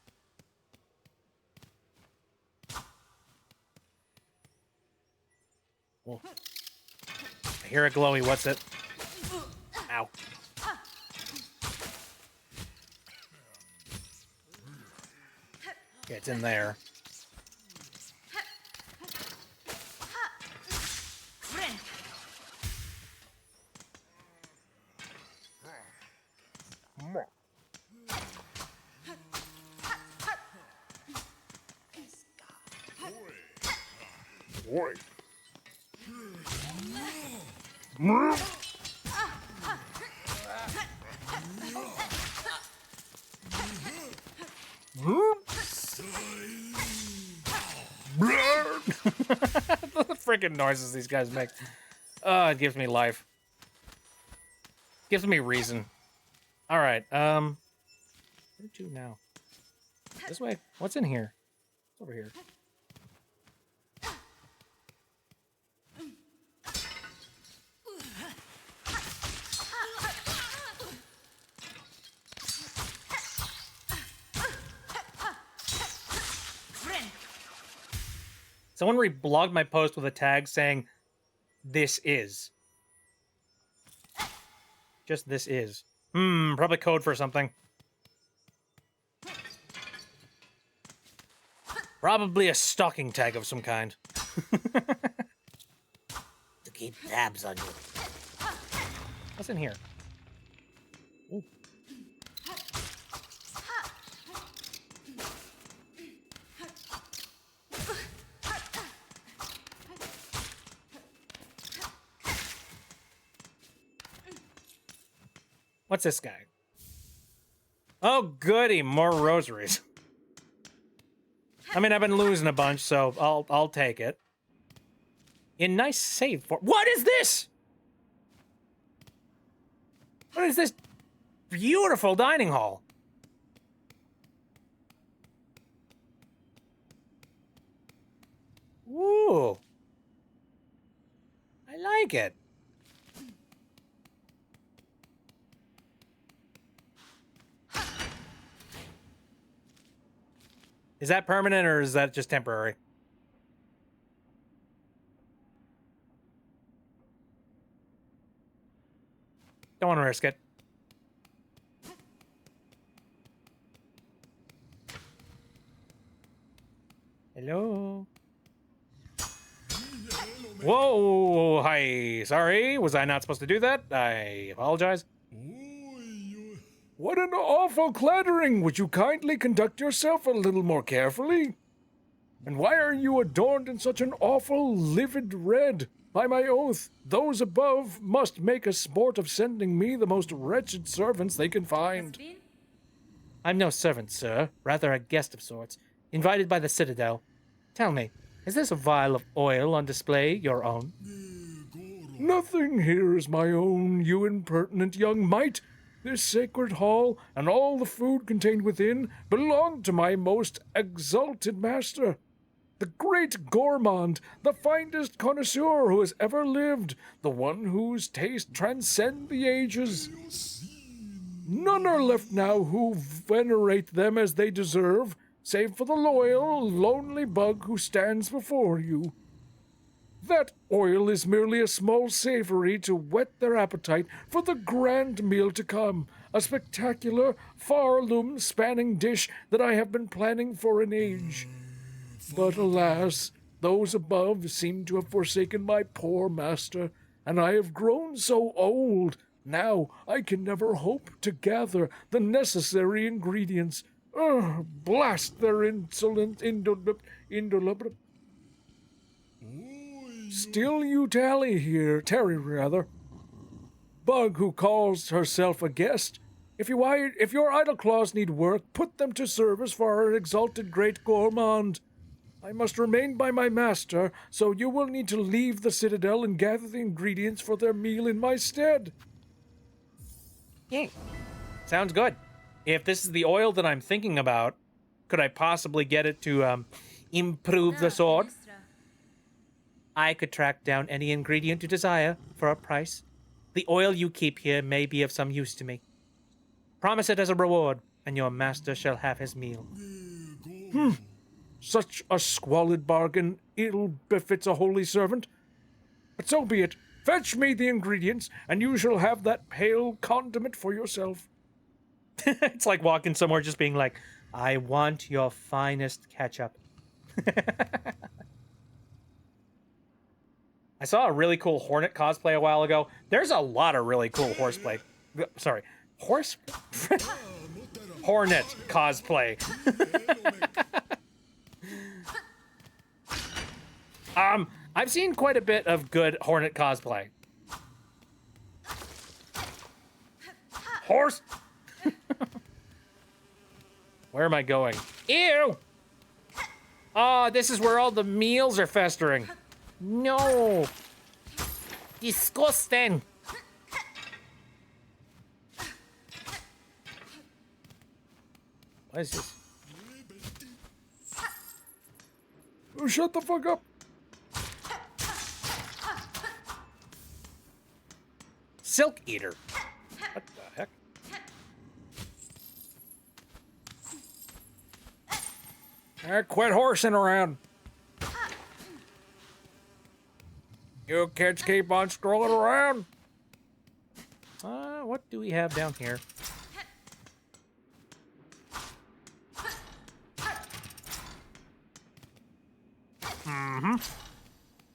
Oh. I hear a glowy. What's it? Ow. Okay, it's in there. Boy. The freaking noises these guys make. It gives me life. Gives me reason. All right. Where to now? This way. What's in here? It's over here. Someone reblogged my post with a tag saying, "This is." Just this is. Probably code for something. Probably a stalking tag of some kind. To keep tabs on you. What's in here? Ooh. What's this guy? Oh, goody, more rosaries. I mean, I've been losing a bunch, so I'll take it. In nice save for. What is this? What is this beautiful dining hall? Ooh. I like it. Is that permanent or is that just temporary? Don't want to risk it. Hello? Whoa, hi. Sorry, was I not supposed to do that? I apologize. What an awful clattering! Would you kindly conduct yourself a little more carefully? And why are you adorned in such an awful livid red? By my oath, those above must make a sport of sending me the most wretched servants they can find. I'm no servant, sir. Rather a guest of sorts, invited by the Citadel. Tell me, is this a vial of oil on display your own? Nothing here is my own, you impertinent young mite. This sacred hall and all the food contained within belong to my most exalted master, the great gourmand, the finest connoisseur who has ever lived, the one whose taste transcends the ages. None are left now who venerate them as they deserve, save for the loyal, lonely bug who stands before you. That oil is merely a small savory to whet their appetite for the grand meal to come, a spectacular, far-loom-spanning dish that I have been planning for an age. But alas, those above seem to have forsaken my poor master, and I have grown so old, now I can never hope to gather the necessary ingredients. Blast their insolent indolent. Still you tarry rather. Bug who calls herself a guest. If your idle claws need work, put them to service for our exalted great gourmand. I must remain by my master, so you will need to leave the citadel and gather the ingredients for their meal in my stead. Yeah. Sounds good. If this is the oil that I'm thinking about, could I possibly get it to improve the sword? I could track down any ingredient you desire for a price. The oil you keep here may be of some use to me. Promise it as a reward, and your master shall have his meal. Such a squalid bargain ill befits a holy servant. But so be it. Fetch me the ingredients, and you shall have that pale condiment for yourself. It's like walking somewhere just being like, I want your finest ketchup. I saw a really cool Hornet cosplay a while ago. There's a lot of really cool horseplay. Sorry, Hornet cosplay. I've seen quite a bit of good Hornet cosplay. Horse. Where am I going? Ew! Oh, this is where all the meals are festering. No! Disgusting! What is this? Oh, shut the fuck up. Silk Eater. What the heck? Quit horsing around. You kids keep on strolling around. What do we have down here?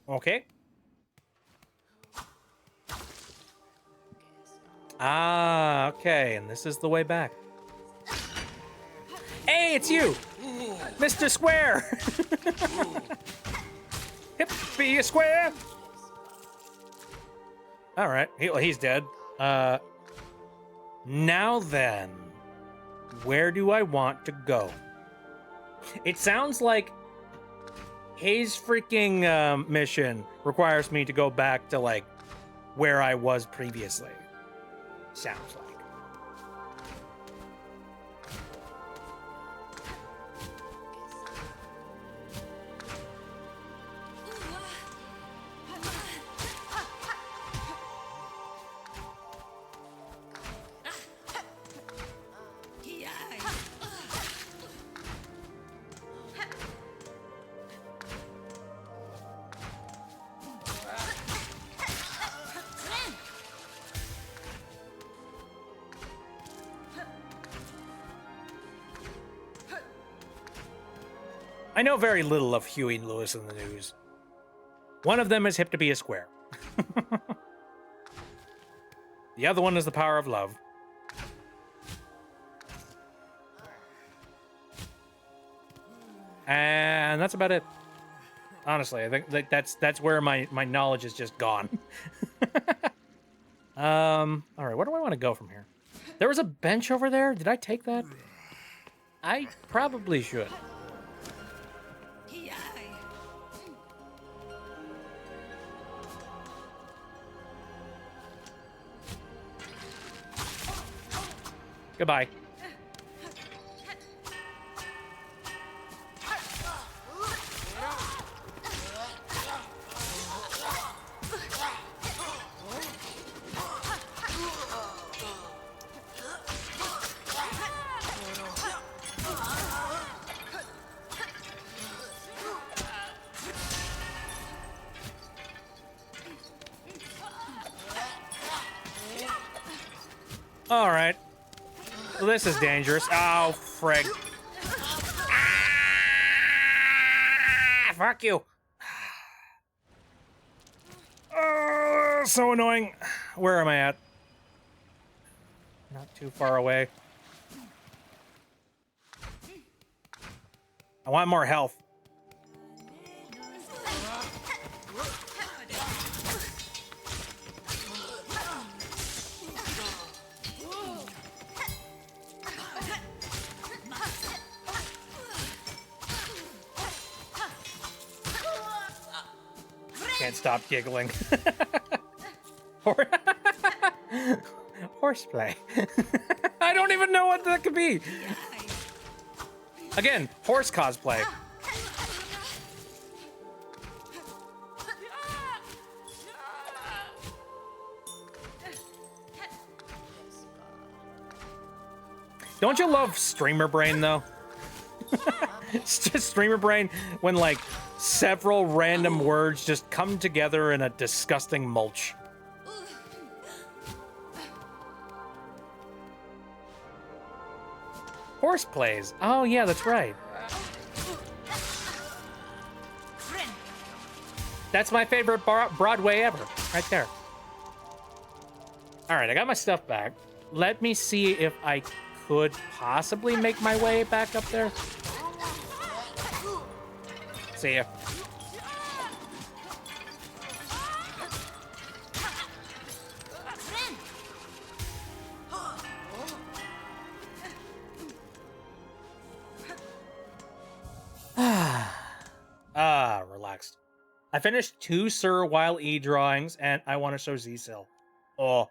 Okay. Okay, and this is the way back. Hey, it's you! Mr. Square! Hip, be a square! Alright, he's dead. Now then, where do I want to go? It sounds like his freaking mission requires me to go back to, like, where I was previously. Sounds like. I know very little of Huey and Lewis in the news. One of them is hip to be a square. The other one is the power of love. And that's about it. Honestly, I think that's where my knowledge is just gone. All right, where do I want to go from here? There was a bench over there. Did I take that? I probably should. Goodbye. All right. Well, this is dangerous. Oh, frig. Ah, fuck you. Oh, so annoying. Where am I at? Not too far away. I want more health. Can't stop giggling. Horseplay. I don't even know what that could be. Again, horse cosplay. Don't you love streamer brain though? It's just streamer brain when like several random words just come together in a disgusting mulch. Horse plays. Oh yeah, that's right. That's my favorite Broadway ever, right there. All right, I got my stuff back. Let me see if I could possibly make my way back up there. See ya. Relaxed. I finished 2 Sir While E drawings, and I want to show Z-Sil. Oh,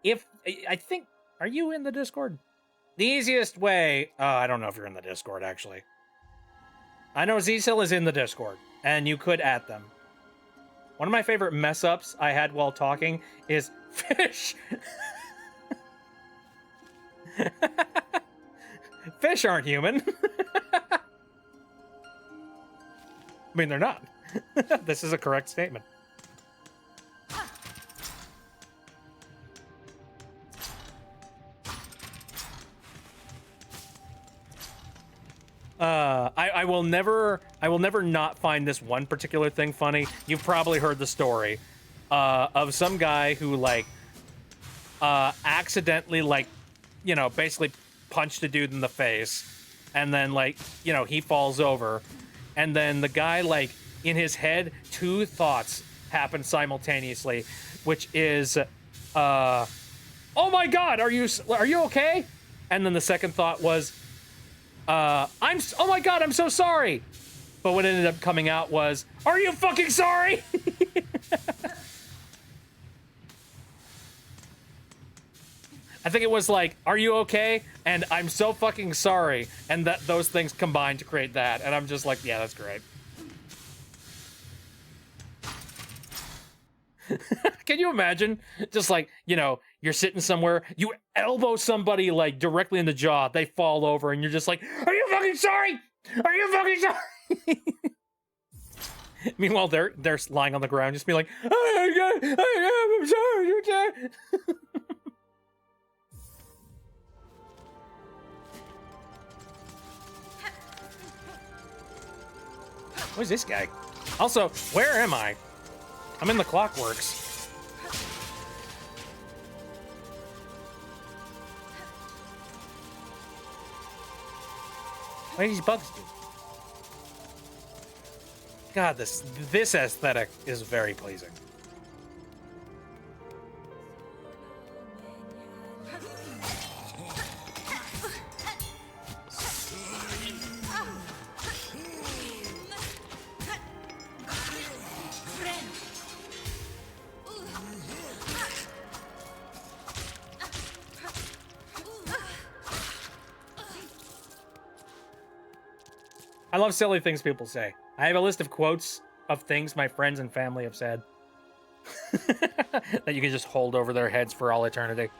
if I think, are you in the Discord? The easiest way. I don't know if you're in the Discord actually. I know Z-Sil is in the Discord, and you could add them. One of my favorite mess ups I had while talking is fish. Fish aren't human. I mean, they're not. This is a correct statement. I will never not find this one particular thing funny. You've probably heard the story of some guy who like accidentally like, you know, basically punched a dude in the face, and then like, you know, he falls over, and then the guy like in his head 2 thoughts happen simultaneously, which is oh my god, are you okay? And then the second thought was oh my god, I'm so sorry. But what ended up coming out was, are you fucking sorry? I think it was like, are you okay? And I'm so fucking sorry. And that those things combined to create that. And I'm just like, yeah, that's great. Can you imagine? Just like, you know, you're sitting somewhere, you elbow somebody like directly in the jaw, they fall over, and you're just like, are you fucking sorry? Are you fucking sorry? Meanwhile, they're lying on the ground, just being like, oh my god, I'm sorry, you're dead. Who's this guy? Also, where am I? I'm in the Clockworks. What do these bugs do? God, this aesthetic is very pleasing. I love silly things people say. I have a list of quotes of things my friends and family have said that you can just hold over their heads for all eternity.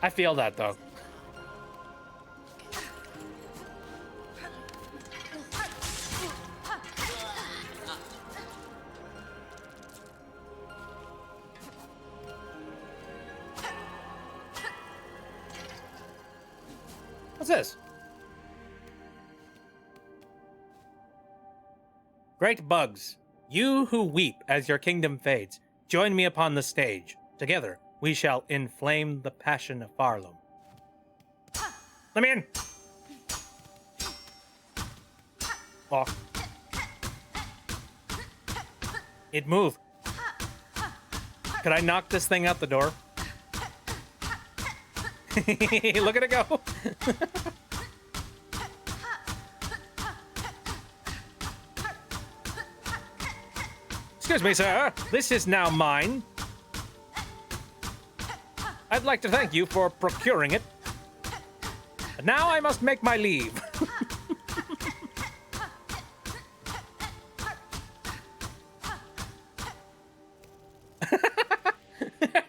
I feel that, though. What's this? Great bugs, you who weep as your kingdom fades, join me upon the stage. Together we shall inflame the passion of Farlum. Let me in. Oh. It moved. Could I knock this thing out the door? Look at it go. Excuse me, sir. This is now mine. I'd like to thank you for procuring it. But now I must make my leave.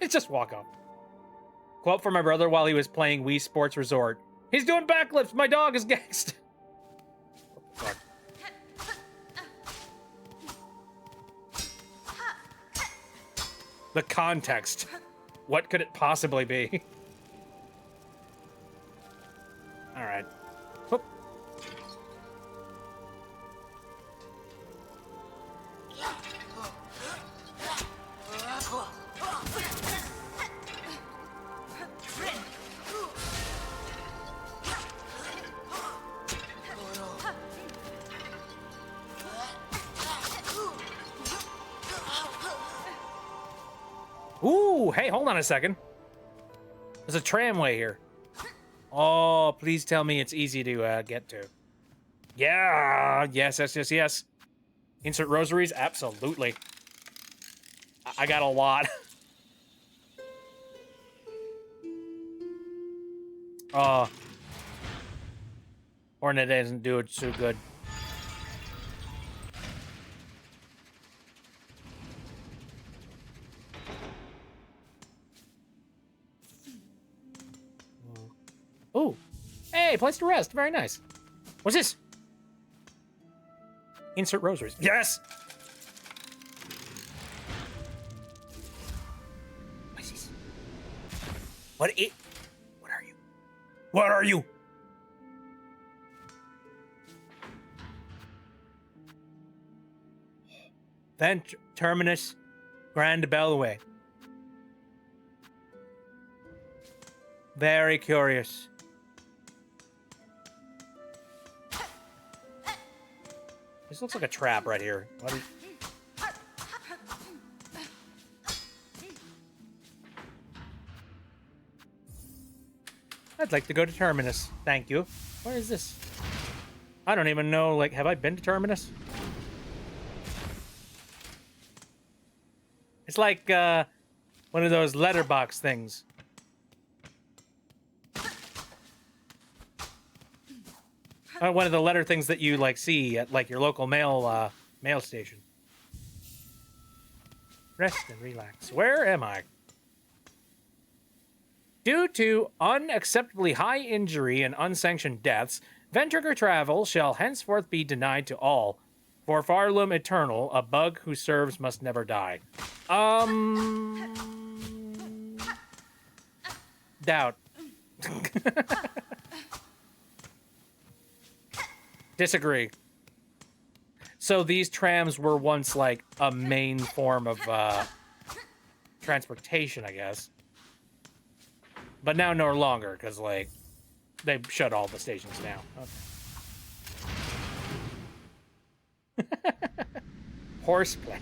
Just walk off. Quote from my brother while he was playing Wii Sports Resort. He's doing backflips. My dog is gangsta. Fuck. The context. What could it possibly be? All right. Whoop. Ooh, hey, hold on a second. There's a tramway here. Oh, please tell me it's easy to get to. Yeah, yes. Insert rosaries? Absolutely. I got a lot. Oh. Hornet doesn't do it so good. Ooh. Hey, place to rest. Very nice. What's this? Insert rosaries. Yes! What's this? What are you? What are you? Vent Terminus Grand Bellway. Very curious. This looks like a trap right here. What is... I'd like to go to Terminus. Thank you. Where is this? I don't even know, like, have I been to Terminus? It's like, one of those letterbox things. One of the letter things that you, like, see at, like, your local mail station. Rest and relax. Where am I? Due to unacceptably high injury and unsanctioned deaths, Ventrigger travel shall henceforth be denied to all. For Farlum Eternal, a bug who serves must never die. Doubt. Disagree. So these trams were once, like, a main form of, transportation, I guess. But now no longer, because, like, they shut all the stations down. Okay. Horseplay.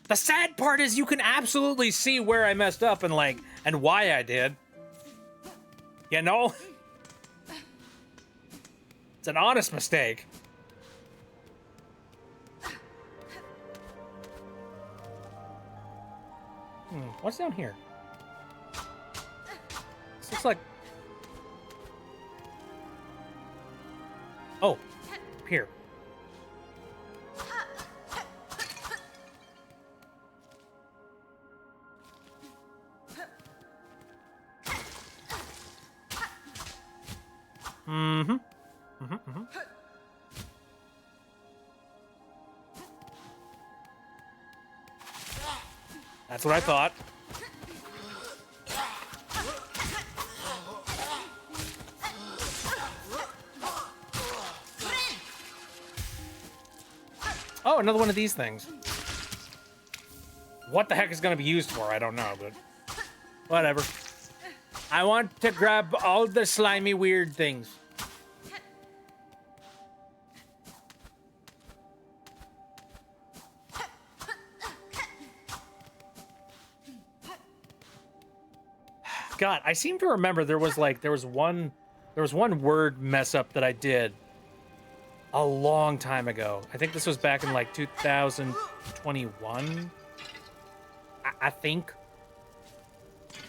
The sad part is you can absolutely see where I messed up and, like, and why I did. You know? It's an honest mistake. What's down here? This looks like... Oh, here. That's what I thought. Oh, another one of these things. What the heck is going to be used for? I don't know, but whatever. I want to grab all the slimy weird things. God, I seem to remember there was one word mess up that I did a long time ago. I think this was back in like 2021. I think.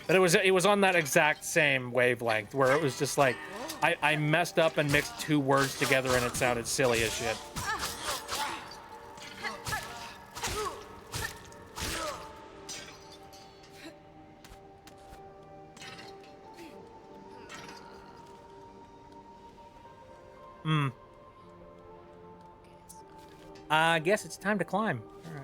But it was on that exact same wavelength where it was just like I messed up and mixed two words together and it sounded silly as shit. I guess it's time to climb. All right.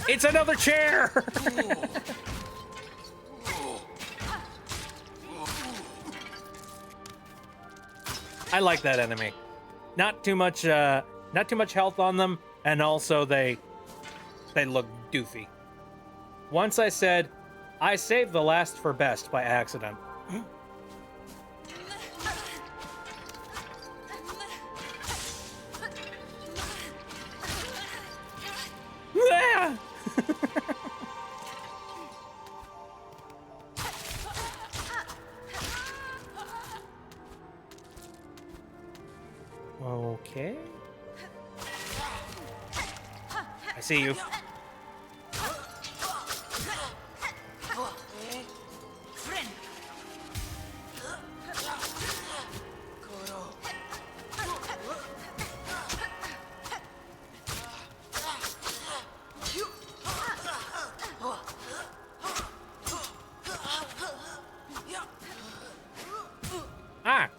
It's another chair! I like that enemy. Not too much health on them, and also they look doofy. Once I said, I saved the last for best by accident. Ah! Okay. I see you. Ah!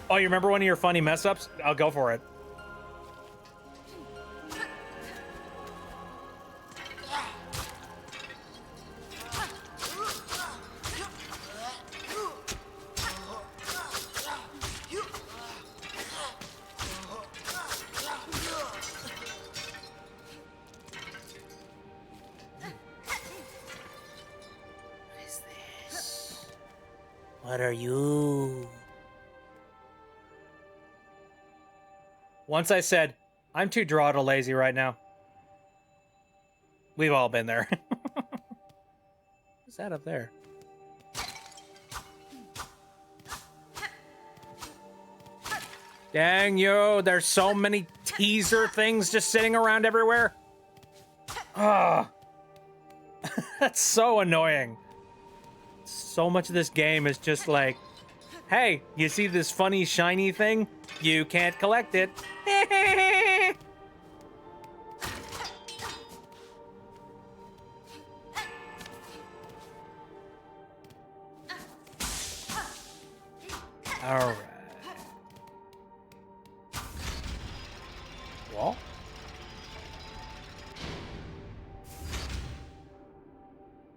Oh, you remember one of your funny mess ups? I'll go for it. What are you? Once I said, I'm too draw to lazy right now. We've all been there. What's that up there? Dang you, there's so many teaser things just sitting around everywhere. Ah, that's so annoying. So much of this game is just like, hey, you see this funny shiny thing? You can't collect it. All right. Wall?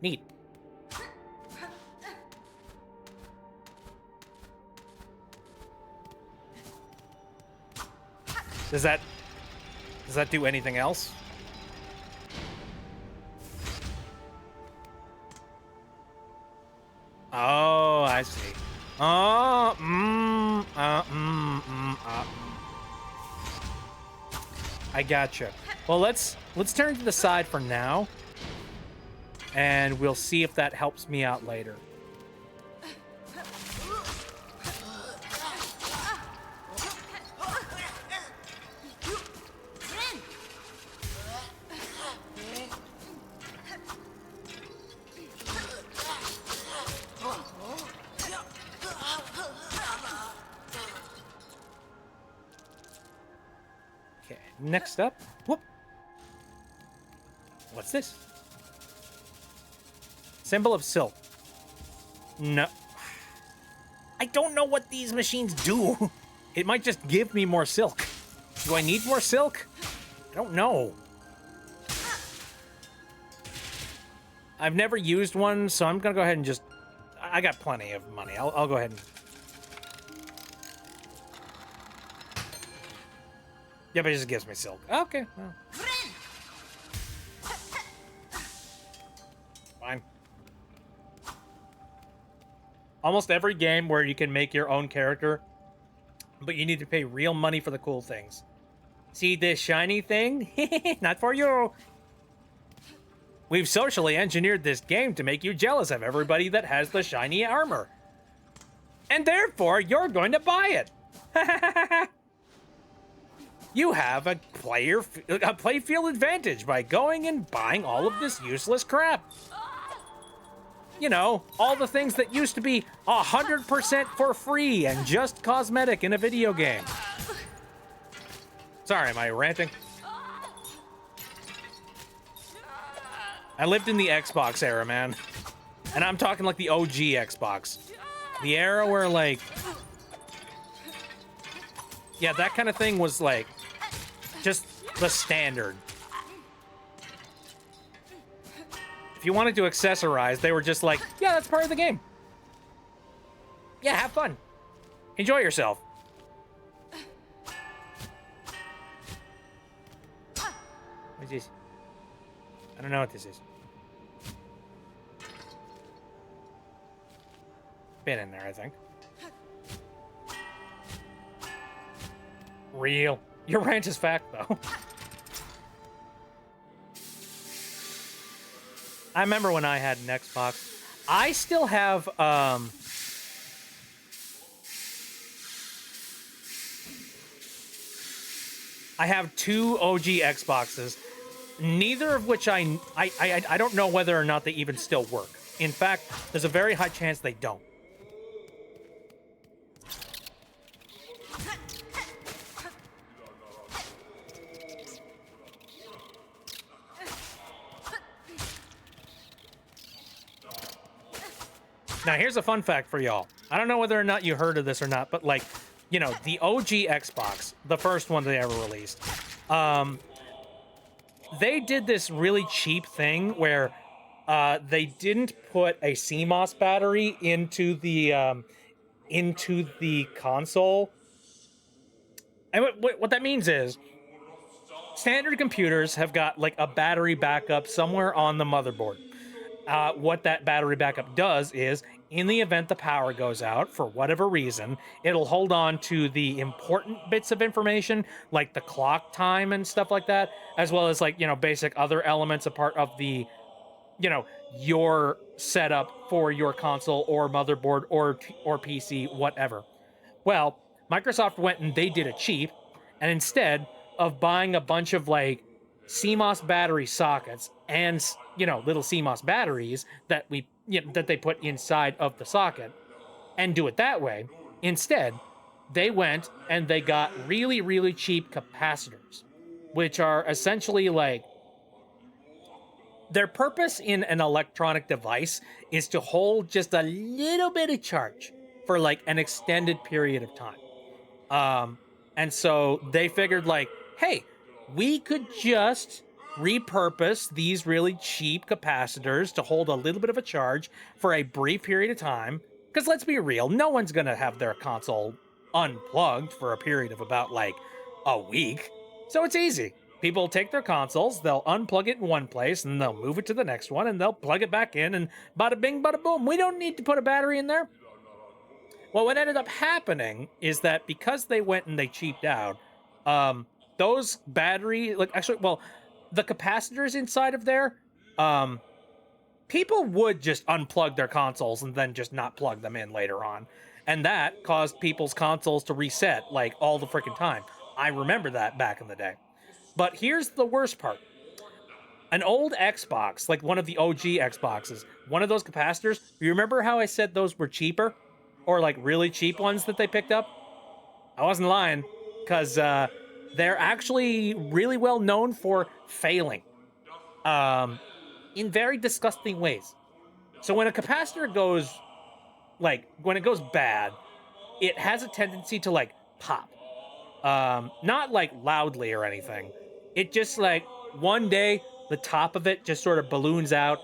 Neat. Does that do anything else? Oh, I see. Oh, I gotcha. Well, let's turn to the side for now, and we'll see if that helps me out later. Okay, next up. Whoop. What's this? Symbol of silk. No. I don't know what these machines do. It might just give me more silk. Do I need more silk? I don't know. I've never used one, so I'm gonna go ahead and just... I got plenty of money. I'll go ahead and... Yeah, but it just gives me silk. Okay, well. Fine. Almost every game where you can make your own character, but you need to pay real money for the cool things. See this shiny thing? Not for you. We've socially engineered this game to make you jealous of everybody that has the shiny armor. And therefore, you're going to buy it. You have a playfield advantage by going and buying all of this useless crap. You know, all the things that used to be 100% for free and just cosmetic in a video game. Sorry, am I ranting? I lived in the Xbox era, man. And I'm talking like the OG Xbox. The era where, like... Yeah, that kind of thing was, like, just the standard. If you wanted to accessorize, they were just like, yeah, that's part of the game. Yeah, have fun. Enjoy yourself. What is this? I don't know what this is. Been in there, I think. Real. Your rant is fact, though. I remember when I had an Xbox. I still have, I have two OG Xboxes, neither of which I don't know whether or not they even still work. In fact, there's a very high chance they don't. Now, here's a fun fact for y'all. I don't know whether or not you heard of this or not, but, like, you know, the OG Xbox, the first one they ever released, they did this really cheap thing where they didn't put a CMOS battery into the console. And what that means is, standard computers have got, like, a battery backup somewhere on the motherboard. What that battery backup does is, in the event the power goes out, for whatever reason, it'll hold on to the important bits of information, like the clock time and stuff like that, as well as, like, you know, basic other elements, a part of the, you know, your setup for your console or motherboard or PC, whatever. Well, Microsoft went and they did it cheap, and instead of buying a bunch of, like, CMOS battery sockets and, you know, little CMOS batteries that that they put inside of the socket and do it that way, instead they went and they got really, really cheap capacitors, which are essentially, like, their purpose in an electronic device is to hold just a little bit of charge for, like, an extended period of time. And so they figured, like, hey, we could just repurpose these really cheap capacitors to hold a little bit of a charge for a brief period of time. Because let's be real, no one's going to have their console unplugged for a period of about, like, a week. So it's easy. People take their consoles, they'll unplug it in one place, and they'll move it to the next one, and they'll plug it back in, and bada bing, bada boom. We don't need to put a battery in there. Well, what ended up happening is that because they went and they cheaped out, those battery, like, actually, well, the capacitors inside of there, people would just unplug their consoles and then just not plug them in later on. And that caused people's consoles to reset, like, all the freaking time. I remember that back in the day. But here's the worst part. An old Xbox, like one of the OG Xboxes, one of those capacitors, you remember how I said those were cheaper? Or, like, really cheap ones that they picked up? I wasn't lying, because, they're actually really well known for failing in very disgusting ways. So when a capacitor goes, like, when it goes bad, it has a tendency to, like, pop. Not, like, loudly or anything. It just, like, one day, the top of it just sort of balloons out,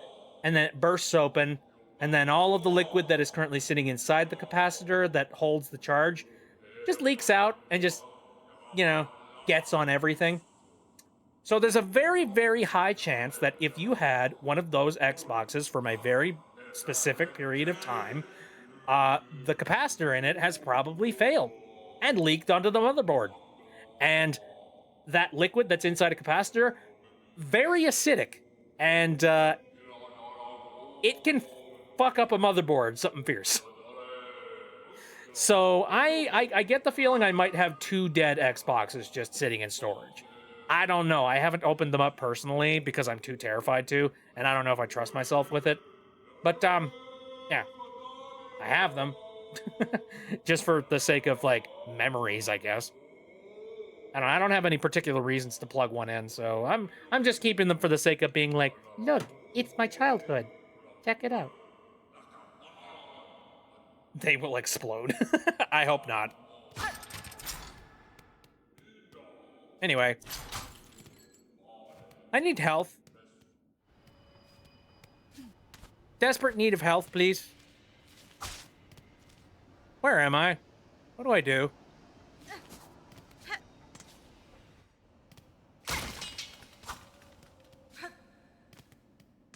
and then it bursts open, and then all of the liquid that is currently sitting inside the capacitor that holds the charge just leaks out and just, you know, gets on everything. So there's a very, very high chance that if you had one of those Xboxes from a very specific period of time, the capacitor in it has probably failed and leaked onto the motherboard. And that liquid that's inside a capacitor, very acidic, and it can fuck up a motherboard, something fierce. So I get the feeling I might have 2 dead Xboxes just sitting in storage. I don't know. I haven't opened them up personally because I'm too terrified to, and I don't know if I trust myself with it. But yeah, I have them just for the sake of like memories, I guess. I don't have any particular reasons to plug one in, so I'm just keeping them for the sake of being like, look, it's my childhood. Check it out. They will explode. I hope not. Anyway. I need health. Desperate need of health, please. Where am I? What do I do?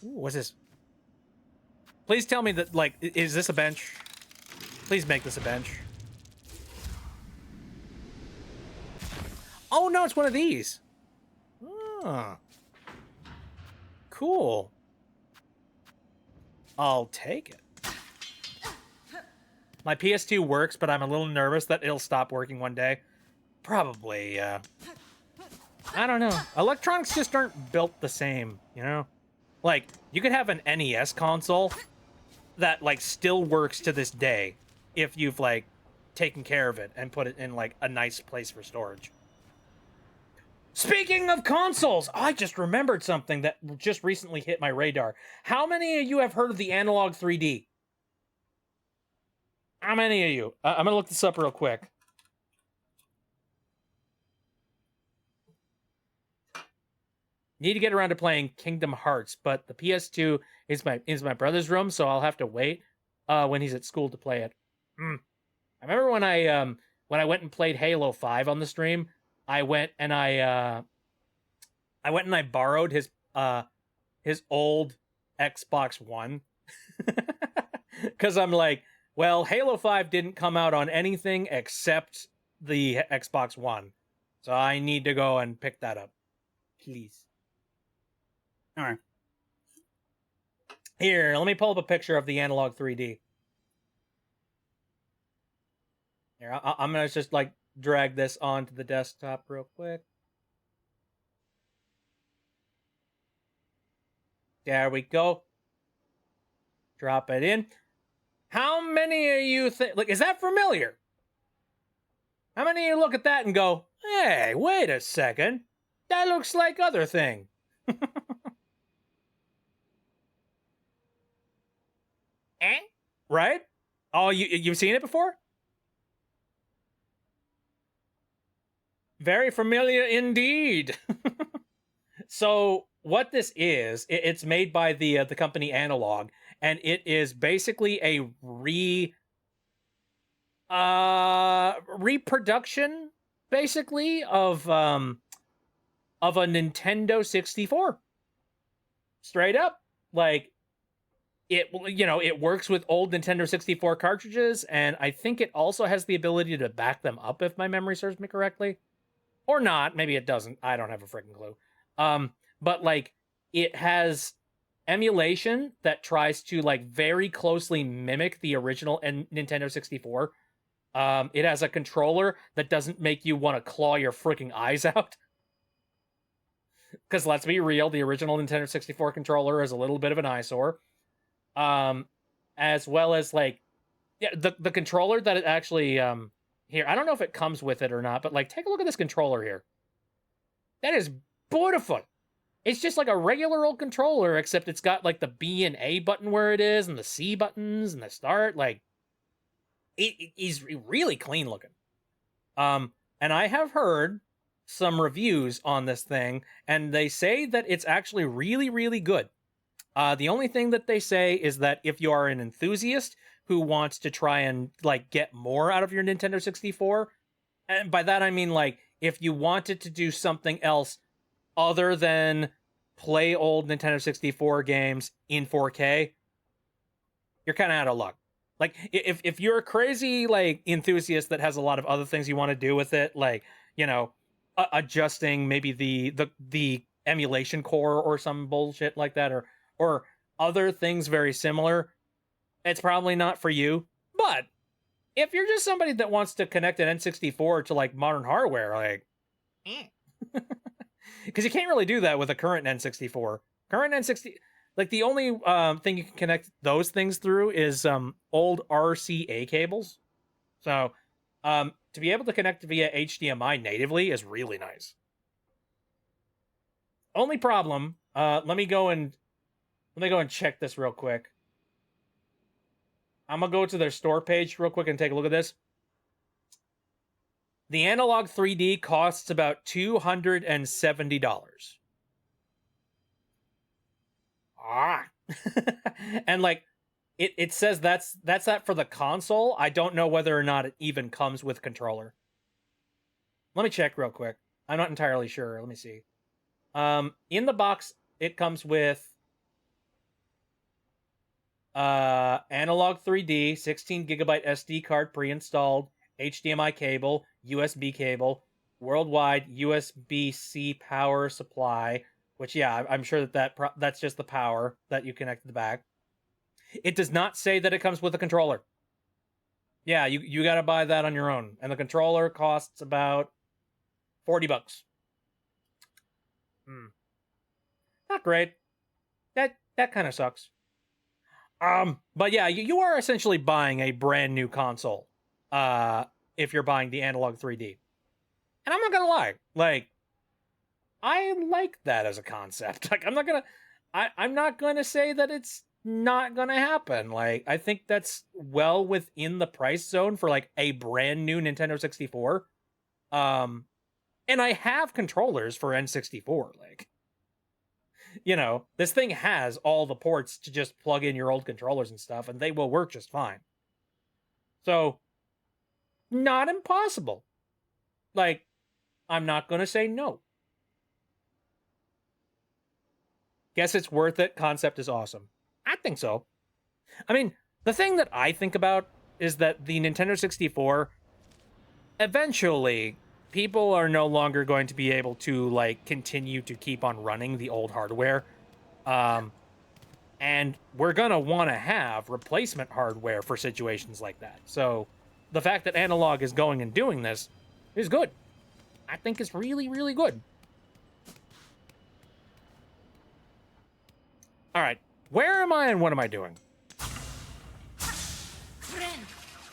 Ooh, what's this? Please tell me that, like, is this a bench? Please make this a bench. Oh, no, it's one of these. Ah. Cool. I'll take it. My PS2 works, but I'm a little nervous that it'll stop working one day. Probably, I don't know. Electronics just aren't built the same, you know? Like, you could have an NES console that, like, still works to this day if you've, like, taken care of it and put it in, like, a nice place for storage. Speaking of consoles, I just remembered something that just recently hit my radar. How many of you have heard of the Analog 3D? How many of you? I'm gonna look this up real quick. Need to get around to playing Kingdom Hearts, but the PS2 is my brother's room, so I'll have to wait when he's at school to play it. I remember when I went and played Halo 5 on the stream. I went and I borrowed his old Xbox One because I'm like, well, Halo 5 didn't come out on anything except the Xbox One, so I need to go and pick that up, please. All right, here, let me pull up a picture of the Analog 3D. Here, I'm gonna just like drag this onto the desktop real quick. There we go. Drop it in. How many of you think, like, is that familiar? How many of you look at that and go, hey, wait a second. That looks like other thing. Eh? Right? Oh, you've seen it before? Very familiar indeed. So what this is, it's made by the company Analog, and it is basically a reproduction, basically, of a Nintendo 64. Straight up, like it works with old Nintendo 64 cartridges, and I think it also has the ability to back them up if my memory serves me correctly. Or not, maybe it doesn't. I don't have a freaking clue. But like it has emulation that tries to like very closely mimic the original Nintendo 64. It has a controller that doesn't make you want to claw your freaking eyes out. Because let's be real, the original Nintendo 64 controller is a little bit of an eyesore. As well as like, yeah, the controller that it actually here, I don't know if it comes with it or not, but like take a look at this controller here. That is beautiful. It's just like a regular old controller, except it's got like the B and A button where it is, and the C buttons, and the start. Like, he's really clean looking. And I have heard some reviews on this thing, and they say that it's actually really, really good. The only thing that they say is that if you are an enthusiast who wants to try and like get more out of your Nintendo 64, and by that I mean like if you wanted to do something else other than play old Nintendo 64 games in 4K, you're kind of out of luck. Like if you're a crazy like enthusiast that has a lot of other things you want to do with it, like, you know, adjusting maybe the emulation core or some bullshit like that, or other things very similar, it's probably not for you. But if you're just somebody that wants to connect an N64 to like modern hardware, like, because you can't really do that with a current N64. Current N60, like the only thing you can connect those things through is old RCA cables. So to be able to connect via HDMI natively is really nice. Only problem, let me go and check this real quick. I'm gonna go to their store page real quick and take a look at this. The Analog 3D costs about $270. Ah. And like it says that's that for the console. I don't know whether or not it even comes with controller. Let me check real quick. I'm not entirely sure. Let me see. In the box it comes with analog 3D, 16 gigabyte SD card pre-installed, HDMI cable, USB cable, worldwide USB-C power supply, which, yeah, I'm sure that's just the power that you connect to the back. It does not say that it comes with a controller. Yeah, you got to buy that on your own, and the controller costs about $40. Not great. That kind of sucks. But yeah, you are essentially buying a brand new console, if you're buying the Analog 3D. And I'm not gonna lie, like, I like that as a concept. Like, I'm not gonna say that it's not gonna happen. Like, I think that's well within the price zone for like a brand new Nintendo 64. And I have controllers for N64, like, you know, this thing has all the ports to just plug in your old controllers and stuff, and they will work just fine. So, not impossible. Like, I'm not going to say no. Guess it's worth it. Concept is awesome. I think so. I mean, the thing that I think about is that the Nintendo 64, eventually, people are no longer going to be able to, like, continue to keep on running the old hardware. And we're going to want to have replacement hardware for situations like that. So the fact that Analog is going and doing this is good. I think it's really, really good. All right. Where am I and what am I doing?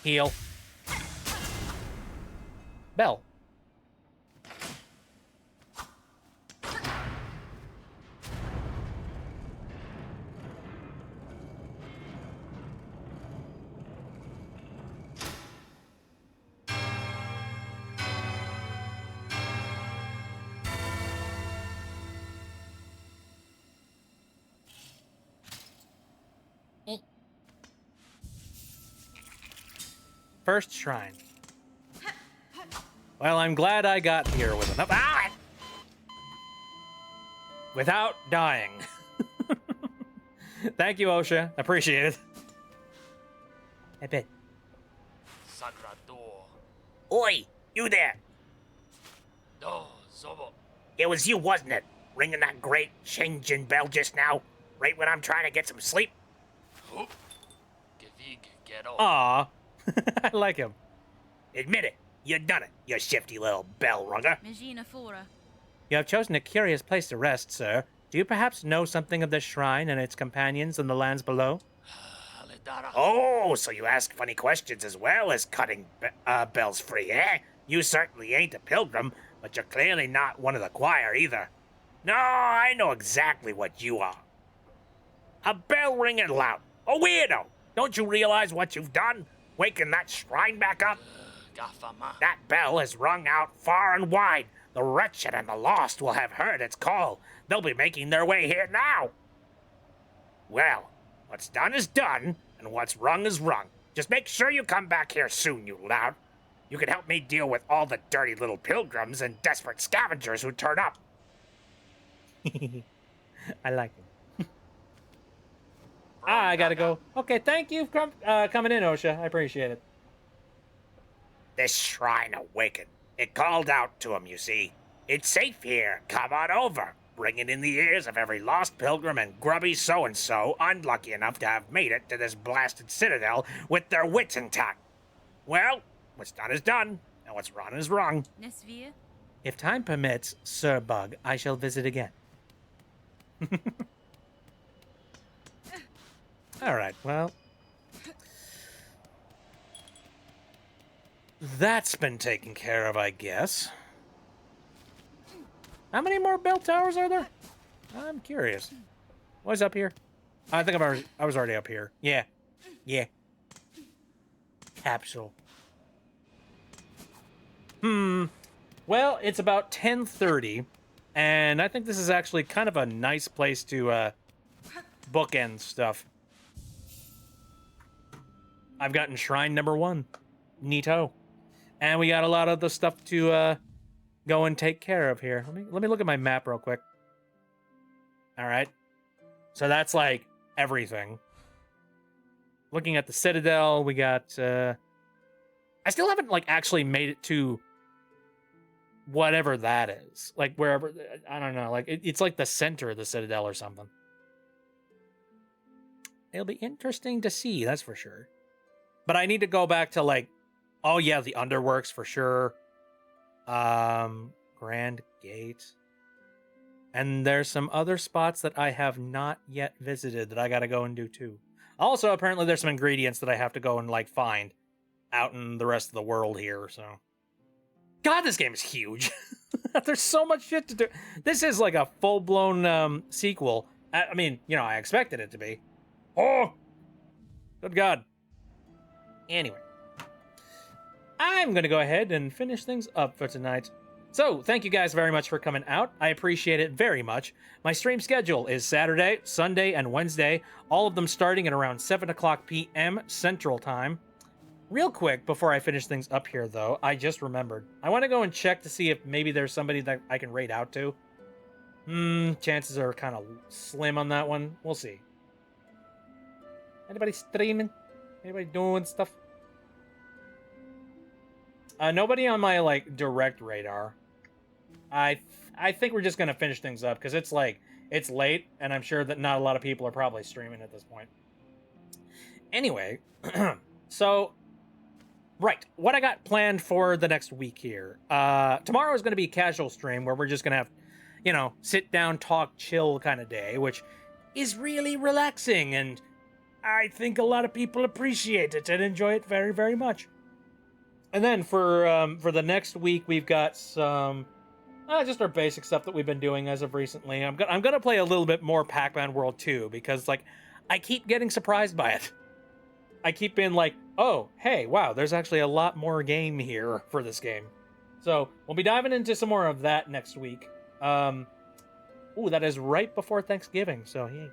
Heal. Bell. First shrine. Well, I'm glad I got here with enough. Without dying. Thank you, OSHA. Appreciate it. I bet. Oi, you there. It was you, wasn't it? Ringing that great changing bell just now, right when I'm trying to get some sleep. Aw. I like him. Admit it, you done it, you shifty little bell runger. You have chosen a curious place to rest, sir. Do you perhaps know something of this shrine and its companions in the lands below? Oh, so you ask funny questions as well as cutting bells free, eh? You certainly ain't a pilgrim, but you're clearly not one of the choir either. No, I know exactly what you are. A bell ringing loud. A weirdo. Don't you realize what you've done? Waking that shrine back up? That bell has rung out far and wide. The wretched and the lost will have heard its call. They'll be making their way here now. Well, what's done is done, and what's rung is rung. Just make sure you come back here soon, you loud. You can help me deal with all the dirty little pilgrims and desperate scavengers who turn up. I like him. I gotta go. Okay, thank you for coming in, Osha. I appreciate it. This shrine awakened. It called out to him, you see. It's safe here. Come on over. Bring it in the ears of every lost pilgrim and grubby so-and-so unlucky enough to have made it to this blasted citadel with their wits intact. Well, what's done is done, and what's wrong is wrong. If time permits, Sir Bug, I shall visit again. All right, well. That's been taken care of, I guess. How many more bell towers are there? I'm curious. What's up here? I think I was already up here. Yeah. Yeah. Capsule. Well, it's about 10:30, and I think this is actually kind of a nice place to bookend stuff. I've gotten shrine number 1. Neato. And we got a lot of the stuff to go and take care of here. Let me look at my map real quick. All right. So that's like everything. Looking at the Citadel, we got I still haven't like actually made it to whatever that is. Like wherever, I don't know, like it's like the center of the Citadel or something. It'll be interesting to see, that's for sure. But I need to go back to like, oh yeah, the Underworks for sure. Grand Gate. And there's some other spots that I have not yet visited that I gotta go and do too. Also, apparently there's some ingredients that I have to go and like find out in the rest of the world here, so. God, this game is huge. There's so much shit to do. This is like a full-blown sequel. I mean, you know, I expected it to be. Oh! Good God. Anyway. I'm going to go ahead and finish things up for tonight. So, thank you guys very much for coming out. I appreciate it very much. My stream schedule is Saturday, Sunday, and Wednesday, all of them starting at around 7 o'clock p.m. Central Time. Real quick, before I finish things up here, though, I just remembered. I want to go and check to see if maybe there's somebody that I can raid out to. Chances are kind of slim on that one. We'll see. Anybody streaming? Anybody doing stuff? Nobody on my, like, direct radar. I think we're just going to finish things up, because it's, like, it's late, and I'm sure that not a lot of people are probably streaming at this point. Anyway, so, right, what I got planned for the next week here. Tomorrow is going to be a casual stream, where we're just going to have, you know, sit down, talk, chill kind of day, which is really relaxing, and I think a lot of people appreciate it and enjoy it very, very much. And then for the next week, we've got some just our basic stuff that we've been doing as of recently. I'm gonna play a little bit more Pac-Man World 2 because like I keep getting surprised by it. I keep being like, oh hey, wow, there's actually a lot more game here for this game. So we'll be diving into some more of that next week. Ooh, that is right before Thanksgiving, so yay.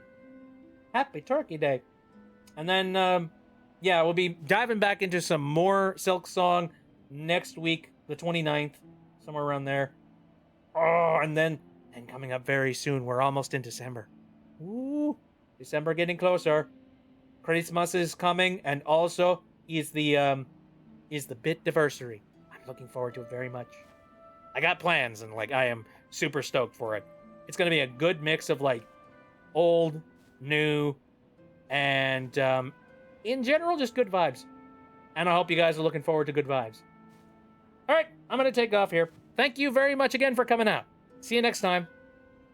Happy Turkey Day. And then yeah, we'll be diving back into some more Silksong next week, the 29th, somewhere around there. Oh, and then coming up very soon, we're almost in December. Ooh, December getting closer. Christmas is coming, and also is the Bit-diversary. I'm looking forward to it very much. I got plans, and like I am super stoked for it. It's gonna be a good mix of like old, new, and in general, just good vibes. And I hope you guys are looking forward to good vibes. All right, I'm going to take off here. Thank you very much again for coming out. See you next time.